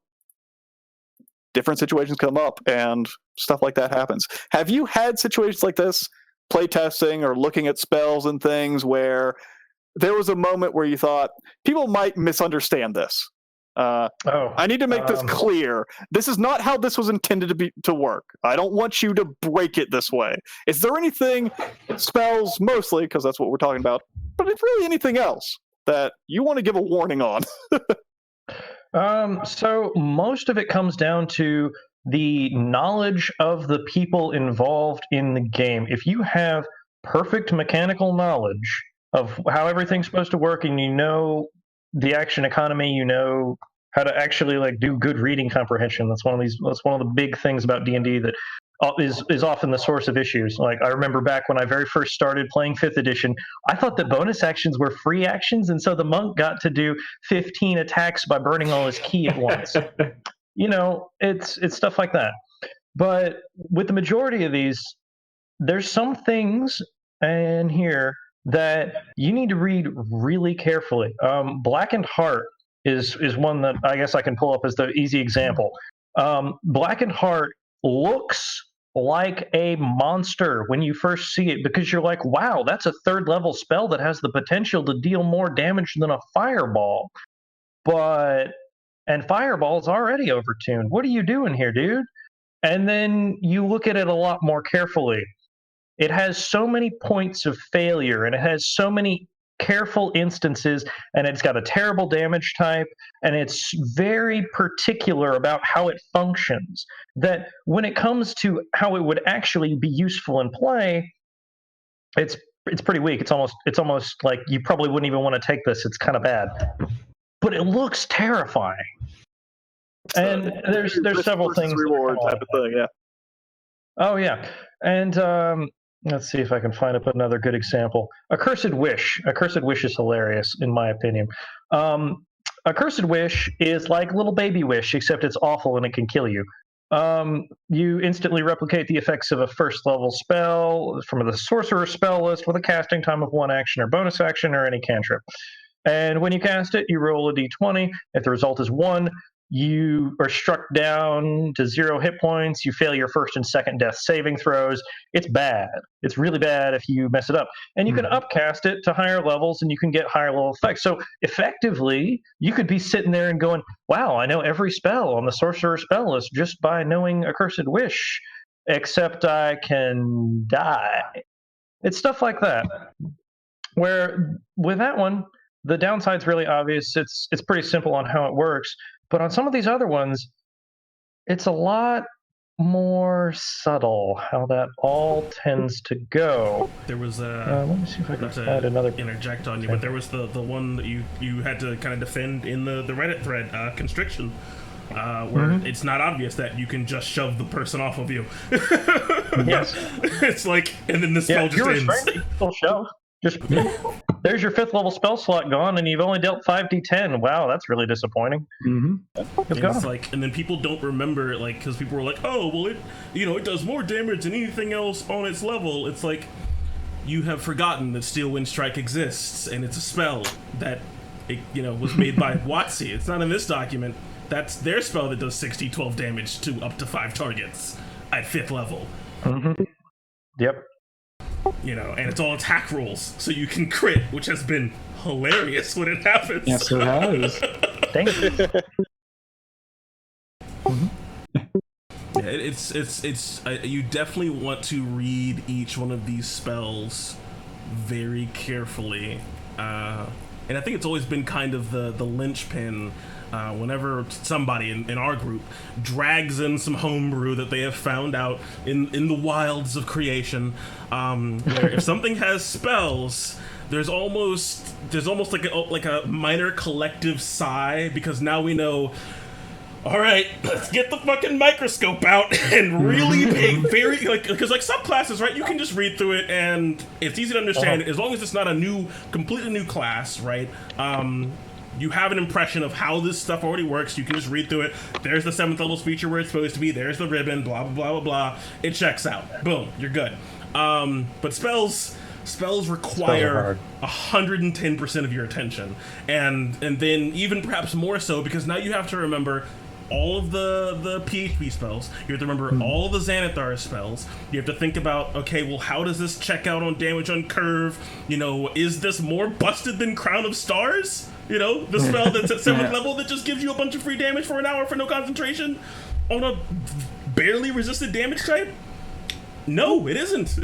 different situations come up and stuff like that happens. Have you had situations like this, playtesting or looking at spells and things, where there was a moment where you thought, people might misunderstand this? I need to make this clear. This is not how this was intended to work. I don't want you to break it this way. Is there anything, spells mostly, because that's what we're talking about, but if really anything else that you want to give a warning on? So most of it comes down to the knowledge of the people involved in the game. If you have perfect mechanical knowledge of how everything's supposed to work, and you know the action economy, you know how to actually do good reading comprehension. That's one of the big things about D&D that is often the source of issues. Like, I remember back when I very first started playing 5th edition, I thought that bonus actions were free actions, and so the monk got to do 15 attacks by burning all his ki at once. It's stuff like that. But with the majority of these, there's some things in here that you need to read really carefully. Blackened Heart is one that I guess I can pull up as the easy example. Blackened Heart looks like a monster when you first see it, because you're like, wow, that's a 3rd level spell that has the potential to deal more damage than a fireball. And fireball's already overtuned. What are you doing here, dude? And then you look at it a lot more carefully. It has so many points of failure, and it has so many careful instances, and it's got a terrible damage type, and it's very particular about how it functions, that when it comes to how it would actually be useful in play, it's pretty weak. It's almost like you probably wouldn't even want to take this. It's kind of bad, but it looks terrifying. And there's several things. Reward type of thing, yeah. Oh yeah, and let's see if I can find another good example. Accursed Wish. Accursed Wish is hilarious, in my opinion. Accursed Wish is like Little Baby Wish, except it's awful and it can kill you. You instantly replicate the effects of a 1st level spell from the Sorcerer spell list with a casting time of 1 action or bonus action or any cantrip. And when you cast it, you roll a d20. If the result is 1, you are struck down to 0 hit points. You fail your 1st and 2nd death saving throws. It's bad. It's really bad if you mess it up. And you can upcast it to higher levels, and you can get higher level effects. So effectively, you could be sitting there and going, wow, I know every spell on the Sorcerer spell list just by knowing Accursed Wish, except I can die. It's stuff like that. Where with that one, the downside's really obvious. It's pretty simple on how it works. But on some of these other ones, it's a lot more subtle how that all tends to go. There was let me see if I can find another. Interject on you, but there was the one that you had to kind of defend in the Reddit thread, Constriction. where it's not obvious that you can just shove the person off of you. Yes. It's like, and then the spell just ends. Full shove. Just there's your 5th level spell slot gone, and you've only dealt 5d10. Wow, that's really disappointing. It's like, and then people don't remember, like, because people were like, "Oh, well, it does more damage than anything else on its level." It's like, you have forgotten that Steel Wind Strike exists, and it's a spell that, was made by WotC. It's not in this document. That's their spell that does 12 damage to up to 5 targets at 5th level. Yep. And it's all attack rolls, so you can crit, which has been hilarious when it happens. Yes, it has. Thank you. Yeah, it's you definitely want to read each one of these spells very carefully, and I think it's always been kind of the linchpin. Whenever somebody in our group drags in some homebrew that they have found out in the wilds of creation, where if something has spells, there's almost like a minor collective sigh, because now we know, all right, let's get the fucking microscope out and really pay very, because subclasses, right? You can just read through it and it's easy to understand as long as it's not a completely new class, right? You have an impression of how this stuff already works. You can just read through it. There's the 7th level feature where it's supposed to be. There's the ribbon, blah, blah, blah, blah, blah. It checks out. Boom, you're good. But spells require 110% of your attention. And then even perhaps more so, because now you have to remember all of the PHP spells. You have to remember all the Xanathar spells. You have to think about, okay, well, how does this check out on damage on curve? Is this more busted than Crown of Stars? The spell that's at 7th level that just gives you a bunch of free damage for an hour for no concentration on a barely resisted damage type? No, it isn't. So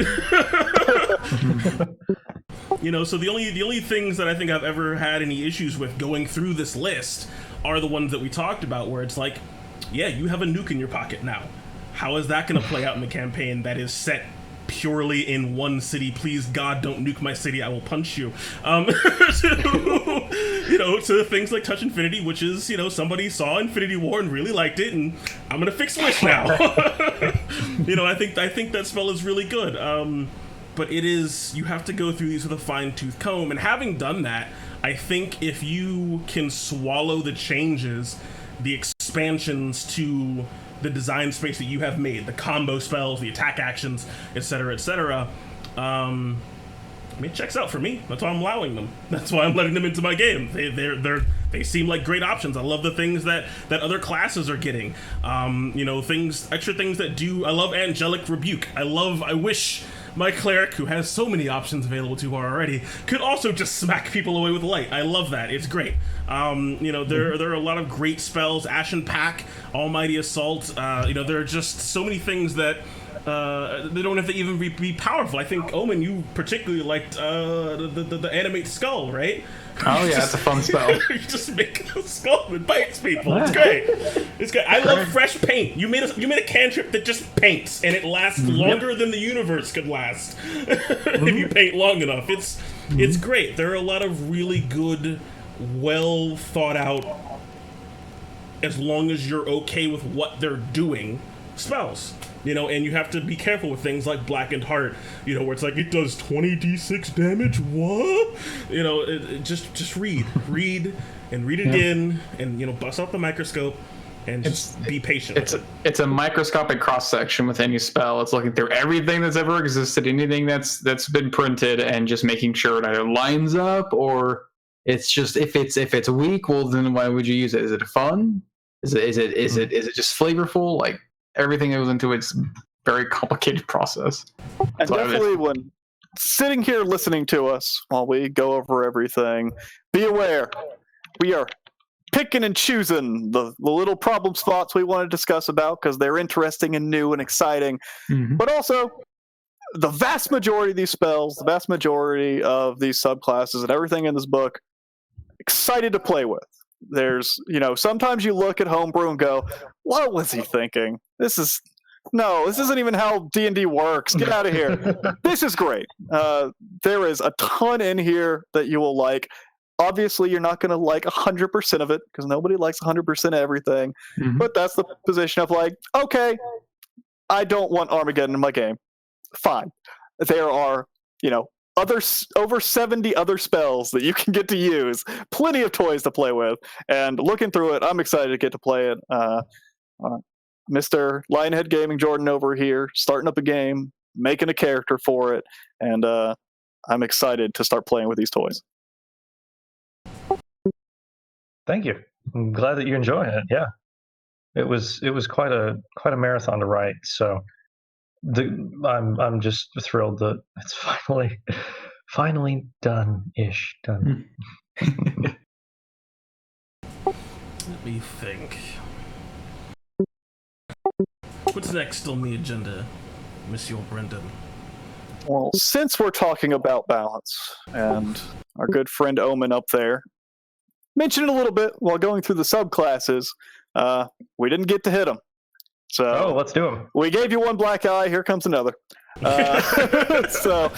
the only things that I think I've ever had any issues with going through this list are the ones that we talked about, where it's like, yeah, you have a nuke in your pocket now. How is that going to play out in the campaign that is set purely in one city? Please, God, don't nuke my city. I will punch you. To things like Touch Infinity, which is, somebody saw Infinity War and really liked it, and I'm going to fix Wish now. I think that spell is really good. But you have to go through these with a fine-tooth comb, and having done that, I think if you can swallow the changes, the expansions to the design space that you have made, the combo spells, the attack actions, etc., it checks out for me. That's why I'm allowing them. That's why I'm letting them into my game. They seem like great options. I love the things that other classes are getting. Extra things that do. I love Angelic Rebuke. I wish my cleric, who has so many options available to her already, could also just smack people away with light. I love that. It's great. There are a lot of great spells. Ashen Pack, Almighty Assault. There are just so many things that they don't have to even be powerful. I think, Omen, you particularly liked the Animate Skull, right? Oh yeah, that's a fun spell. You just make a skull that bites people. It's great. It's great. I love fresh paint. You made a cantrip that just paints, and it lasts longer than the universe could last if you paint long enough. It's great. There are a lot of really good, well thought out, as long as you're okay with what they're doing, spells. And you have to be careful with things like Blackened Heart, where it's like, it does 20d6 damage, what? Just read and read again, and bust out the microscope and just be patient. It's a microscopic cross-section with any spell. It's looking through everything that's ever existed, anything that's been printed, and just making sure it either lines up, or it's just, if it's weak, well, then why would you use it? Is it fun? Is it just flavorful? Like, everything that goes into it's very complicated process. And definitely when sitting here listening to us while we go over everything, be aware we are picking and choosing the little problem spots we want to discuss about because they're interesting and new and exciting. But also, the vast majority of these spells, the vast majority of these subclasses and everything in this book, excited to play with. There's, sometimes you look at Homebrew and go, what was he thinking? This isn't even how D&D works. Get out of here. This is great. There is a ton in here that you will like. Obviously, you're not going to like 100% of it because nobody likes 100% of everything. Mhm. But that's the position of like, okay, I don't want Armageddon in my game. Fine. There are, over 70 other spells that you can get to use. Plenty of toys to play with. And looking through it, I'm excited to get to play it. Mr. Lionhead Gaming Jordan over here, starting up a game, making a character for it, and I'm excited to start playing with these toys. Thank you. I'm glad that you're enjoying it. Yeah, it was quite a marathon to write. So I'm just thrilled that it's finally done-ish. Done. Let me think. What's next on the agenda, Monsieur Brendan? Well, since we're talking about balance, and our good friend Omen up there mentioned it a little bit while going through the subclasses, we didn't get to hit them. So let's do them. We gave you one black eye. Here comes another. So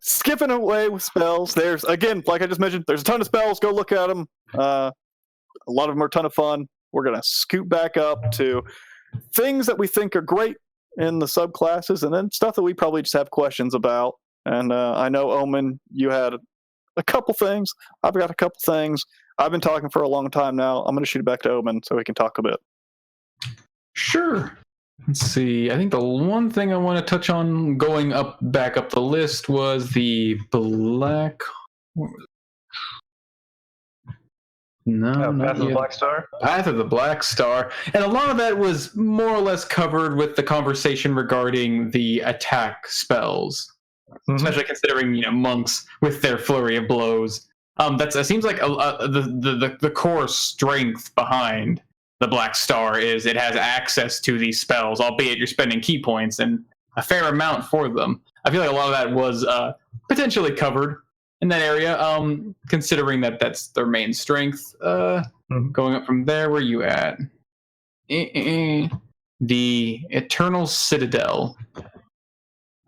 skipping away with spells. There's, again, like I just mentioned, there's a ton of spells. Go look at them. A lot of them are a ton of fun. We're going to scoot back up to things that we think are great in the subclasses, and then stuff that we probably just have questions about. And I know, Omen, you had a couple things. I've got a couple things. I've been talking for a long time now. I'm going to shoot it back to Omen so we can talk a bit. Sure. Let's see. I think the one thing I want to touch on going back up the list was the black. No, Path of the Black Star. Path of the Black Star, and a lot of that was more or less covered with the conversation regarding the attack spells, especially considering monks with their flurry of blows. That seems like the core strength behind the Black Star is it has access to these spells, albeit you're spending key points and a fair amount for them. I feel like a lot of that was potentially covered in that area, considering that that's their main strength. Going up from there, where you at? The Eternal Citadel.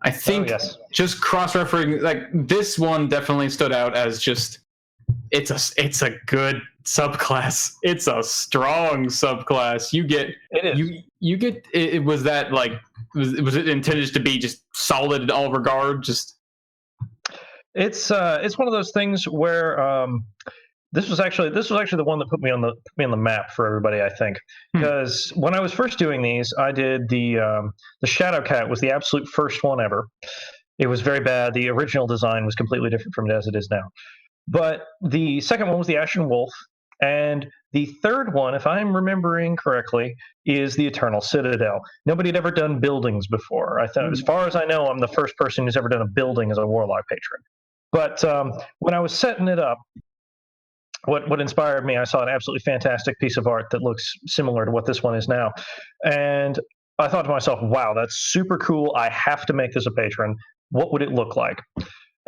I think just cross-referencing, like, this one definitely stood out as just it's a good subclass. It's a strong subclass. You get it. Was that like was it intended to be just solid in all regard? Just it's one of those things where this was actually the one that put me on the map for everybody, I think, because when I was first doing these, I did the Shadow Cat was the absolute first one ever. It was very bad. The original design was completely different from it as it is now. But the second one was the Ashen Wolf, and the third one, if I'm remembering correctly, is the Eternal Citadel. Nobody had ever done buildings before. I thought, as far as I know, I'm the first person who's ever done a building as a Warlock patron. But when I was setting it up, what inspired me, I saw an absolutely fantastic piece of art that looks similar to what this one is now. And I thought to myself, wow, that's super cool. I have to make this a patron. What would it look like?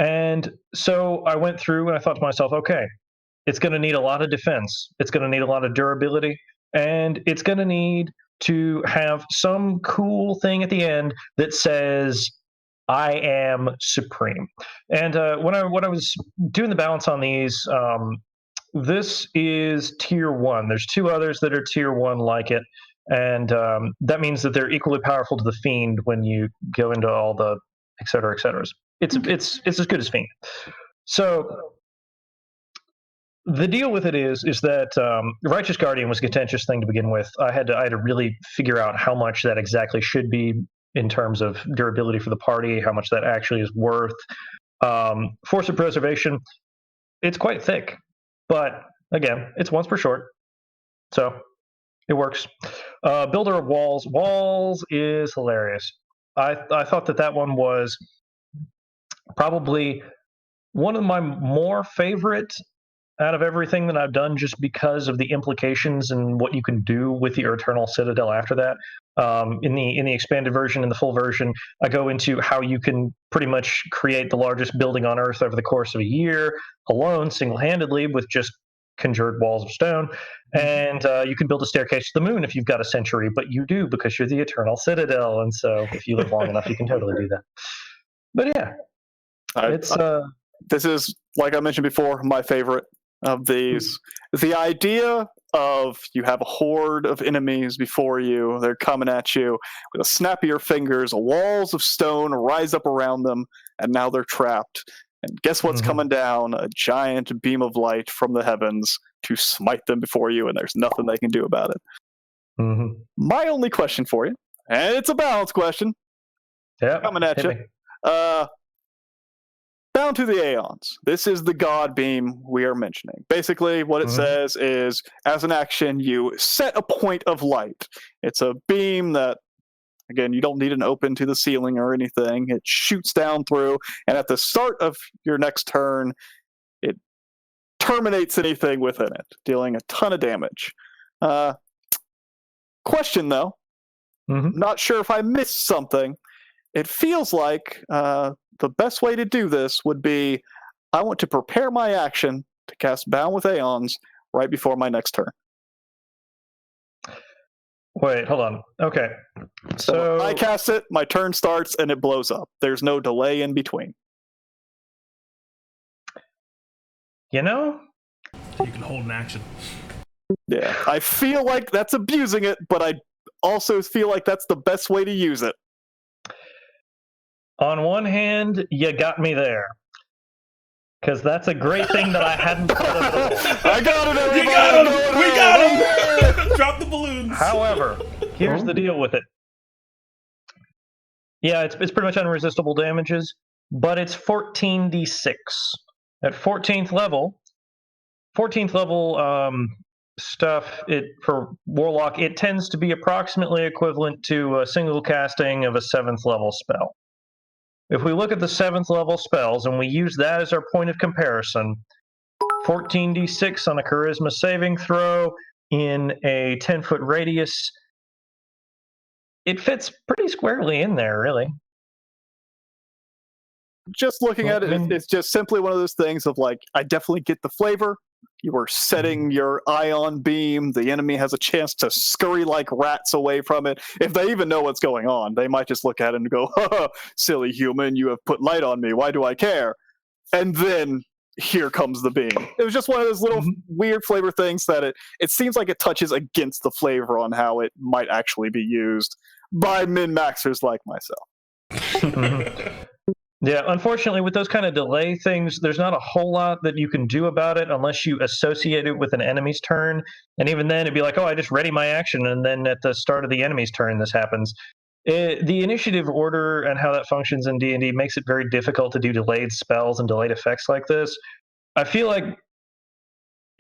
And so I went through and I thought to myself, okay, it's going to need a lot of defense. It's going to need a lot of durability. And it's going to need to have some cool thing at the end that says, I am supreme. And when I was doing the balance on these, this is tier 1. There's 2 others that are tier 1 like it. And that means that they're equally powerful to the Fiend when you go into all the et cetera, et cetera. It's as good as Fiend. So the deal with it is that Righteous Guardian was a contentious thing to begin with. I had to really figure out how much that exactly should be in terms of durability for the party, how much that actually is worth. Force of Preservation, it's quite thick, but again, it's once per short, so it works. Builder of Walls. Walls is hilarious. I thought that one was probably one of my more favorite out of everything that I've done, just because of the implications and what you can do with the Eternal Citadel after that. In the expanded version and the full version, I go into how you can pretty much create the largest building on Earth over the course of a year alone, single-handedly, with just conjured walls of stone. And you can build a staircase to the moon if you've got a century, but you do because you're the Eternal Citadel. And so if you live long enough, you can totally do that. But yeah, it's... this is, like I mentioned before, my favorite. of these. The idea of you have a horde of enemies before you, they're coming at you with a snap of your fingers, walls of stone rise up around them, and now they're trapped. And guess what's coming down? A giant beam of light from the heavens to smite them before you, and there's nothing they can do about it. My only question for you, and it's a balance question, coming at you. Down to the Aeons. This is the god beam we are mentioning. Basically, what it says is, as an action, you set a point of light. It's a beam that, again, you don't need an open to the ceiling or anything. It shoots down through, and at the start of your next turn, it terminates anything within it, dealing a ton of damage. Question, though. Not sure if I missed something. It feels like the best way to do this would be, I want to prepare my action to cast Bound with Aeons right before my next turn. Wait, hold on. Okay. So I cast it, my turn starts, and it blows up. There's no delay in between. You know? You can hold an action. Yeah, I feel like that's abusing it, but I also feel like that's the best way to use it. On one hand, you got me there. Because that's a great thing that I hadn't thought of at all. I got it, everybody! You got him! We got him! Drop the balloons! However, here's the deal with it. Yeah, it's pretty much unresistible damages, but it's 14d6. At 14th level stuff, for Warlock, it tends to be approximately equivalent to a single casting of a 7th level spell. If we look at the 7th level spells and we use that as our point of comparison, 14d6 on a charisma saving throw in a 10-foot radius, it fits pretty squarely in there, really. Just looking at it, it's just simply one of those things of like, I definitely get the flavor. You are setting your ion beam. The enemy has a chance to scurry like rats away from it. If they even know what's going on, they might just look at it and go, silly human, you have put light on me. Why do I care? And then here comes the beam. It was just one of those little weird flavor things that it seems like it touches against the flavor on how it might actually be used by min-maxers like myself. Yeah, unfortunately, with those kind of delay things, there's not a whole lot that you can do about it unless you associate it with an enemy's turn. And even then, it'd be like, oh, I just ready my action, and then at the start of the enemy's turn, this happens. The initiative order and how that functions in D&D makes it very difficult to do delayed spells and delayed effects like this. I feel like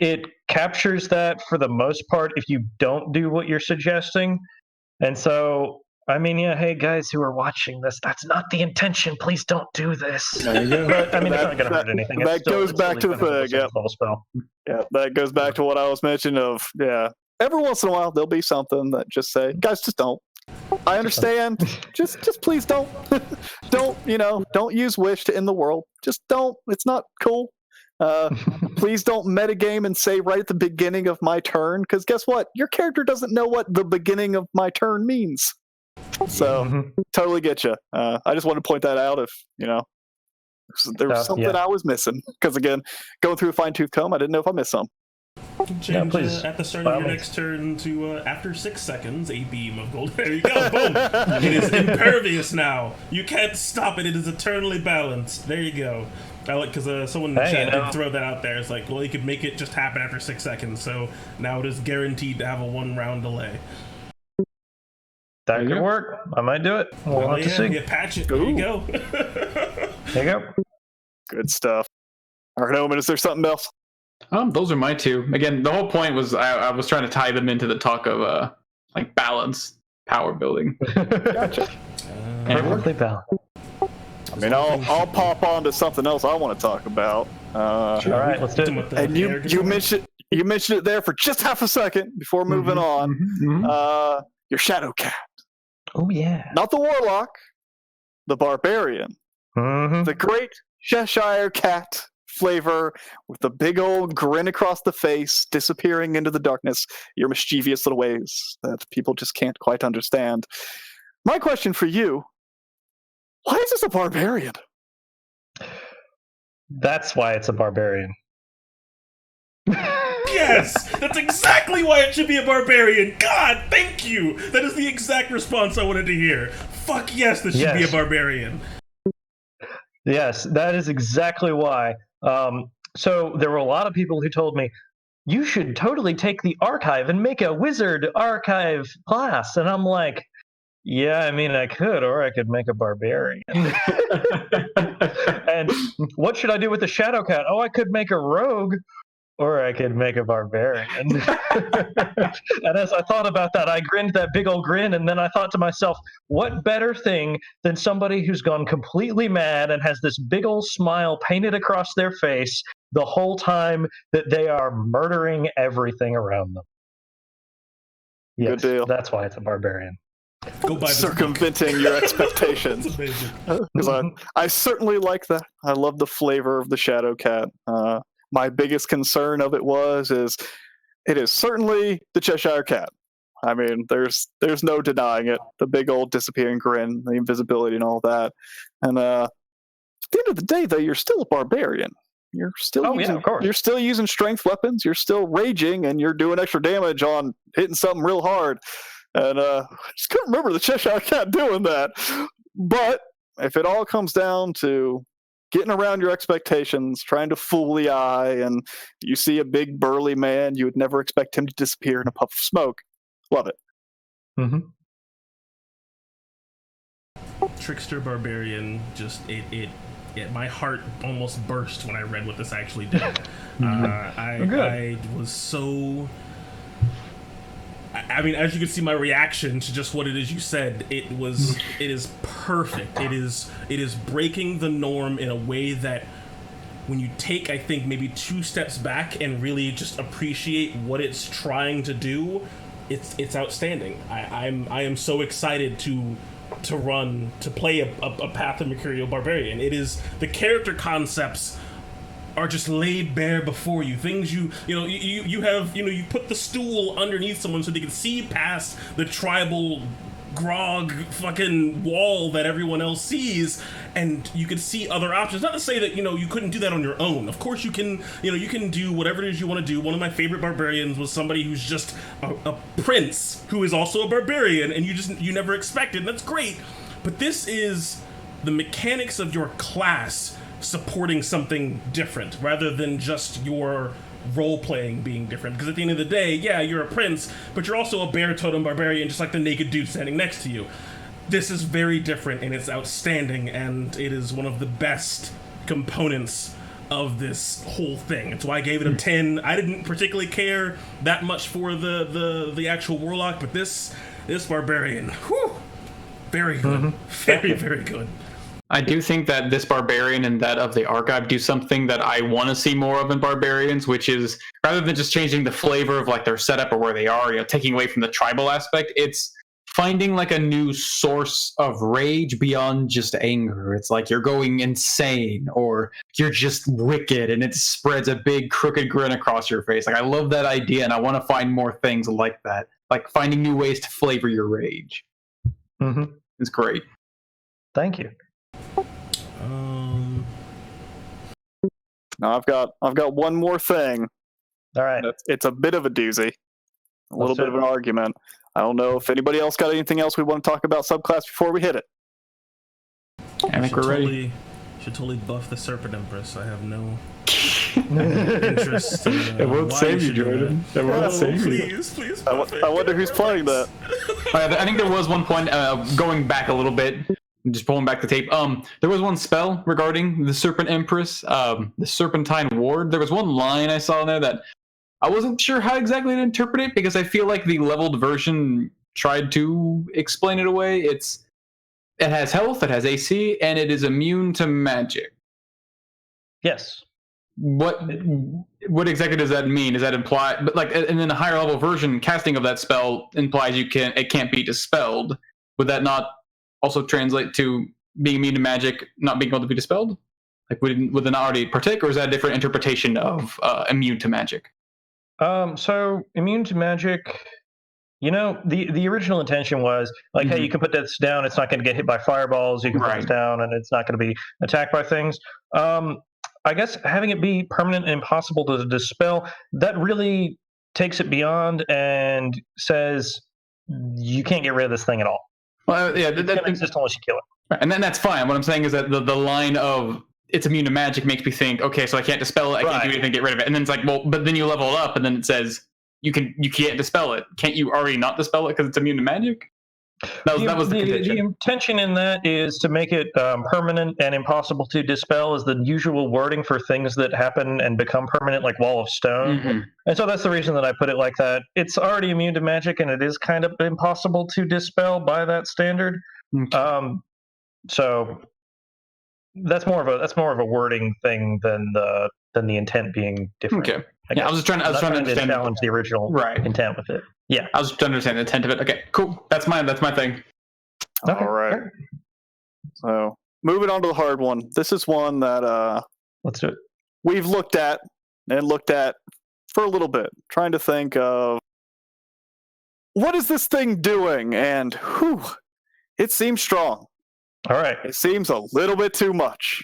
it captures that for the most part if you don't do what you're suggesting. And so... I mean, yeah, hey, guys who are watching this, that's not the intention. Please don't do this. There you go. But, I mean, it's not going to hurt anything. That goes back to the thing. Yeah, that goes back to what I was mentioning of, every once in a while, there'll be something that just say, guys, just don't. I understand. just please don't. Don't use wish to end the world. Just don't. It's not cool. Please don't metagame and say right at the beginning of my turn, because guess what? Your character doesn't know what the beginning of my turn means. So totally get you. I just wanted to point that out if there was something I was missing, because again, going through a fine-tooth comb, I didn't know if I missed some. Change at the start of your next turn to after 6 seconds, a beam of gold. There you go. Boom. It is impervious now. You can't stop it. It is eternally balanced. There you go. I like, because someone in the chat did throw that out there. It's like, well, you could make it just happen after 6 seconds. So now it is guaranteed to have a 1-round delay. That could work. I might do it. We'll have to see. Yeah, patch it. There you go. There you go. Good stuff. All right, Omen, is there something else? Those are my two. Again, the whole point was I was trying to tie them into the talk of like balance, power building. Gotcha. Perfectly balanced. I mean, I'll pop on to something else I want to talk about. All right, let's do it. And you mentioned it there for just half a second before moving on. Your Shadow Cat. Oh yeah. Not the Warlock, the Barbarian. The great Cheshire Cat flavor with the big old grin across the face, disappearing into the darkness, your mischievous little ways that people just can't quite understand. My question for you, why is this a barbarian? That's why it's a barbarian. Yes! That's exactly why it should be a barbarian! God, thank you! That is the exact response I wanted to hear. Fuck yes, this should be a barbarian. Yes, that is exactly why. So there were a lot of people who told me, you should totally take the archive and make a wizard archive class. And I'm like, yeah, I mean, I could, or I could make a barbarian. And what should I do with the Shadow Cat? Oh, I could make a rogue, or I could make a barbarian. And as I thought about that, I grinned that big old grin, and then I thought to myself, what better thing than somebody who's gone completely mad and has this big old smile painted across their face the whole time that they are murdering everything around them. Yes, Good deal. That's why it's a barbarian. Go buy this book. Circumventing your expectations. It's amazing. 'Cause I certainly like that. I love the flavor of the Shadow Cat. My biggest concern of it is it is certainly the Cheshire Cat. I mean, there's no denying it. The big old disappearing grin, the invisibility, and all that. And at the end of the day, though, you're still a barbarian. You're still of course. You're still using strength weapons. You're still raging, and you're doing extra damage on hitting something real hard. And I just couldn't remember the Cheshire Cat doing that. But if it all comes down to getting around your expectations, trying to fool the eye, and you see a big burly man, you would never expect him to disappear in a puff of smoke. Love it. Mm-hmm. Trickster Barbarian, just it my heart almost burst when I read what this actually did. I was so... I mean, as you can see, my reaction to just what it is you said, it is perfect. It is breaking the norm in a way that when you take, I think, maybe 2 steps back and really just appreciate what it's trying to do, it's outstanding. I am so excited to play a Path of Mercurial Barbarian. It is, the character concepts are just laid bare before you. Things you have, you put the stool underneath someone so they can see past the tribal grog fucking wall that everyone else sees, and you could see other options. Not to say that you couldn't do that on your own. Of course you can. You can do whatever it is you want to do. One of my favorite barbarians was somebody who's just a prince who is also a barbarian, and you never expected, and that's great. But this is the mechanics of your class supporting something different rather than just your role-playing being different, because at the end of the day, yeah, you're a prince, but you're also a bear totem barbarian, just like the naked dude standing next to you. This is very different, and it's outstanding, and it is one of the best components of this whole thing. It's why I gave it a 10. I didn't particularly care that much for the actual warlock, but this barbarian, whew, very good. Very, very good. I do think that this barbarian and that of the archive do something that I want to see more of in barbarians, which is, rather than just changing the flavor of like their setup or where they are, taking away from the tribal aspect, it's finding like a new source of rage beyond just anger. It's like you're going insane, or you're just wicked, and it spreads a big crooked grin across your face. Like, I love that idea, and I want to find more things like that, like finding new ways to flavor your rage. Mm-hmm. It's great. Thank you. Now I've got one more thing. All right. It's a bit of a doozy, a little bit of an argument. I don't know if anybody else got anything else we want to talk about subclass before we hit it. I think we're ready. Should totally buff the Serpent Empress. I have no interest. It won't save you, Jordan. It won't save you. Please. I wonder who's playing that. I think there was one point, going back a little bit, just pulling back the tape. There was one spell regarding the Serpent Empress, the Serpentine Ward. There was one line I saw in there that I wasn't sure how exactly to interpret it, because I feel like the leveled version tried to explain it away. It has health, it has AC, and it is immune to magic. Yes. What exactly does that mean? Does that imply, but like, and then a higher level version casting of that spell implies it can't be dispelled? Would that not also translate to being immune to magic not being able to be dispelled? Like, would it not already partake, or is that a different interpretation of immune to magic? So immune to magic, the original intention was like, hey, you can put this down, it's not going to get hit by fireballs. You can put this down, and it's not going to be attacked by things. I guess having it be permanent and impossible to dispel, that really takes it beyond and says you can't get rid of this thing at all. Well, yeah, It's going to exist unless you kill it. and then that's fine. What I'm saying is that the line of it's immune to magic makes me think, okay, so I can't dispel it, I can't do anything, get rid of it. And then it's like, well, but then you level up, and then it says you can't dispel it. Can't you already not dispel it because it's immune to magic? That was the contention. The intention in that is to make it permanent and impossible to dispel is the usual wording for things that happen and become permanent, like Wall of Stone. Mm-hmm. And so that's the reason that I put it like that. It's already immune to magic, and it is kind of impossible to dispel by that standard. Okay. So that's more of a wording thing than the intent being different. Okay. I was trying to understand challenge the original intent with it. Yeah, I was trying to understand the intent of it. Okay, cool. That's my thing. Okay. All right. So moving on to the hard one. This is one that Let's do it. we've looked at for a little bit, trying to think of what is this thing doing, and it seems strong. All right. It seems a little bit too much.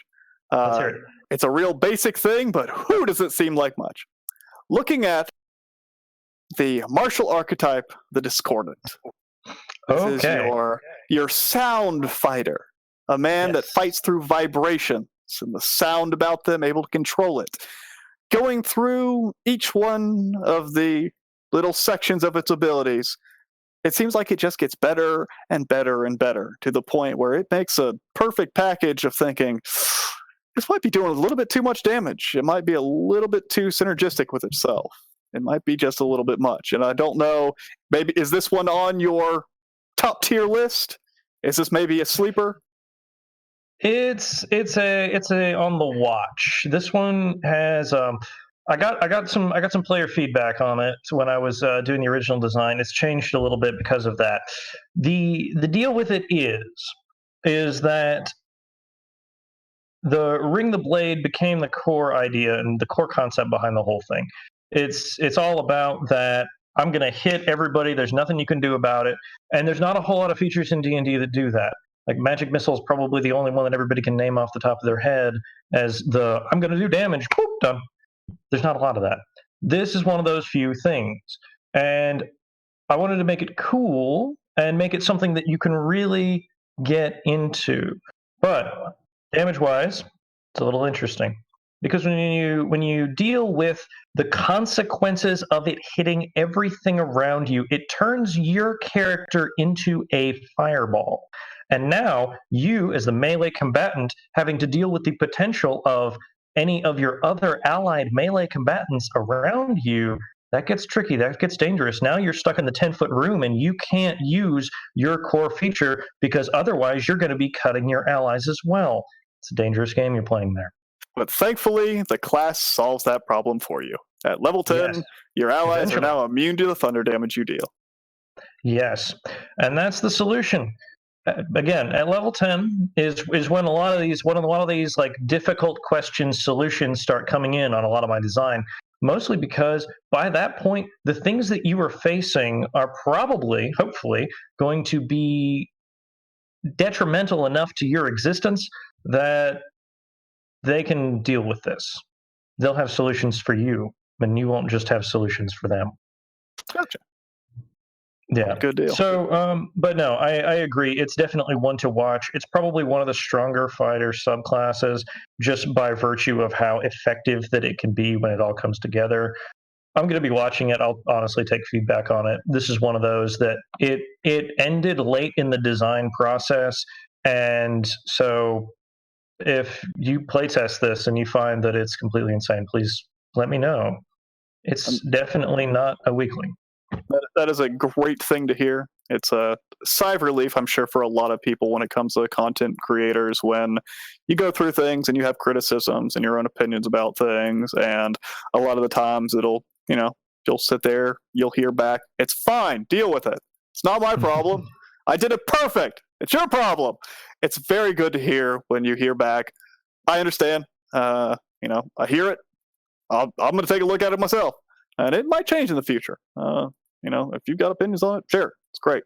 Let's hear it. It's a real basic thing, but does it seem like much? Looking at the martial archetype, the Discordant. This is your sound fighter, a man that fights through vibrations and the sound about them, able to control it. Going through each one of the little sections of its abilities, it seems like it just gets better and better and better, to the point where it makes a perfect package of thinking, this might be doing a little bit too much damage. It might be a little bit too synergistic with itself. It might be just a little bit much. And I don't know, maybe, is this one on your top tier list? Is this maybe a sleeper? It's a on the watch. This one has I got some player feedback on it when I was doing the original design. It's changed a little bit because of that. The deal with it is that the Ring the Blade became the core idea and the core concept behind the whole thing. It's all about that I'm going to hit everybody. There's nothing you can do about it. And there's not a whole lot of features in D&D that do that. Like Magic Missile is probably the only one that everybody can name off the top of their head as the I'm going to do damage, boop, done. There's not a lot of that. This is one of those few things. And I wanted to make it cool and make it something that you can really get into. But damage-wise, it's a little interesting. Because when you deal with the consequences of it hitting everything around you, it turns your character into a fireball. And now you, as the melee combatant, having to deal with the potential of any of your other allied melee combatants around you, that gets tricky, that gets dangerous. Now you're stuck in the 10-foot room and you can't use your core feature because otherwise you're going to be cutting your allies as well. It's a dangerous game you're playing there. But thankfully, the class solves that problem for you. At level 10, your allies are now immune to the thunder damage you deal. Yes, and that's the solution. Again, at level 10 is when a lot of these like difficult solutions start coming in on a lot of my design. Mostly because by that point, the things that you are facing are probably, hopefully, going to be detrimental enough to your existence that they can deal with this. They'll have solutions for you, and you won't just have solutions for them. Gotcha. Yeah. Good deal. So, but no, I agree. It's definitely one to watch. It's probably one of the stronger fighter subclasses just by virtue of how effective that it can be when it all comes together. I'm going to be watching it. I'll honestly take feedback on it. This is one of those that it ended late in the design process. And so if you playtest this and you find that it's completely insane, please let me know. It's definitely not a weakling. That is a great thing to hear. It's a sigh of relief, I'm sure, for a lot of people when it comes to content creators, when you go through things and you have criticisms and your own opinions about things, and a lot of the times you'll sit there, you'll hear back, it's fine, deal with it. It's not my problem. I did it perfect. It's your problem. It's very good to hear when you hear back. I understand. I hear it. I'm going to take a look at it myself, and it might change in the future. If you've got opinions on it, share. It's great.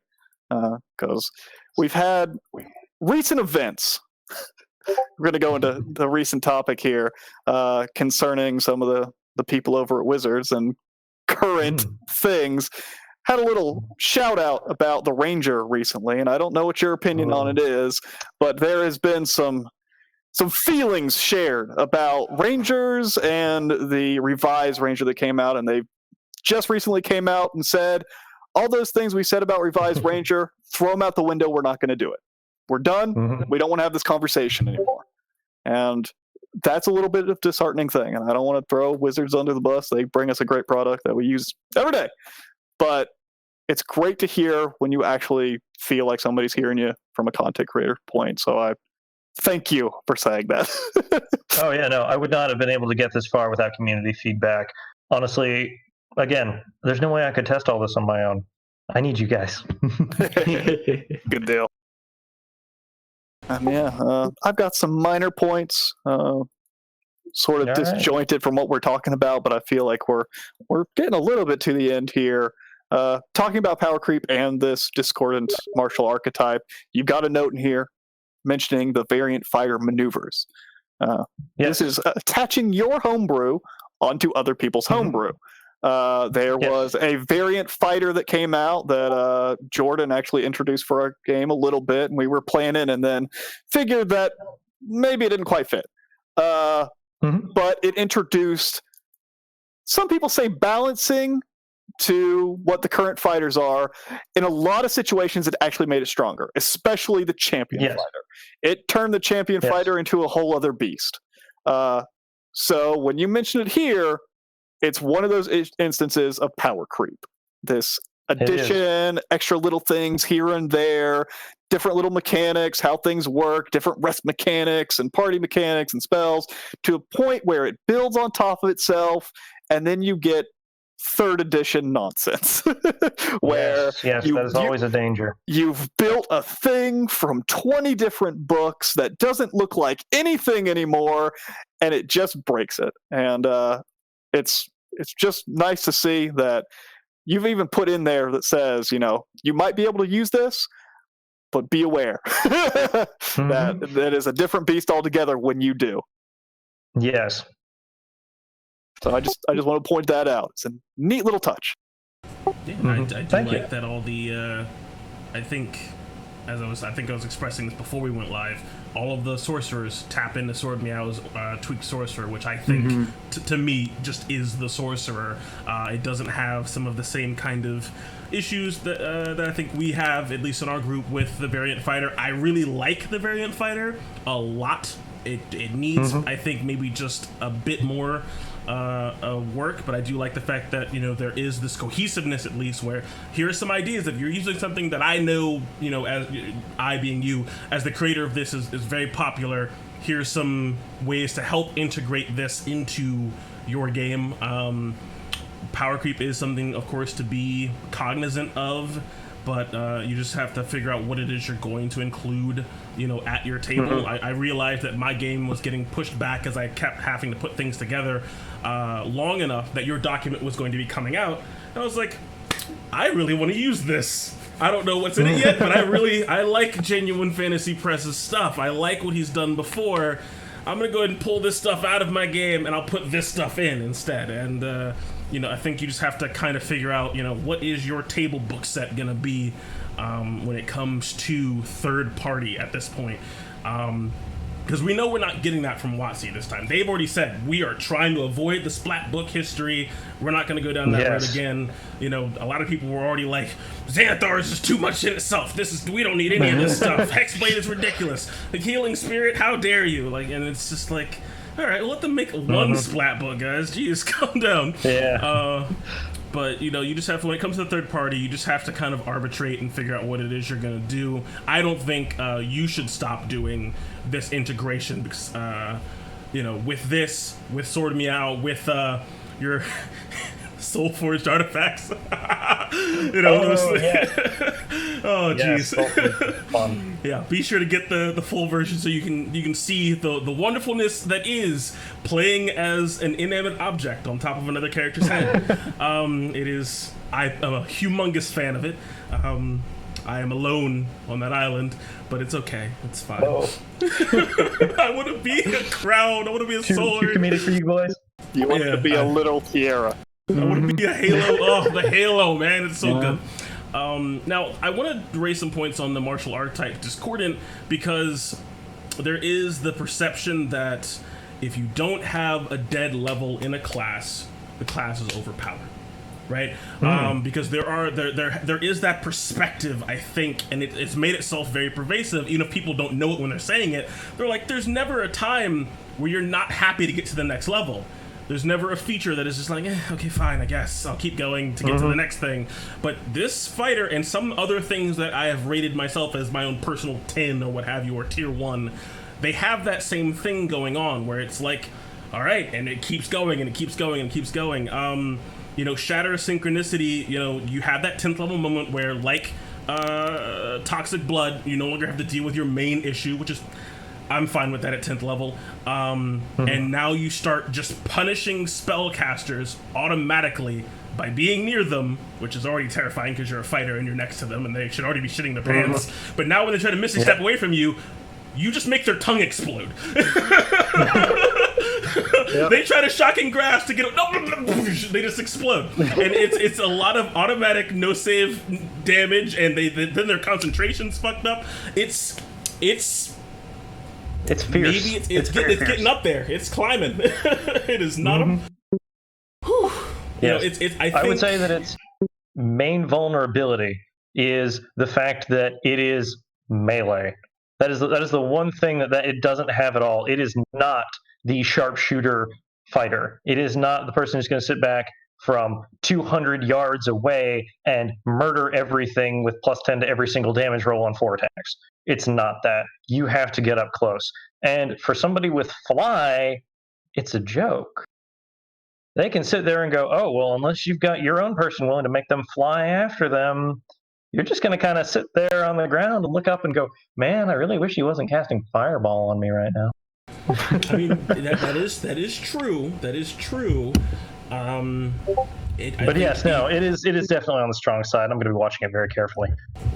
Because we've had recent events we're going to go into the recent topic here concerning some of the people over at Wizards and current things. Had a little shout out about the Ranger recently, and I don't know what your opinion on it is, but there has been some feelings shared about Rangers and the revised Ranger that came out, and they just recently came out and said, all those things we said about revised Ranger, throw them out the window. We're not going to do it. We're done. We don't want to have this conversation anymore. And that's a little bit of a disheartening thing. And I don't want to throw Wizards under the bus. They bring us a great product that we use every day. But it's great to hear when you actually feel like somebody's hearing you from a content creator point. So I thank you for saying that. Oh, yeah, no, I would not have been able to get this far without community feedback. Honestly, again, there's no way I could test all this on my own. I need you guys. Good deal. I've got some minor points, sort of disjointed from what we're talking about, but I feel like we're getting a little bit to the end here. Talking about power creep and this discordant martial archetype, you've got a note in here mentioning the variant fighter maneuvers. This is attaching your homebrew onto other people's homebrew. There was a variant fighter that came out that Jordan actually introduced for our game a little bit, and we were playing it and then figured that maybe it didn't quite fit. But it introduced, some people say, balancing to what the current fighters are. In a lot of situations, it actually made it stronger, especially the champion fighter. It turned the champion fighter into a whole other beast. So when you mention it here, it's one of those instances of power creep. This addition, extra little things here and there, different little mechanics, how things work, different rest mechanics and party mechanics and spells, to a point where it builds on top of itself, and then you get third edition nonsense where that is always a danger. You've built a thing from 20 different books that doesn't look like anything anymore, and it just breaks it. And it's just nice to see that you've even put in there that says, you might be able to use this, but be aware that is a different beast altogether when you do. Yes. So I just want to point that out. It's a neat little touch. Yeah, I do like that all the I think I was expressing this before we went live. All of the sorcerers tap into Sword Meow's tweaked sorcerer, which I think to me just is the sorcerer. It doesn't have some of the same kind of issues that I think we have, at least in our group, with the variant fighter. I really like the variant fighter a lot. It needs, I think, maybe just a bit more work, but I do like the fact that there is this cohesiveness, at least, where here are some ideas. If you're using something that I know, as I being you as the creator of this is very popular, here's some ways to help integrate this into your game. Power creep is something, of course, to be cognizant of, but you just have to figure out what it is you're going to include, at your table. I realized that my game was getting pushed back as I kept having to put things together long enough that your document was going to be coming out. And I was like, I really want to use this. I don't know what's in it yet, but I like Genuine Fantasy Press's stuff. I like what he's done before. I'm going to go ahead and pull this stuff out of my game, and I'll put this stuff in instead. And, I think you just have to kind of figure out, what is your table book set going to be when it comes to third party at this point. Because we know we're not getting that from WotC this time. They've already said we are trying to avoid the splat book history. We're not going to go down that road again. A lot of people were already like, Xanathar is just too much in itself. We don't need any of this stuff. Hexblade is ridiculous. The Healing Spirit, how dare you? And it's just like, all right, let them make one splat book, guys. Jeez, calm down. Yeah. But, you just have to, when it comes to the third party, you just have to kind of arbitrate and figure out what it is you're going to do. I don't think you should stop doing this integration because, with Sword Meow, with your Soul Forged artifacts. Oh, jeez. Fun. Yeah, be sure to get the full version so you can see the wonderfulness that is playing as an inanimate object on top of another character's head. I'm a humongous fan of it. I am alone on that island, but it's okay. It's fine. Oh, I want to be a crown. I want to be a too sword. comedic for you boys. You want to be a little Tiara. I want to be a Halo. Oh, the Halo, man. It's so good. Now, I want to raise some points on the martial art type Discordant, because there is the perception that if you don't have a dead level in a class, the class is overpowered. Right, because there is that perspective, I think, and it's made itself very pervasive. Even if people don't know it when they're saying it, they're like, "There's never a time where you're not happy to get to the next level. There's never a feature that is just like, okay, fine, I guess I'll keep going to get to the next thing." But this fighter and some other things that I have rated myself as my own personal 10 or what have you, or tier 1, they have that same thing going on where it's like, all right, and it keeps going and it keeps going and it keeps going. You know, Shatter Synchronicity, you know, you have that 10th level moment where, like Toxic Blood, you no longer have to deal with your main issue, which is, I'm fine with that at 10th level. And now you start just punishing spellcasters automatically by being near them, which is already terrifying because you're a fighter and you're next to them and they should already be shitting their pants. But now when they try to misty step away from you, you just make their tongue explode. They try to shocking grasp to get they just explode, and it's a lot of automatic no save damage, and then their concentration's fucked up. It's fierce. Maybe it's getting up there. It's climbing. It is not a. Whew. You know, I would say that its main vulnerability is the fact that it is melee. That is the one thing that it doesn't have at all. It is not the sharpshooter fighter. It is not the person who's going to sit back from 200 yards away and murder everything with +10 to every single damage roll on 4 attacks. It's not that. You have to get up close. And for somebody with fly, it's a joke. They can sit there and go, oh, well, unless you've got your own person willing to make them fly after them, you're just going to kind of sit there on the ground and look up and go, man, I really wish he wasn't casting Fireball on me right now. I mean, that is true. That is true. It is definitely on the strong side. I'm going to be watching it very carefully.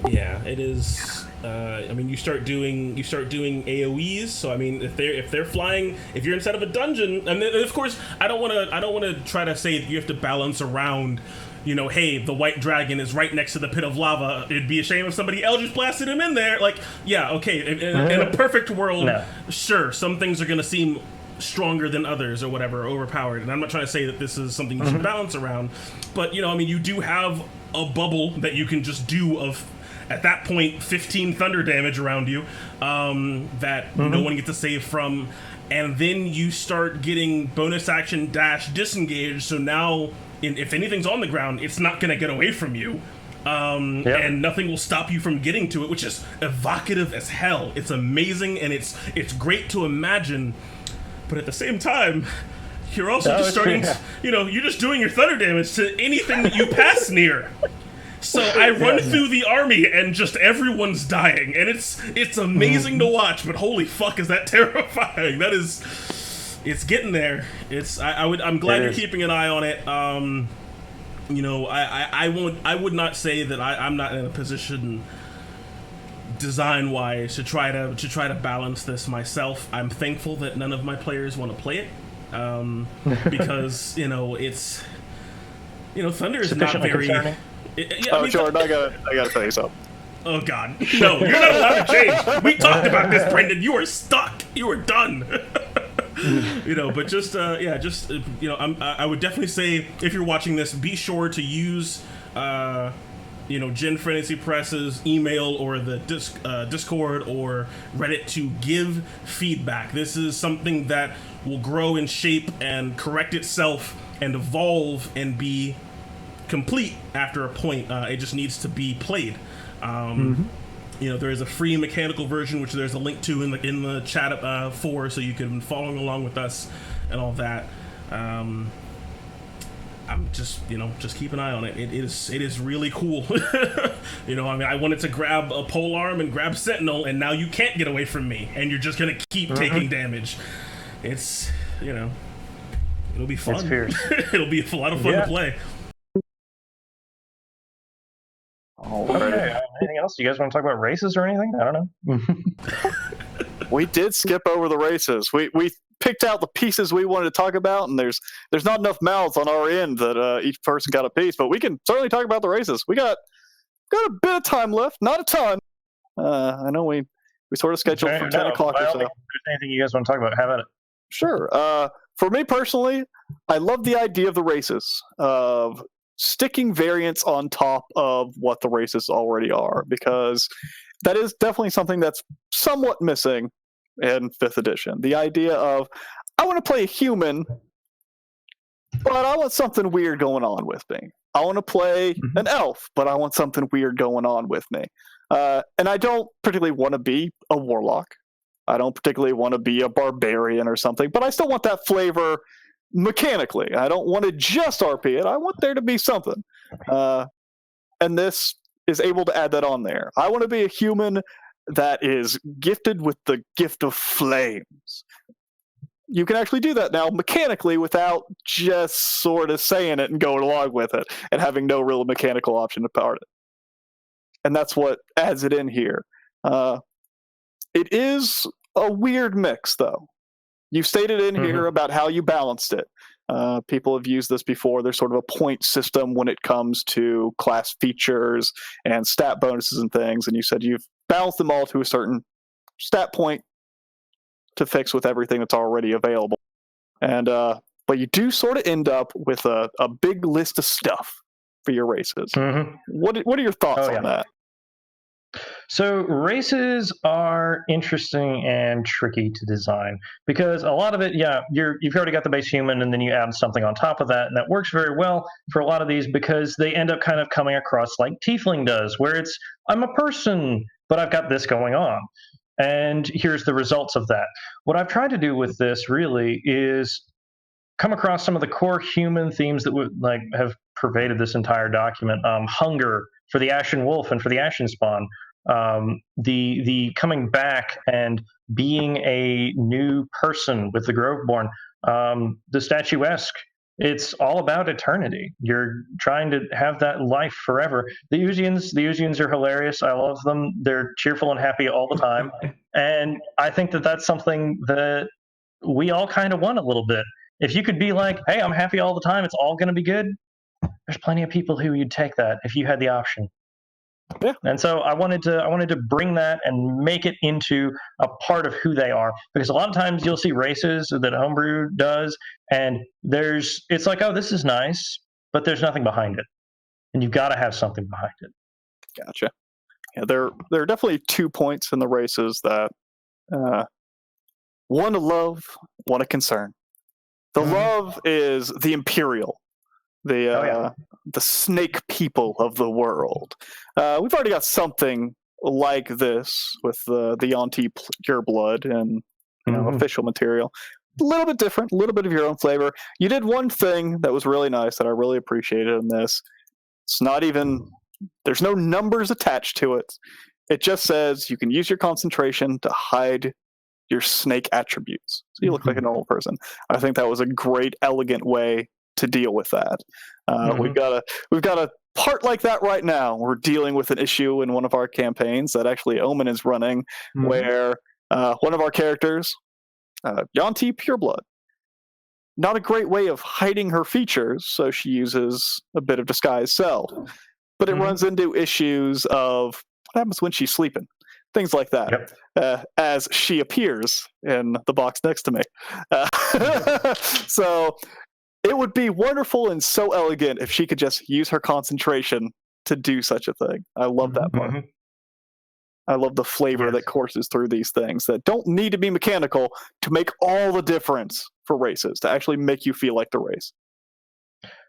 Yeah, it is. I mean, you start doing AOE's. So I mean, if they're flying, if you're inside of a dungeon, and of course, I don't want to try to say that you have to balance around. You know, hey, the white dragon is right next to the pit of lava. It'd be a shame if somebody else just blasted him in there. Like, yeah, okay. In a perfect world, sure, some things are going to seem stronger than others or whatever, overpowered. And I'm not trying to say that this is something you should balance around. But, you know, I mean, you do have a bubble that you can just do of, at that point, 15 thunder damage around you that no one gets to save from. And then you start getting bonus action dash disengage. So now, if anything's on the ground, it's not going to get away from you. And nothing will stop you from getting to it, which is evocative as hell. It's amazing, and it's great to imagine. But at the same time, you're also just starting, you're just doing your thunder damage to anything that you pass near. So I run through the army and just everyone's dying, and it's amazing to watch. But holy fuck, is that terrifying? It's getting there. I'm glad you're keeping an eye on it. I would not say that I'm not in a position design wise to try to balance this myself. I'm thankful that none of my players want to play it. Because it's Thunder is not very concerning. Jordan, I gotta tell you something. Oh God, no! You're not allowed to change. We talked about this, Brendan. You are stuck. You are done. But just I would definitely say if you're watching this, be sure to use Gen Frenzy Press's email or the Discord or Reddit to give feedback. This is something that will grow and shape and correct itself and evolve and be complete after a point. It just needs to be played. There is a free mechanical version, which there's a link to in the chat for, so you can follow along with us and all that. I'm just keep an eye on it. It is really cool. I wanted to grab a polearm and grab Sentinel, and now you can't get away from me, and you're just gonna keep taking damage. It's it'll be fun. It's fierce. It'll be a lot of fun to play. Okay, Anything else? Do you guys want to talk about races or anything? I don't know. We did skip over the races. We picked out the pieces we wanted to talk about, and there's not enough mouths on our end that each person got a piece, but we can certainly talk about the races. We got a bit of time left, not a ton. I know we sort of scheduled for 10 o'clock or so. If there's anything you guys want to talk about, have at it. Sure. For me personally, I love the idea of the races, of sticking variants on top of what the races already are, because that is definitely something that's somewhat missing in 5th edition. The idea of, I want to play a human, but I want something weird going on with me. I want to play an elf, but I want something weird going on with me. And I don't particularly want to be a warlock. I don't particularly want to be a barbarian or something, but I still want that flavor mechanically. I don't want to just RP it. I want there to be something. And this is able to add that on there. I want to be a human that is gifted with the gift of flames. You can actually do that now mechanically without just sort of saying it and going along with it and having no real mechanical option to power it. And that's what adds it in here. It is a weird mix, though. You've stated in here about how you balanced it. People have used this before. There's sort of a point system when it comes to class features and stat bonuses and things, and you said you've balanced them all to a certain stat point to fix with everything that's already available. And but you do sort of end up with a big list of stuff for your races. What are your thoughts on that? So races are interesting and tricky to design because a lot of it, you've already got the base human and then you add something on top of that, and that works very well for a lot of these because they end up kind of coming across like Tiefling does, where it's, I'm a person, but I've got this going on. And here's the results of that. What I've tried to do with this really is come across some of the core human themes that would like have pervaded this entire document. Hunger for the Ashen Wolf and for the Ashen Spawn. The coming back and being a new person with the Groveborn. The statuesque. It's all about eternity. You're trying to have that life forever. The Uzians are hilarious. I love them. They're cheerful and happy all the time. And I think that that's something that we all kind of want a little bit. If you could be like, hey, I'm happy all the time, it's all going to be good. There's plenty of people who you'd take that if you had the option. Yeah. And so I wanted to bring that and make it into a part of who they are, because a lot of times you'll see races that Homebrew does, and it's like, oh, this is nice, but there's nothing behind it, and you've got to have something behind it. Gotcha. Yeah, there are definitely 2 points in the races that one to love, one to concern. The love is the Imperial. The snake people of the world. We've already got something like this with the Yuan-Ti Pureblood and official material. A little bit different, a little bit of your own flavor. You did one thing that was really nice that I really appreciated in this. It's not even, there's no numbers attached to it. It just says you can use your concentration to hide your snake attributes. So you look like a normal person. I think that was a great, elegant way to deal with that. We've got a part like that right now. We're dealing with an issue in one of our campaigns that actually Omen is running, where one of our characters, Yuan-Ti Pureblood, not a great way of hiding her features, so she uses a bit of disguise self. But it runs into issues of what happens when she's sleeping, things like that. As she appears in the box next to me. So it would be wonderful and so elegant if she could just use her concentration to do such a thing. I love that part. I love the flavor that courses through these things that don't need to be mechanical to make all the difference for races, to actually make you feel like the race.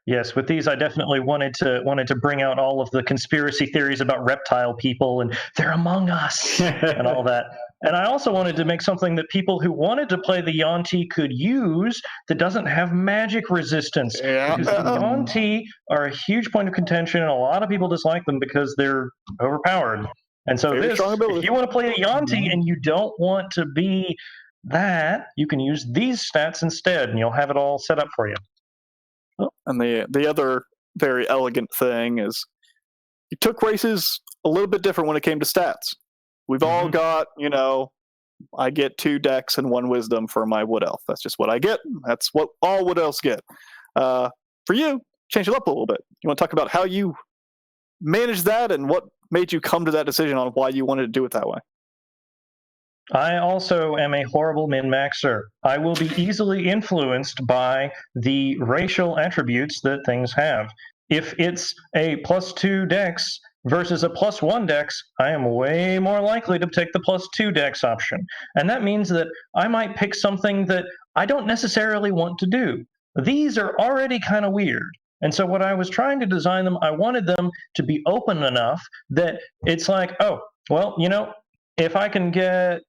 Yes, with these, I definitely wanted to bring out all of the conspiracy theories about reptile people and they're among us and all that. And I also wanted to make something that people who wanted to play the Yuan-Ti could use that doesn't have magic resistance. Because the Yuan-Ti are a huge point of contention, and a lot of people dislike them because they're overpowered. And so if you want to play a Yuan-Ti and you don't want to be that, you can use these stats instead, and you'll have it all set up for you. And the other very elegant thing is you took races a little bit different when it came to stats. We've all got, I get 2 dex and 1 wisdom for my wood elf. That's just what I get. That's what all wood elves get. For you, change it up a little bit. You want to talk about how you managed that and what made you come to that decision on why you wanted to do it that way? I also am a horrible min-maxer. I will be easily influenced by the racial attributes that things have. If it's a +2 dex versus a +1 dex, I am way more likely to take the +2 dex option. And that means that I might pick something that I don't necessarily want to do. These are already kind of weird. And so what I was trying to design them, I wanted them to be open enough that it's like, oh, well, if I can get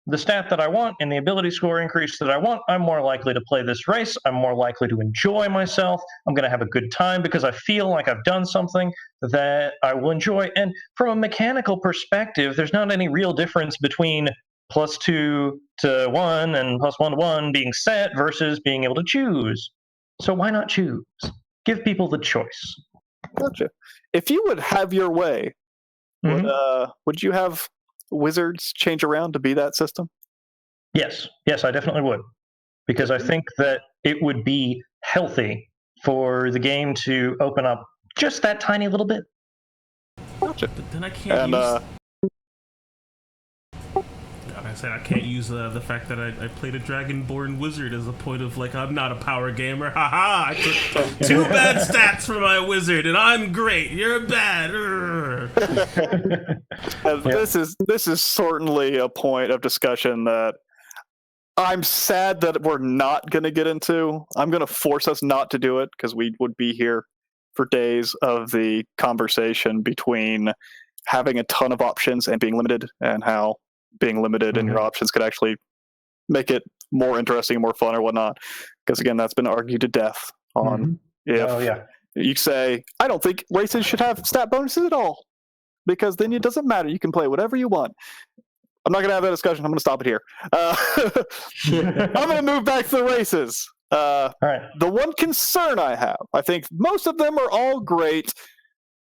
the stat that I want and the ability score increase that I want, I'm more likely to play this race. I'm more likely to enjoy myself. I'm going to have a good time because I feel like I've done something that I will enjoy. And from a mechanical perspective, there's not any real difference between +2 to 1 and +1 to 1 being set versus being able to choose. So why not choose? Give people the choice. Gotcha. If you would have your way, would you have wizards change around to be that system? Yes, I definitely would. Because I think that it would be healthy for the game to open up just that tiny little bit. Gotcha. But then I can't use... I said I can't use the fact that I played a Dragonborn wizard as a point of, like, I'm not a power gamer. Haha! I took 2 bad stats for my wizard, and I'm great. You're bad. This is certainly a point of discussion that I'm sad that we're not going to get into. I'm going to force us not to do it because we would be here for days of the conversation between having a ton of options and being limited, and how being limited in your options could actually make it more interesting, more fun, or whatnot. Because again, that's been argued to death on if you say, I don't think races should have stat bonuses at all, because then it doesn't matter. You can play whatever you want. I'm not going to have that discussion. I'm going to stop it here. I'm going to move back to the races. All right. The one concern I have, I think most of them are all great,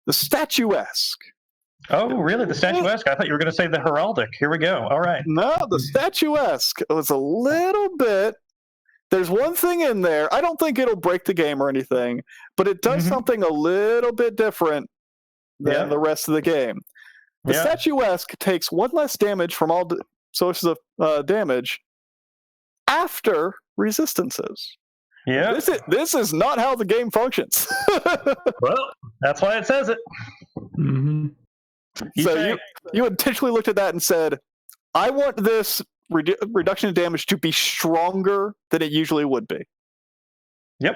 the statuesque. Oh, really? The statuesque? I thought you were going to say the heraldic. Here we go. All right. No, the statuesque was a little bit... There's one thing in there. I don't think it'll break the game or anything, but it does something a little bit different than the rest of the game. The statuesque takes 1 less damage from all sources of damage after resistances. Yeah. This is not how the game functions. Well, that's why it says it. You intentionally looked at that and said, I want this reduction in damage to be stronger than it usually would be. Yep.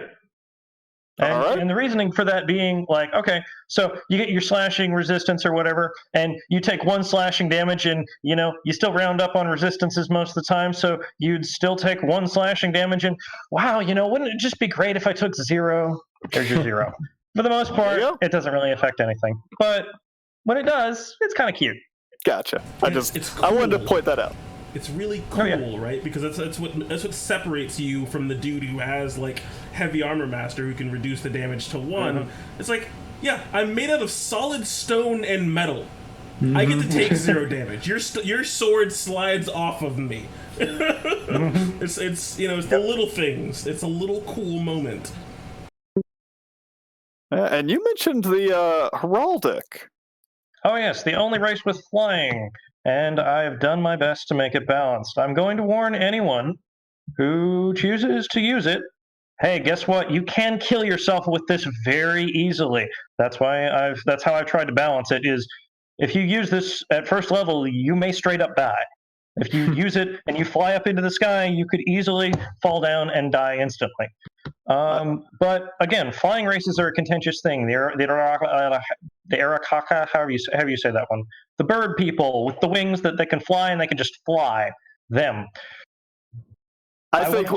And the reasoning for that being like, okay, so you get your slashing resistance or whatever, and you take 1 slashing damage, and you still round up on resistances most of the time, so you'd still take 1 slashing damage, and wow, wouldn't it just be great if I took 0? There's your 0. For the most part, it doesn't really affect anything. But when it does, it's kind of cute. Gotcha. It's cool. I wanted to point that out. It's really cool, right? Because that's what separates you from the dude who has like heavy armor master who can reduce the damage to 1. It's like, yeah, I'm made out of solid stone and metal. I get to take 0 damage. Your sword slides off of me. It's it's the little things. It's a little cool moment. And you mentioned the heraldic. Oh yes, the only race with flying. And I've done my best to make it balanced. I'm going to warn anyone who chooses to use it, hey, guess what? You can kill yourself with this very easily. That's how I've tried to balance it, is if you use this at first level, you may straight up die. If you use it and you fly up into the sky, you could easily fall down and die instantly. But again, flying races are a contentious thing. The Arakaka, however you say that one, the bird people with the wings that they can fly and they can just fly. Them. I think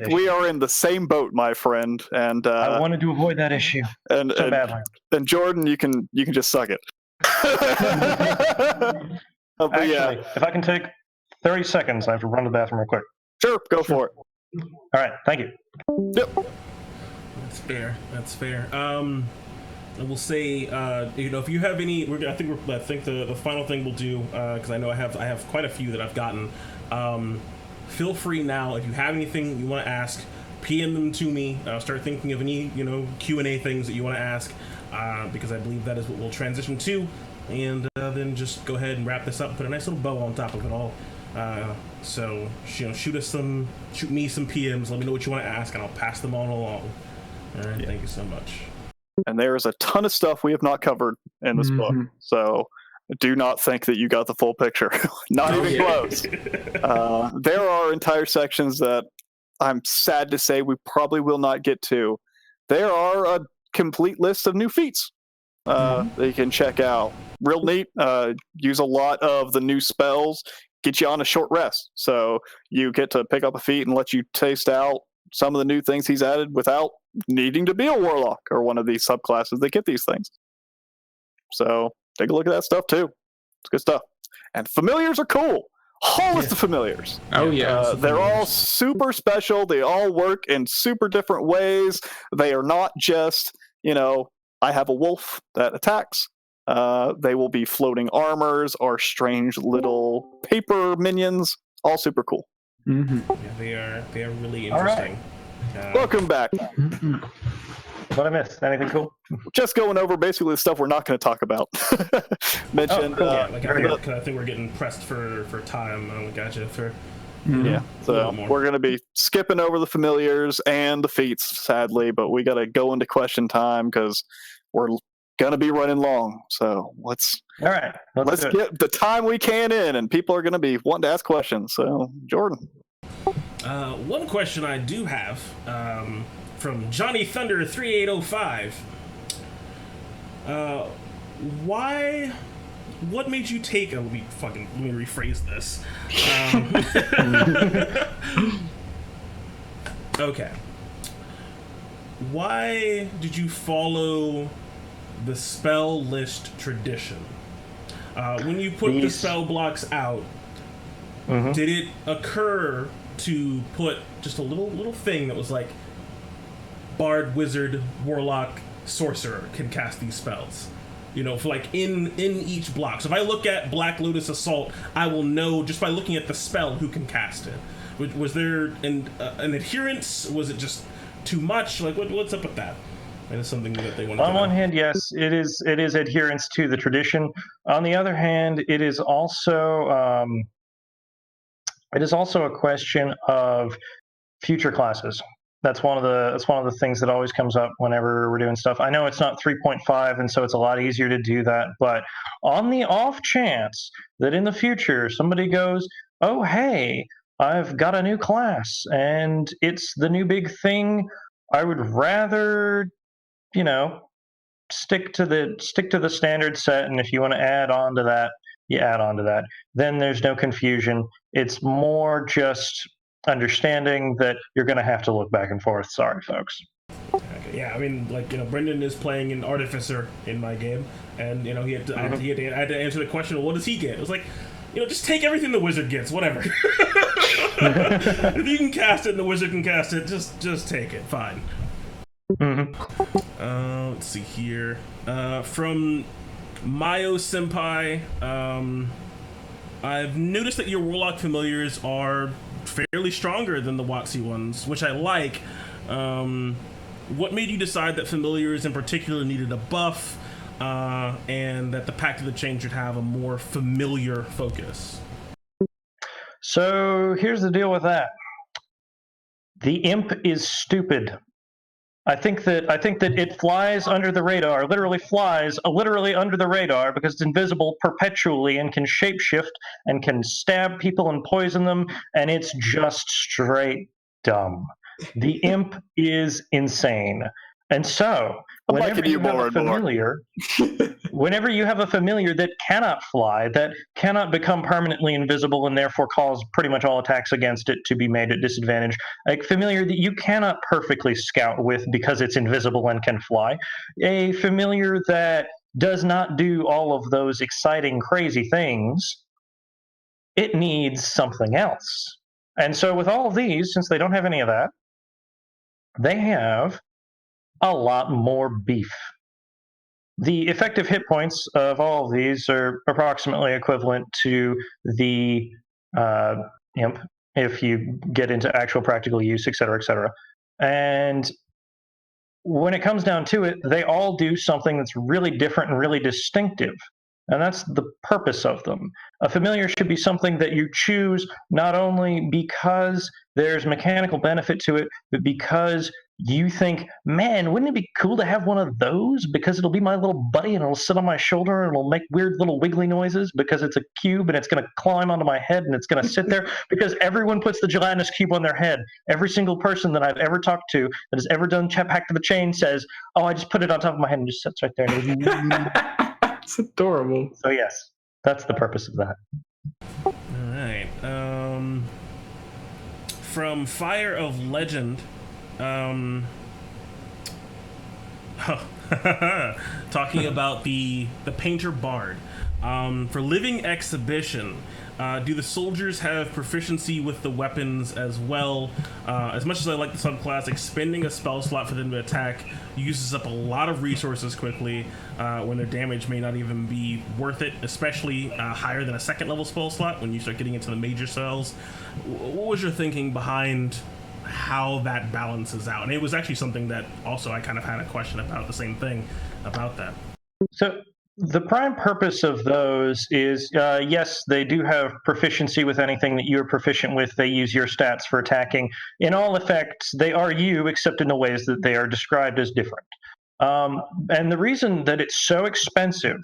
we are in the same boat, my friend. And I wanted to avoid that issue so badly. And Jordan, you can just suck it. Actually, if I can take 30 seconds, I have to run to the bathroom real quick. Sure, go for it. All right, thank you. Yep. That's fair. I will say, if you have any, I think the final thing we'll do, because I know I have quite a few that I've gotten. Feel free now if you have anything you want to ask, PM them to me. Start thinking of any Q&A things that you want to ask, because I believe that is what we'll transition to, and then just go ahead and wrap this up and put a nice little bow on top of it all. So shoot me some PMs. Let me know what you want to ask, and I'll pass them on along. All right, Thank you so much. And there is a ton of stuff we have not covered in this book, so do not think that you got the full picture. Not even close. There are entire sections that I'm sad to say we probably will not get to. There are a complete list of new feats that you can check out. Real neat. Use a lot of the new spells. Get you on a short rest, so you get to pick up a feat and let you taste out some of the new things he's added without needing to be a warlock or one of these subclasses that get these things. So take a look at that stuff too. It's good stuff. And familiars are cool. Whole list of familiars. Oh yeah. They're all super special. They all work in super different ways. They are not just, I have a wolf that attacks. They will be floating armors or strange little paper minions. All super cool. Yeah, they are really interesting. Right. Welcome back. What I missed? Anything cool? Just going over basically the stuff we're not going to talk about. Mentioned. Cool. I think we're getting pressed for time. Gotcha. So we're going to be skipping over the familiars and the feats, sadly, but we got to go into question time because we're going to be running long. So let's get the time we can in, and people are going to be wanting to ask questions. So Jordan. One question I do have from Johnny Thunder 3805. What made you take? Let me rephrase this. Okay. Why did you follow the spell list tradition? When you put the spell blocks out, did it occur to put just a little thing that was like bard, wizard, warlock, sorcerer can cast these spells? For like in each block. So if I look at Black Lotus Assault, I will know just by looking at the spell who can cast it. Was there an adherence? Was it just too much? Like what's up with that? That is something that they want to do. On one hand, yes, it is adherence to the tradition. On the other hand, it is also a question of future classes. That's one of the things that always comes up whenever we're doing stuff. I know it's not 3.5, and so it's a lot easier to do that. But on the off chance that in the future somebody goes, "Oh, hey, I've got a new class, and it's the new big thing," I would rather, stick to the standard set. And if you want to add on to that, you add on to that. Then there's no confusion. It's more just understanding that you're going to have to look back and forth. Sorry, folks. Okay, yeah, I mean, Brendan is playing an artificer in my game, and I had to answer the question, well, what does he get? It was like, just take everything the wizard gets, whatever. If you can cast it and the wizard can cast it, just take it, fine. Let's see here. From Mayo Senpai, I've noticed that your warlock familiars are fairly stronger than the WotC ones, which I like. What made you decide that familiars in particular needed a buff, and that the Pact of the Chain should have a more familiar focus? So here's the deal with that. The imp is stupid. I think that it flies under the radar, literally under the radar, because it's invisible perpetually and can shapeshift and can stab people and poison them, and it's just straight dumb. The imp is insane. And so, whenever you have a familiar that cannot fly, that cannot become permanently invisible and therefore cause pretty much all attacks against it to be made at disadvantage, a familiar that you cannot perfectly scout with because it's invisible and can fly, a familiar that does not do all of those exciting, crazy things, it needs something else. And so with all of these, since they don't have any of that, they have a lot more beef. the effective hit points of all of these are approximately equivalent to the imp if you get into actual practical use, et cetera, et cetera. And when it comes down to it, they all do something that's really different and really distinctive. And that's the purpose of them. A familiar should be something that you choose not only because there's mechanical benefit to it, but because you think, man, wouldn't it be cool to have one of those? Because it'll be my little buddy and it'll sit on my shoulder and it'll make weird little wiggly noises because it's a cube and it's going to climb onto my head and it's going to sit there because everyone puts the gelatinous cube on their head. Every single person that I've ever talked to that has ever done Hack to the Chain says, oh, I just put it on top of my head and it just sits right there. It's adorable. So yes, that's the purpose of that. All right. From Fire of Legend, talking about the Painter Bard. For Living Exhibition, do the soldiers have proficiency with the weapons as well? As much as I like the subclass, expending a spell slot for them to attack uses up a lot of resources quickly when their damage may not even be worth it, especially higher than a second level spell slot when you start getting into the major spells. What was your thinking behind how that balances out? And it was actually something that also I kind of had a question about, the same thing about that. So the prime purpose of those is, yes, they do have proficiency with anything that you're proficient with. They use your stats for attacking. In all effects, they are you, except in the ways that they are described as different. And the reason that it's so expensive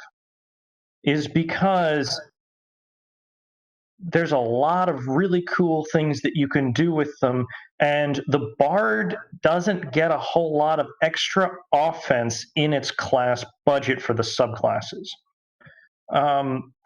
is because there's a lot of really cool things that you can do with them, and the Bard doesn't get a whole lot of extra offense in its class budget for the subclasses.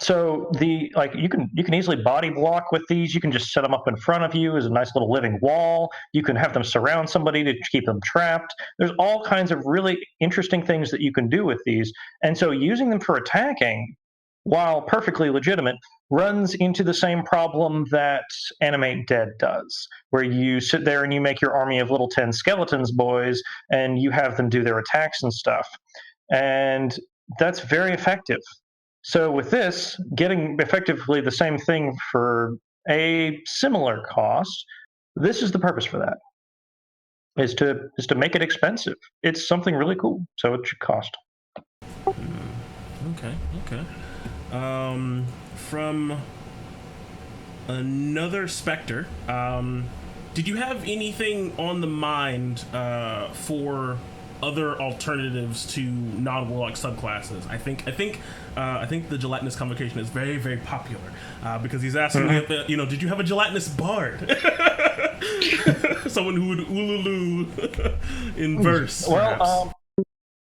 So you can easily body block with these. You can just set them up in front of you as a nice little living wall. You can have them surround somebody to keep them trapped. There's all kinds of really interesting things that you can do with these, and so using them for attacking, while perfectly legitimate, runs into the same problem that Animate Dead does, where you sit there and you make your army of little 10 skeletons boys and you have them do their attacks and stuff. And that's very effective. So with this, getting effectively the same thing for a similar cost, this is the purpose for that, is to make it expensive. It's something really cool, so it should cost. Okay. From another Spectre, did you have anything on the mind for other alternatives to non-warlock subclasses? I think the gelatinous convocation is very, very popular because he's asking me, did you have a gelatinous bard? Someone who would ululu in verse. Well,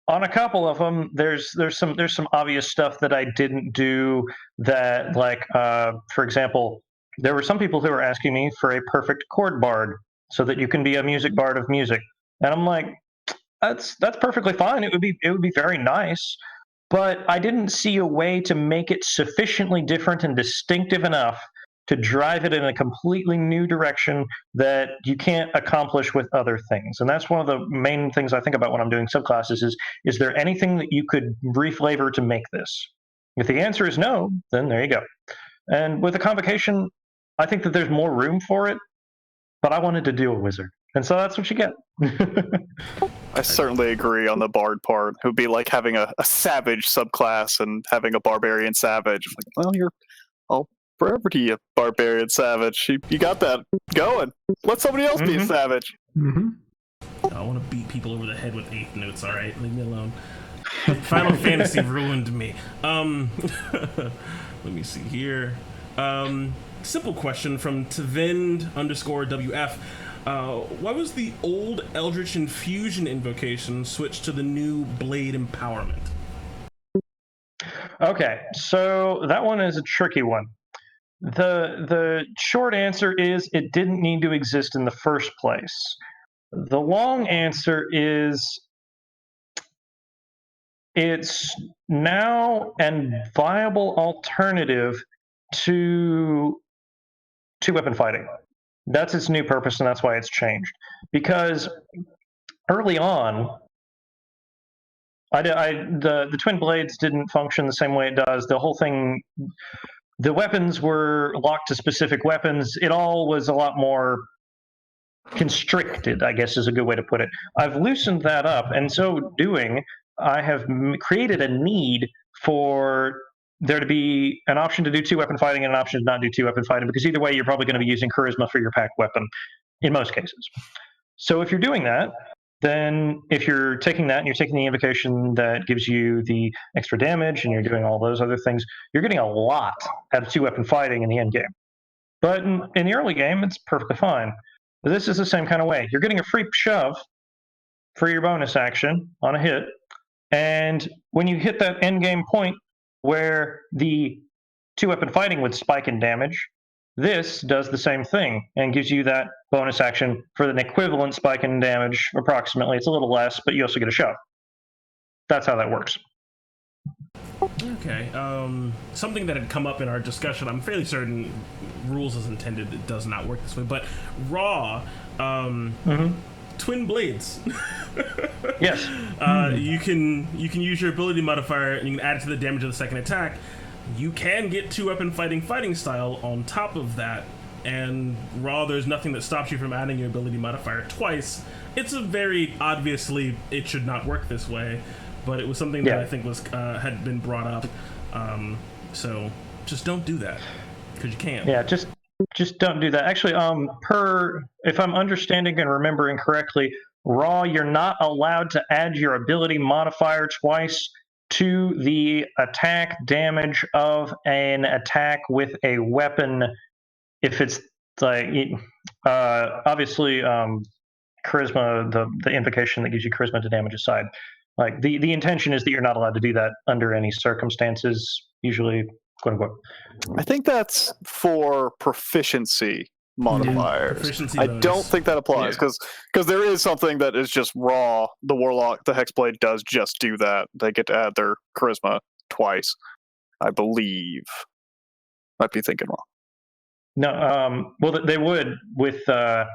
on a couple of them, there's some obvious stuff that I didn't do. That, like, for example, there were some people who were asking me for a perfect chord bard so that you can be a music bard of music, and I'm like, that's perfectly fine. It would be very nice, but I didn't see a way to make it sufficiently different and distinctive enough to drive it in a completely new direction that you can't accomplish with other things. And that's one of the main things I think about when I'm doing subclasses is there anything that you could reflavor to make this? If the answer is no, then there you go. And with a convocation, I think that there's more room for it, but I wanted to do a wizard. And so that's what you get. I certainly agree on the bard part. It would be like having a savage subclass and having a barbarian savage. Like, well, you're all forever to you, barbarian savage. You got that going. Let somebody else be a savage. Mm-hmm. I want to beat people over the head with eighth notes. All right, leave me alone. Final Fantasy ruined me. Let me see here. Simple question from Tvind_WF. Why was the old Eldritch Infusion invocation switched to the new Blade Empowerment? Okay, so that one is a tricky one. The short answer is it didn't need to exist in the first place. The long answer is it's now a viable alternative to weapon fighting. That's its new purpose, and that's why it's changed. Because early on, The twin blades didn't function the same way it does. The whole thing, the weapons were locked to specific weapons. It all was a lot more constricted, I guess is a good way to put it. I've loosened that up, and so doing, I have created a need for there to be an option to do 2-weapon fighting and an option to not do 2-weapon fighting, because either way, you're probably going to be using charisma for your pack weapon in most cases. So if you're doing that, then if you're taking that and you're taking the invocation that gives you the extra damage and you're doing all those other things, you're getting a lot out of 2-weapon fighting in the end game. But in the early game, it's perfectly fine. This is the same kind of way. You're getting a free shove for your bonus action on a hit, and when you hit that end game point where the 2-weapon fighting would spike in damage, this does the same thing and gives you that bonus action for an equivalent spike in damage, approximately. It's a little less, but you also get a shove. That's how that works. Okay. Something that had come up in our discussion, I'm fairly certain rules as intended, it does not work this way, but raw, twin blades. Yes. You can use your ability modifier and you can add it to the damage of the second attack. You can get 2-weapon fighting style on top of that, and raw, there's nothing that stops you from adding your ability modifier twice. It's a very obviously it should not work this way, but it was something that I think was had been brought up. So just don't do that because you can't. Yeah, just don't do that. Actually, if I'm understanding and remembering correctly, raw, you're not allowed to add your ability modifier twice to the attack damage of an attack with a weapon if it's like obviously charisma, the invocation that gives you charisma to damage aside, like the intention is that you're not allowed to do that under any circumstances, usually, quote unquote. I think that's for proficiency modifiers. Proficiency I bonus. don't think that applies because there is something that is just raw. The warlock, the hexblade does just do that. They get to add their charisma twice, I believe. Might be thinking wrong. No, well, they would with the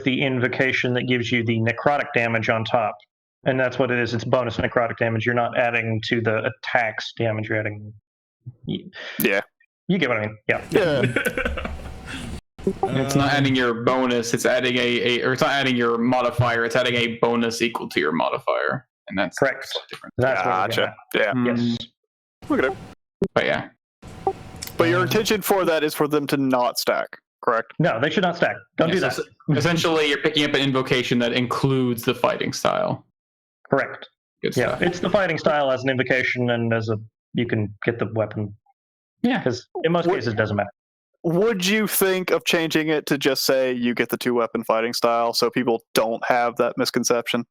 invocation that gives you the necrotic damage on top, and that's what it is. It's bonus necrotic damage. You're not adding to the attacks damage. You're adding. Yeah. You get what I mean? Yeah. It's not adding your bonus. It's adding or it's not adding your modifier. It's adding a bonus equal to your modifier, and that's correct. Different. That's gotcha. Yeah. Yes. Look at it. But yeah. But your intention for that is for them to not stack, correct? No, they should not stack. Don't do that. So essentially, you're picking up an invocation that includes the fighting style. Correct. Good Yeah, stuff. it's the fighting style as an invocation, and you can get the weapon. Yeah. Because in most cases, it doesn't matter. Would you think of changing it to just say you get the 2-weapon fighting style so people don't have that misconception?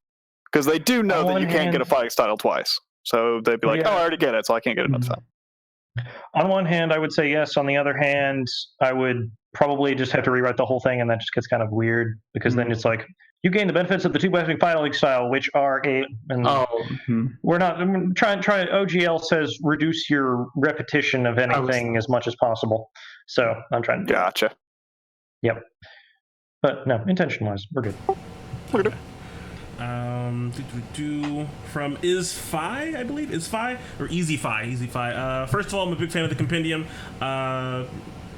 Because they do know that you can't get a fighting style twice. So they'd be like, oh, I already get it, so I can't get it another time. On one hand, I would say yes. On the other hand, I would probably just have to rewrite the whole thing, and that just gets kind of weird because then it's like you gain the benefits of the 2-weapon fighting style, which are we're not trying. OGL says reduce your repetition of anything as much as possible. So I'm trying to do Gotcha. Yep. But no, intention-wise, we're good. We're good. From Is-Fi, I believe, Is-Fi or Easy-Fi. First of all, I'm a big fan of the compendium.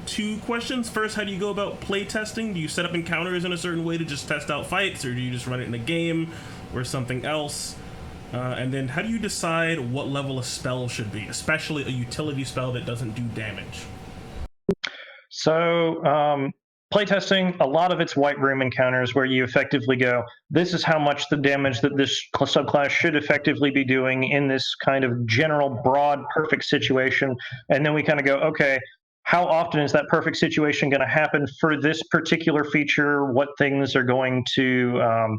2 questions. First, how do you go about play testing? Do you set up encounters in a certain way to just test out fights, or do you just run it in a game or something else? And then, how do you decide what level a spell should be, especially a utility spell that doesn't do damage? So, playtesting, a lot of it's white room encounters where you effectively go, this is how much the damage that this subclass should effectively be doing in this kind of general, broad, perfect situation. And then we kind of go, okay, how often is that perfect situation going to happen for this particular feature? What things are going to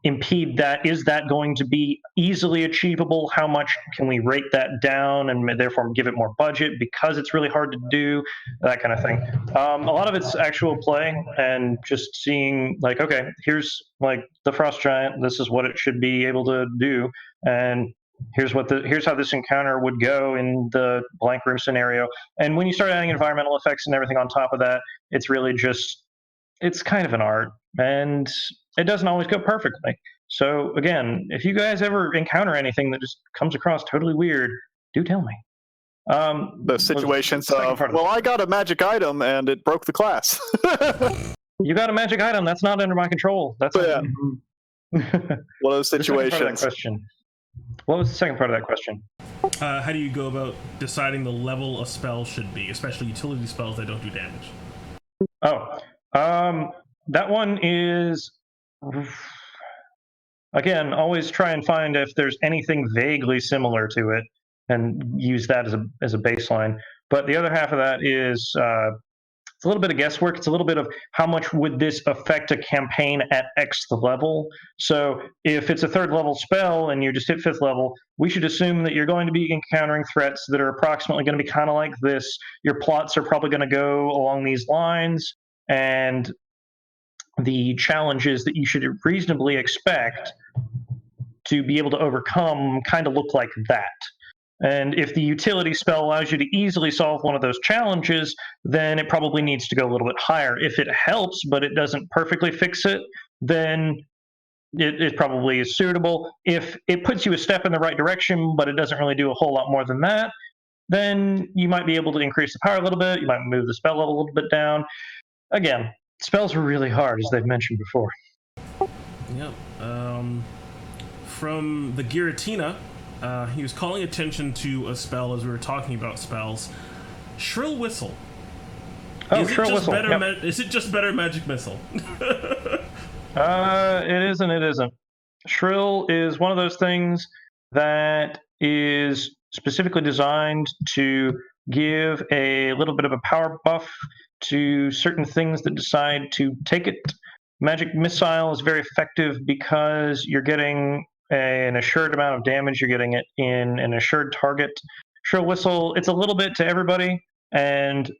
impede that? Is that going to be easily achievable? How much can we rate that down and therefore give it more budget because it's really hard to do? That kind of thing. A lot of it's actual play and just seeing like, okay, here's like the Frost Giant. This is what it should be able to do, and here's how this encounter would go in the blank room scenario. And when you start adding environmental effects and everything on top of that, it's really just it's kind of an art, and it doesn't always go perfectly. So again, if you guys ever encounter anything that just comes across totally weird, do tell me. The situations second of, part of well, I got a magic item and it broke the class. You got a magic item. That's not under my control. That's Yeah. One of those The second part of that situations. question. What was the second part of that question? How do you go about deciding the level a spell should be, especially utility spells that don't do damage? Oh, that one is, again, always try and find if there's anything vaguely similar to it and use that as a baseline. But the other half of that is it's a little bit of guesswork. It's a little bit of how much would this affect a campaign at X level. So if it's a 3rd level spell and you just hit 5th level, we should assume that you're going to be encountering threats that are approximately going to be kind of like this. Your plots are probably going to go along these lines, and the challenges that you should reasonably expect to be able to overcome kind of look like that. And if the utility spell allows you to easily solve one of those challenges, then it probably needs to go a little bit higher. If it helps, but it doesn't perfectly fix it, then it probably is suitable. If it puts you a step in the right direction, but it doesn't really do a whole lot more than that, then you might be able to increase the power a little bit. You might move the spell level a little bit down. Again, spells are really hard, as they've mentioned before. Yep. From the Giratina, he was calling attention to a spell as we were talking about spells. Shrill Whistle. Oh, Shrill Whistle. Yep. Is it just better Magic Missile? It is and it isn't. Shrill is one of those things that is specifically designed to give a little bit of a power buff to certain things that decide to take it. Magic Missile is very effective because you're getting an assured amount of damage. You're getting it in an assured target. Shrill Whistle, it's a little bit to everybody. And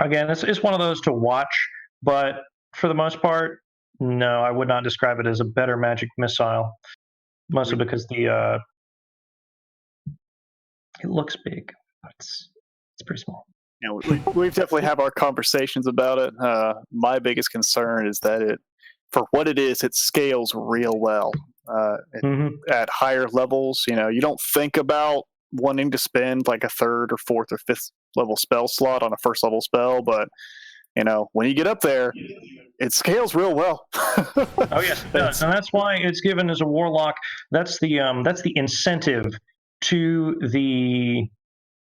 again, it's one of those to watch. But for the most part, no, I would not describe it as a better Magic Missile. Mostly because it looks big. It's pretty small. We've definitely have our conversations about it. My biggest concern is that for what it is, it scales real well. At higher levels, you don't think about wanting to spend like a 3rd or 4th or 5th level spell slot on a 1st level spell, but when you get up there, it scales real well. Oh yes, it does, and that's why it's given as a warlock. That's the incentive to the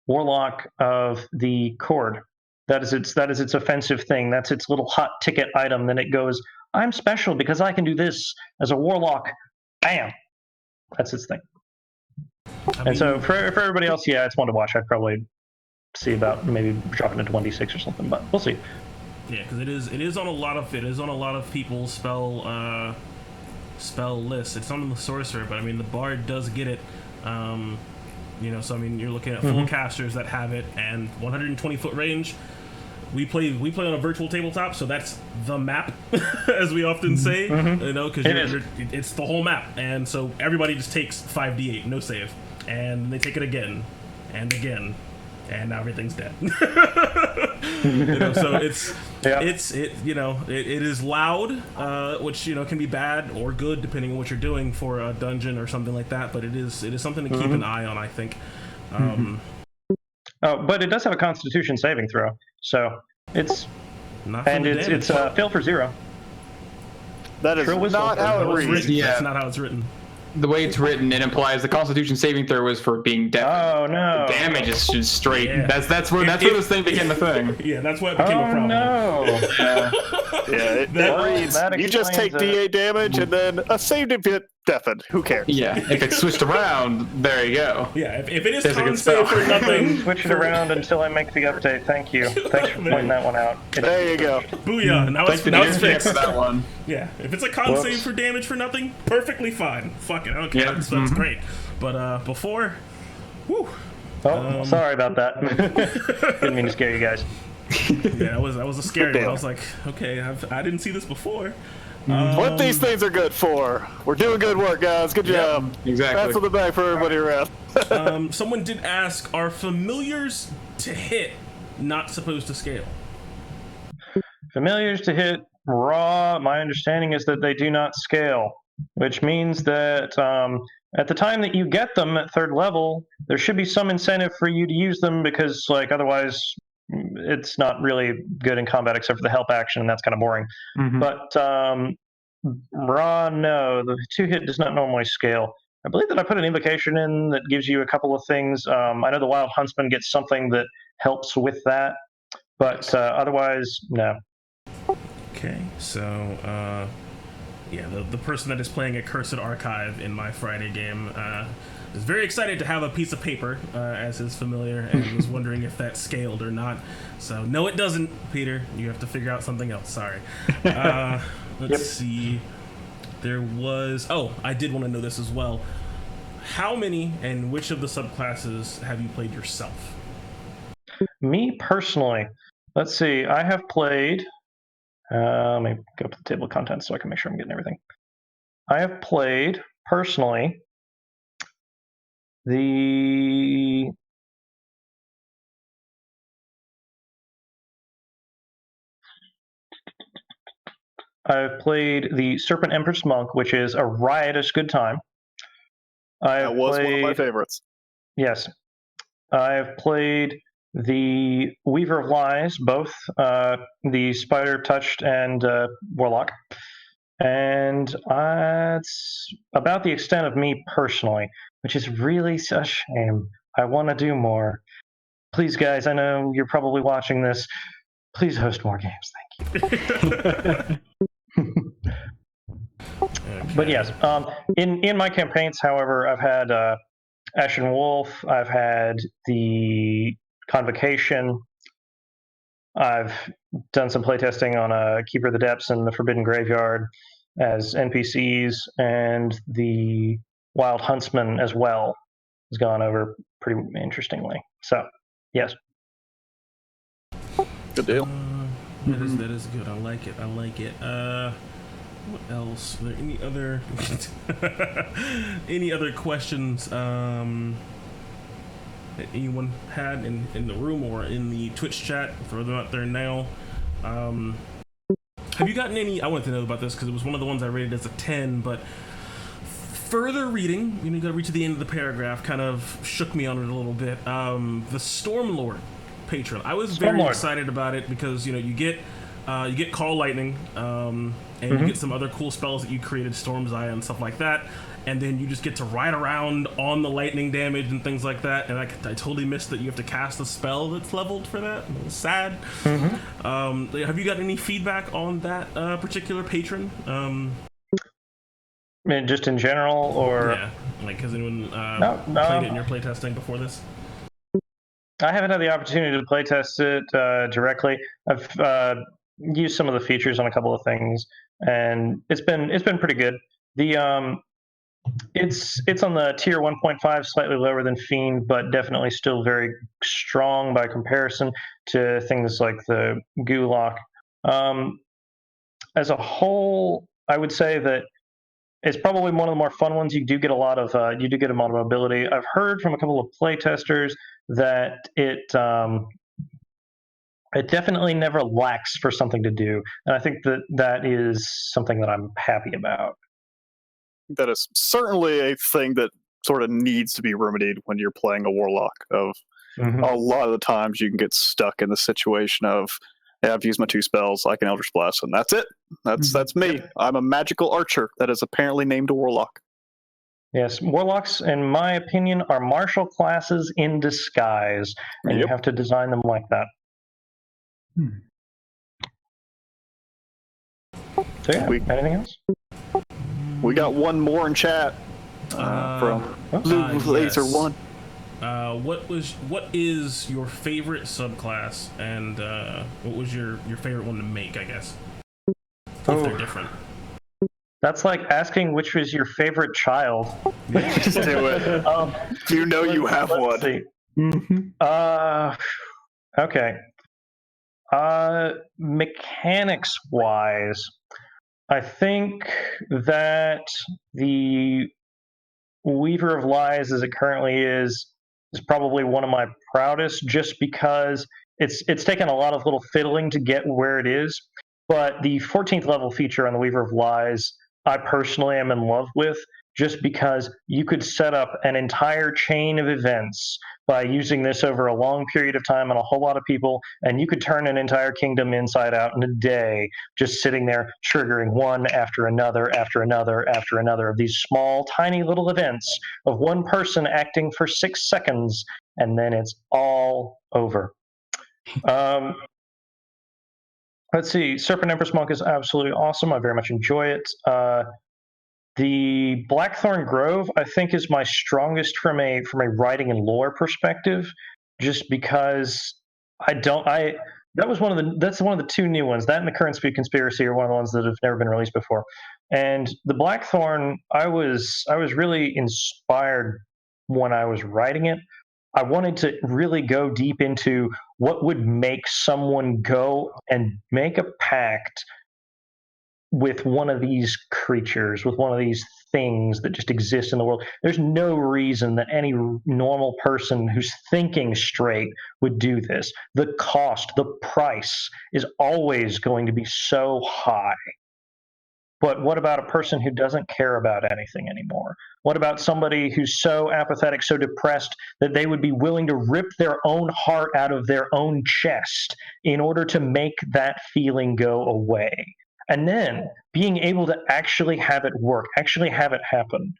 warlock of the Cord. That is its offensive thing. That's its little hot ticket item. Then it goes, I'm special because I can do this as a warlock. Bam! That's its thing. And so for everybody else, yeah, it's one to watch. I'd probably see about maybe dropping it to 1d6 or something, but we'll see. Yeah, because it is on a lot of people's spell lists. It's on the sorcerer, but I mean the bard does get it. So I mean you're looking at full casters that have it, and 120-foot range. We play on a virtual tabletop, so that's the map, as we often say. Because it's the whole map, and so everybody just takes 5d8, no save, and they take it again, and again, and now everything's dead. So it is loud, which can be bad or good depending on what you're doing for a dungeon or something like that. But it is something to keep an eye on, I think. But it does have a Constitution saving throw, so it's fail for 0. That is not how it reads. Yeah, that's not how it's written. The way it's written, it implies the Constitution saving throw is for being deaf. Oh no! The damage is just straight. Yeah. That's where this thing became a thing. Yeah, that's what became a problem. No! It reads. You just take D8 damage and then a saved if it deafened. Who cares? Yeah, if it's switched around, there you go. Yeah, if it is There's a con good save spell. for nothing, Switch it around until I make the update. Thank you. Thanks for pointing that one out. There you go. booyah! Now it's fixed. For that one. Yeah, if it's a con save for damage for nothing, perfectly fine. Fuck it, I don't care. That's great. But before, whew. Oh, sorry about that. Didn't mean to scare you guys. Yeah, that was a scary one. I was like, okay, I didn't see this before. What these things are good for. We're doing good work, guys. Good job. Exactly. That's on the back for everybody around. Someone did ask, are familiars to hit not supposed to scale? Familiars to hit raw, my understanding is that they do not scale. which means that at the time that you get them at 3rd level, there should be some incentive for you to use them because, like, otherwise it's not really good in combat except for the help action, and that's kind of boring. Mhm. But raw, no, the 2-hit does not normally scale. I believe that I put an invocation in that gives you a couple of things. I know the Wild Huntsman gets something that helps with that, but otherwise, no. Okay, so yeah, the person that is playing a Cursed Archive in my Friday game is very excited to have a piece of paper as his familiar, and was wondering if that scaled or not. So no, it doesn't, Peter. You have to figure out something else. Sorry. Let's see. There was... Oh, I did want to know this as well. How many and which of the subclasses have you played yourself? Me personally, let's see. I have played... let me go to the table of contents so I can make sure I'm getting everything. I have played, personally, I've played the Serpent Empress Monk, which is a riotous good time. That was one of my favorites. Yes. I've played the Weaver of Lies, both the Spider Touched and Warlock. And it's about the extent of me personally, which is really a shame. I want to do more. Please, guys, I know you're probably watching this. Please host more games. Thank you. But yes, in my campaigns, however, I've had Ashen Wolf, I've had the Convocation, I've done some playtesting on Keeper of the Depths and the Forbidden Graveyard as NPCs, and the Wild Huntsman as well has gone over pretty interestingly. So, yes. Good deal. That is good. I like it. What else? Are there any other questions that anyone had in the room or in the Twitch chat? Throw them out there now. Have you gotten any? I wanted to know about this because it was one of the ones I rated as a 10, but further reading, you got to read to the end of the paragraph, kind of shook me on it a little bit. The Stormlord patron. I was very excited about it because you get Call Lightning, and you get some other cool spells that you created, Storm's Eye and stuff like that, and then you just get to ride around on the lightning damage and things like that. And I totally missed that you have to cast a spell that's leveled for that. It was sad. Have you got any feedback on that particular patron? Just in general, or yeah, like has anyone played it in your playtesting before this? I haven't had the opportunity to playtest it directly. I've used some of the features on a couple of things, and it's been pretty good. The it's on the tier 1.5, slightly lower than Fiend, but definitely still very strong by comparison to things like the Gulag. As a whole, I would say that it's probably one of the more fun ones. You do get a lot of mobility. I've heard from a couple of playtesters that it definitely never lacks for something to do, and I think that is something that I'm happy about. That is certainly a thing that sort of needs to be remedied when you're playing a warlock. A lot of the times you can get stuck in the situation of, yeah, I've used my 2 spells, I can Eldritch Blast, and that's it. That's me. I'm a magical archer that is apparently named a warlock. Yes, warlocks, in my opinion, are martial classes in disguise, and you have to design them like that. So yeah, anything else? We got one more in chat from Laser One. What is your favorite subclass, and what was your favorite one to make? I guess if they're different. That's like asking which was your favorite child. Just do it. You have one. See. Okay. Mechanics wise, I think that the Weaver of Lies, as it currently is probably one of my proudest, just because it's taken a lot of little fiddling to get where it is. But the 14th level feature on the Weaver of Lies, I personally am in love with, just because you could set up an entire chain of events by using this over a long period of time on a whole lot of people, and you could turn an entire kingdom inside out in a day, just sitting there triggering one after another after another after another of these small, tiny little events of one person acting for 6 seconds, and then it's all over. Let's see. Serpent Empress Monk is absolutely awesome. I very much enjoy it. The Blackthorn Grove, I think, is my strongest from a writing and lore perspective, just because that's one of the two new ones. That and the Current Speed Conspiracy are one of the ones that have never been released before. And the Blackthorn, I was really inspired when I was writing it. I wanted to really go deep into what would make someone go and make a pact with one of these creatures, with one of these things that just exist in the world. There's no reason that any normal person who's thinking straight would do this. The cost, the price is always going to be so high. But what about a person who doesn't care about anything anymore? What about somebody who's so apathetic, so depressed that they would be willing to rip their own heart out of their own chest in order to make that feeling go away? And then being able to actually have it work, actually have it happen.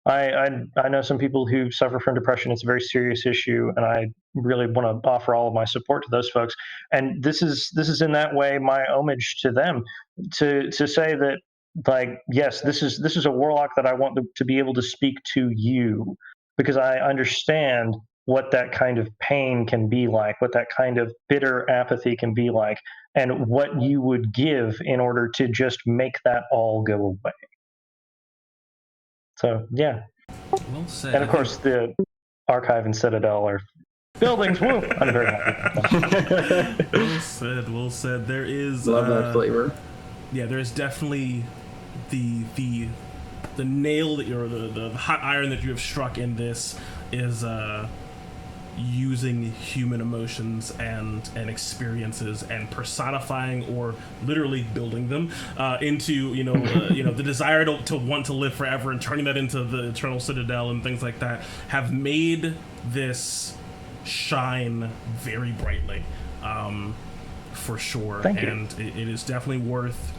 I know some people who suffer from depression. It's a very serious issue, and I really want to offer all of my support to those folks. And this is in that way my homage to them, to say that, like, yes, this is a warlock that I want to be able to speak to you, because I understand what that kind of pain can be like, what that kind of bitter apathy can be like, and what you would give in order to just make that all go away. So, yeah. Well said. And of course, the Archive and Citadel are buildings. Woo! I'm very happy. Well said. There is Love that flavor. Yeah, there is definitely the nail that you're the hot iron that you have struck in this is using human emotions and experiences and personifying or literally building them into the desire to want to live forever and turning that into the Eternal Citadel and things like that have made this shine very brightly, for sure. Thank you. And it is definitely worth.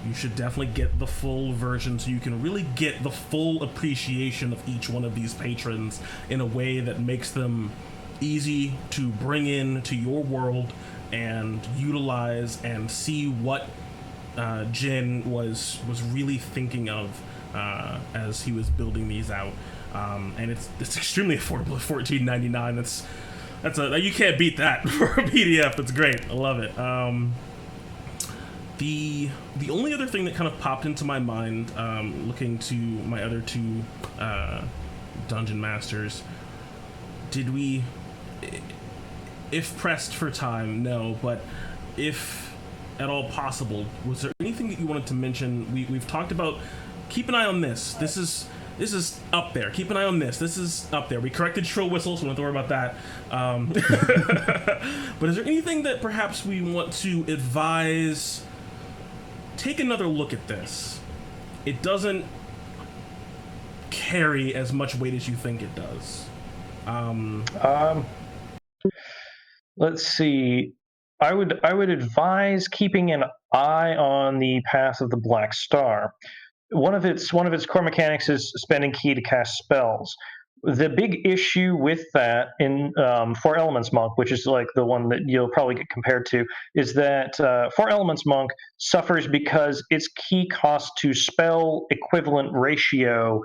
You should definitely get the full version so you can really get the full appreciation of each one of these patrons in a way that makes them easy to bring in to your world and utilize and see what Jin was really thinking of as he was building these out. And it's extremely affordable at $14.99. That's you can't beat that for a PDF. That's great. I love it. The only other thing that kind of popped into my mind, looking to my other two Dungeon Masters, did we, if pressed for time, no, but if at all possible, was there anything that you wanted to mention? We've talked about, keep an eye on this. This is up there. Keep an eye on this. This is up there. We corrected shrill whistles, so we don't have to worry about that. But is there anything that perhaps we want to advise? Take another look at this. It doesn't carry as much weight as you think it does. Let's see. I would advise keeping an eye on the Path of the Black Star. One of its core mechanics is spending ki to cast spells. The big issue with that in Four Elements Monk, which is like the one that you'll probably get compared to, is that Four Elements Monk suffers because its ki cost to spell equivalent ratio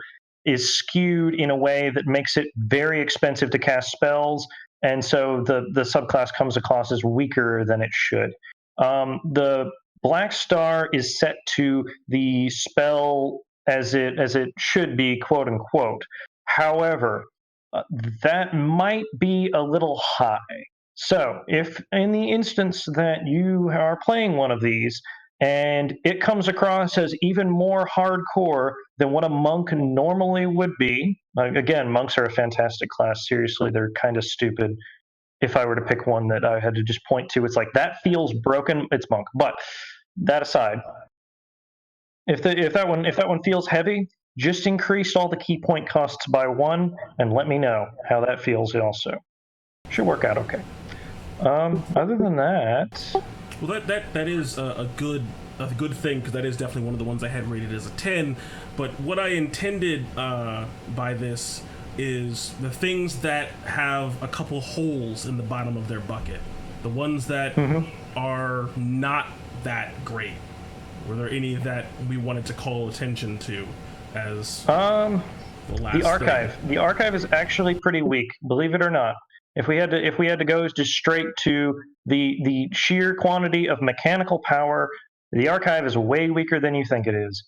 is skewed in a way that makes it very expensive to cast spells, and so the subclass comes across as weaker than it should. The Black Star is set to the spell as it should be, quote unquote. However, that might be a little high. So if in the instance that you are playing one of these and it comes across as even more hardcore than what a monk normally would be, again, monks are a fantastic class. Seriously, they're kind of stupid. If I were to pick one that I had to just point to, it's like, that feels broken, it's monk. But that aside, If that one feels heavy, just increase all the key point costs by 1, and let me know how that feels. Also, should work out okay. Other than that, well, that is a good thing, because that is definitely one of the ones I had rated as a 10. But what I intended by this is the things that have a couple holes in the bottom of their bucket, the ones that are not that great. Were there any that we wanted to call attention to as the archive? thing? The archive is actually pretty weak, believe it or not. If we had to go just straight to the sheer quantity of mechanical power, the archive is way weaker than you think it is.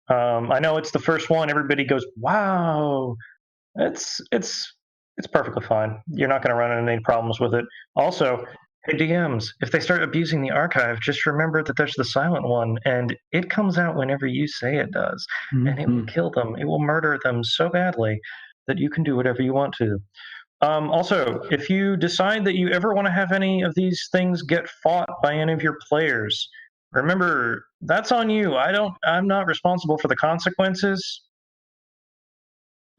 I know it's the first one. Everybody goes, "Wow!" It's perfectly fine. You're not going to run into any problems with it. Also, hey DMs, if they start abusing the archive, just remember that there's the silent one, and it comes out whenever you say it does, and it will kill them. It will murder them so badly that you can do whatever you want to. Also, if you decide that you ever want to have any of these things get fought by any of your players, remember, that's on you. I'm not responsible for the consequences.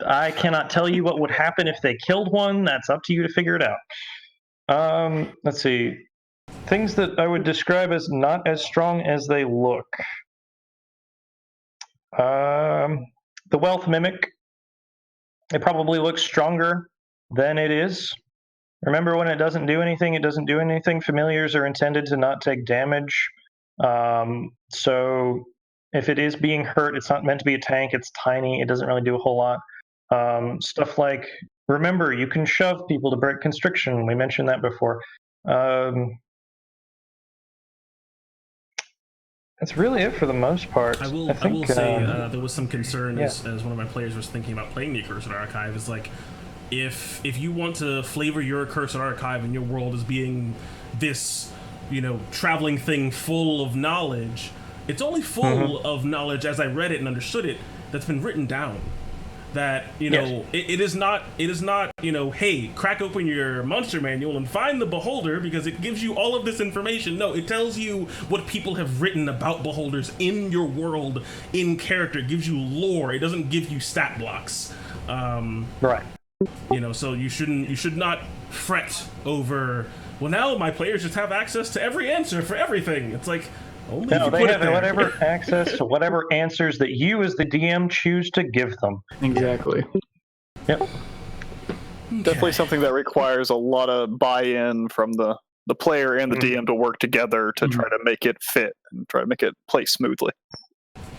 I cannot tell you what would happen if they killed one. That's up to you to figure it out. Let's see. Things that I would describe as not as strong as they look. The Wealth Mimic. It probably looks stronger than it is. Remember, when it doesn't do anything, it doesn't do anything. Familiars are intended to not take damage. So if it is being hurt, it's not meant to be a tank. It's tiny. It doesn't really do a whole lot. Stuff like, remember, you can shove people to break constriction. We mentioned that before. That's really it for the most part. I will say there was some concern as one of my players was thinking about playing the Accursed Archive, is like, if you want to flavor your Accursed Archive and your world as being this, traveling thing full of knowledge, it's only full of knowledge, as I read it and understood it, that's been written down. That it is not hey, crack open your monster manual and find the beholder because it gives you all of this information. No, it tells you what people have written about beholders in your world, in character. It gives you lore. It doesn't give you stat blocks. Right. So you should not fret over, well, now my players just have access to every answer for everything. It's like, only no, they have whatever access to whatever answers that you as the DM choose to give them. Exactly. Yep. Okay. Definitely something that requires a lot of buy-in from the player and the DM to work together to try to make it fit and try to make it play smoothly.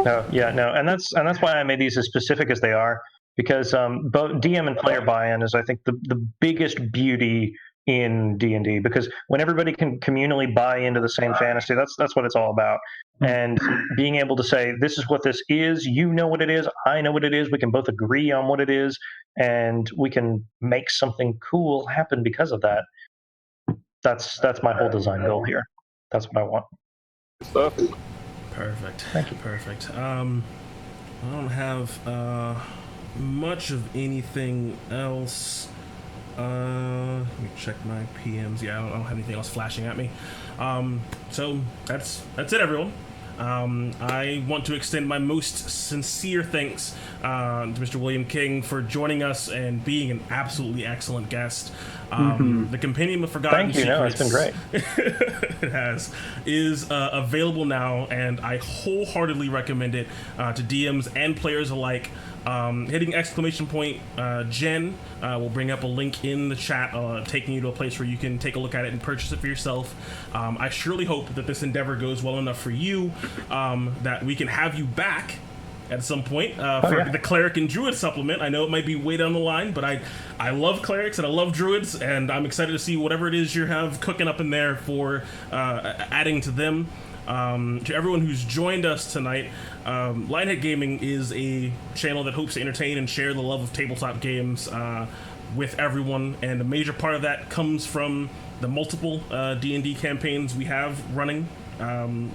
No, and that's why I made these as specific as they are, because both DM and player buy-in is, I think, the biggest beauty in D&D, because when everybody can communally buy into the same fantasy, that's what it's all about. And being able to say, this is what this is, you know what it is, I know what it is, we can both agree on what it is, and we can make something cool happen because of that. That's my whole design goal here. That's what I want. Perfect. Thank you. Perfect. I don't have much of anything else. Let me check my PMs. Yeah, I don't have anything else flashing at me. So that's it, everyone. I want to extend my most sincere thanks to Mr. William King for joining us and being an absolutely excellent guest. The Compendium of Forgotten Thank you. Secrets, No, it's been great. is available now, and I wholeheartedly recommend it to DMs and players alike. Hitting !Gen will bring up a link in the chat, taking you to a place where you can take a look at it and purchase it for yourself. I surely hope that this endeavor goes well enough for you, that we can have you back at some point for the Cleric and Druid supplement. I know it might be way down the line, but I love Clerics and I love Druids, and I'm excited to see whatever it is you have cooking up in there for adding to them. To everyone who's joined us tonight, Lionhead Gaming is a channel that hopes to entertain and share the love of tabletop games with everyone, and a major part of that comes from the multiple D&D campaigns we have running.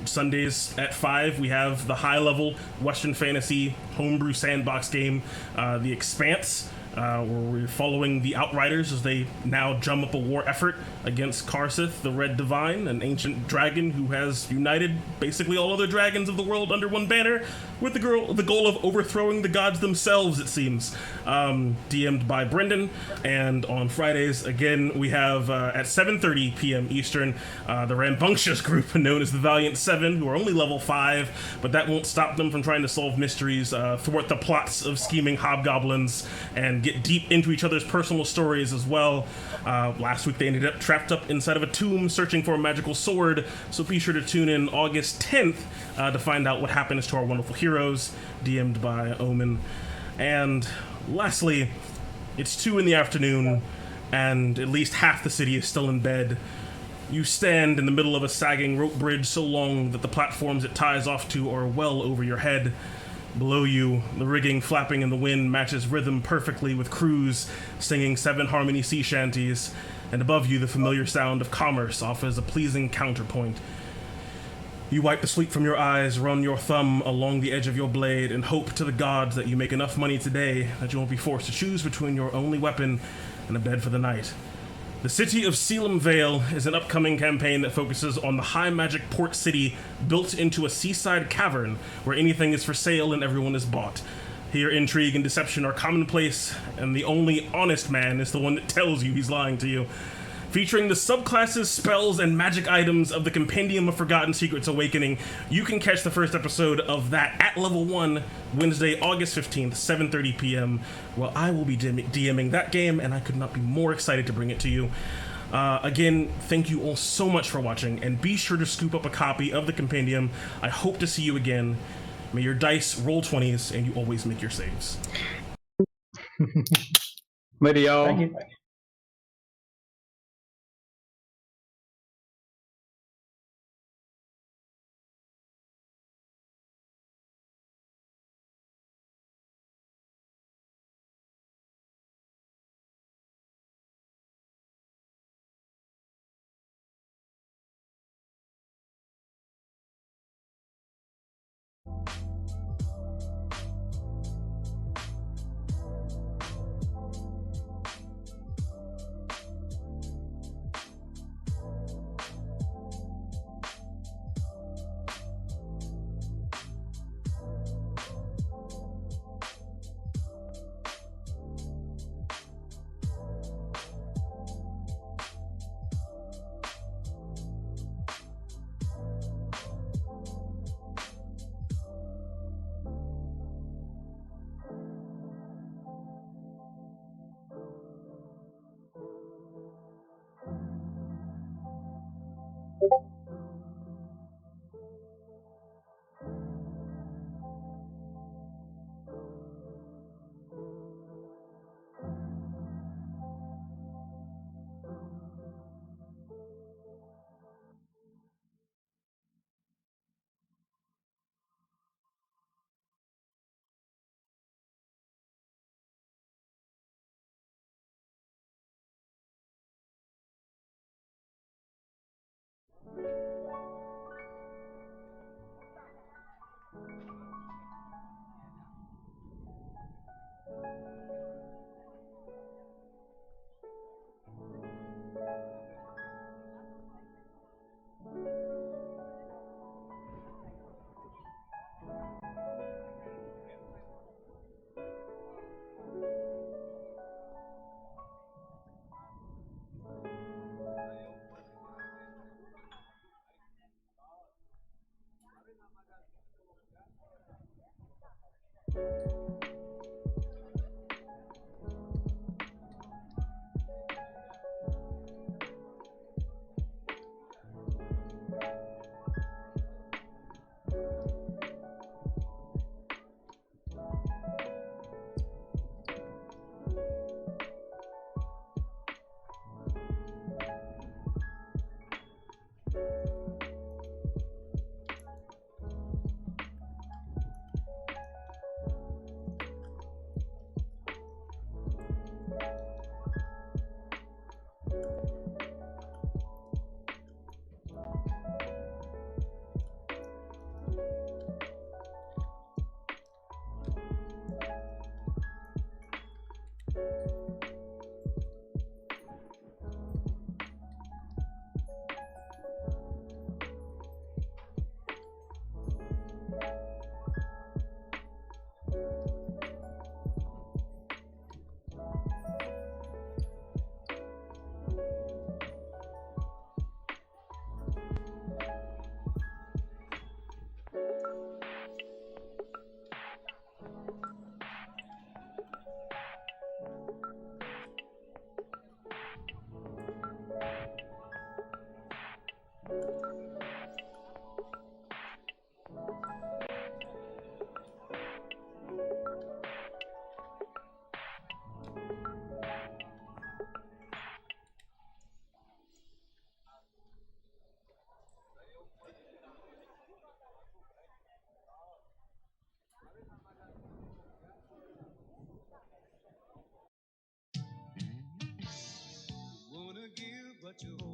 Sundays at 5, we have the high-level Western Fantasy homebrew sandbox game, The Expanse, where we're following the Outriders as they now drum up a war effort against Karsith, the Red Divine, an ancient dragon who has united basically all other dragons of the world under one banner, with the goal of overthrowing the gods themselves, it seems. DM'd by Brendan, and on Fridays, again, we have at 7:30 p.m. Eastern, the rambunctious group known as the Valiant Seven, who are only level 5, but that won't stop them from trying to solve mysteries, thwart the plots of scheming hobgoblins, and get deep into each other's personal stories as well. Last week they ended up trapped up inside of a tomb searching for a magical sword, so be sure to tune in August 10th to find out what happens to our wonderful heroes, DM'd by Omen. And lastly, it's 2 in the afternoon, and at least half the city is still in bed. You stand in the middle of a sagging rope bridge so long that the platforms it ties off to are well over your head. Below you, the rigging flapping in the wind matches rhythm perfectly with crews singing 7 harmony sea shanties, and above you the familiar sound of commerce offers a pleasing counterpoint. You wipe the sleep from your eyes, run your thumb along the edge of your blade, and hope to the gods that you make enough money today that you won't be forced to choose between your only weapon and a bed for the night. The city of Sealam Vale is an upcoming campaign that focuses on the high magic port city built into a seaside cavern where anything is for sale and everyone is bought. Here, intrigue and deception are commonplace, and the only honest man is the one that tells you he's lying to you. Featuring the subclasses, spells, and magic items of the Compendium of Forgotten Secrets Awakening, you can catch the first episode of that at level 1, Wednesday, August 15th, 7:30 p.m., where I will be DMing that game, and I could not be more excited to bring it to you. Again, thank you all so much for watching, and be sure to scoop up a copy of the Compendium. I hope to see you again. May your dice roll 20s, and you always make your saves. Later, y'all. Thank you. to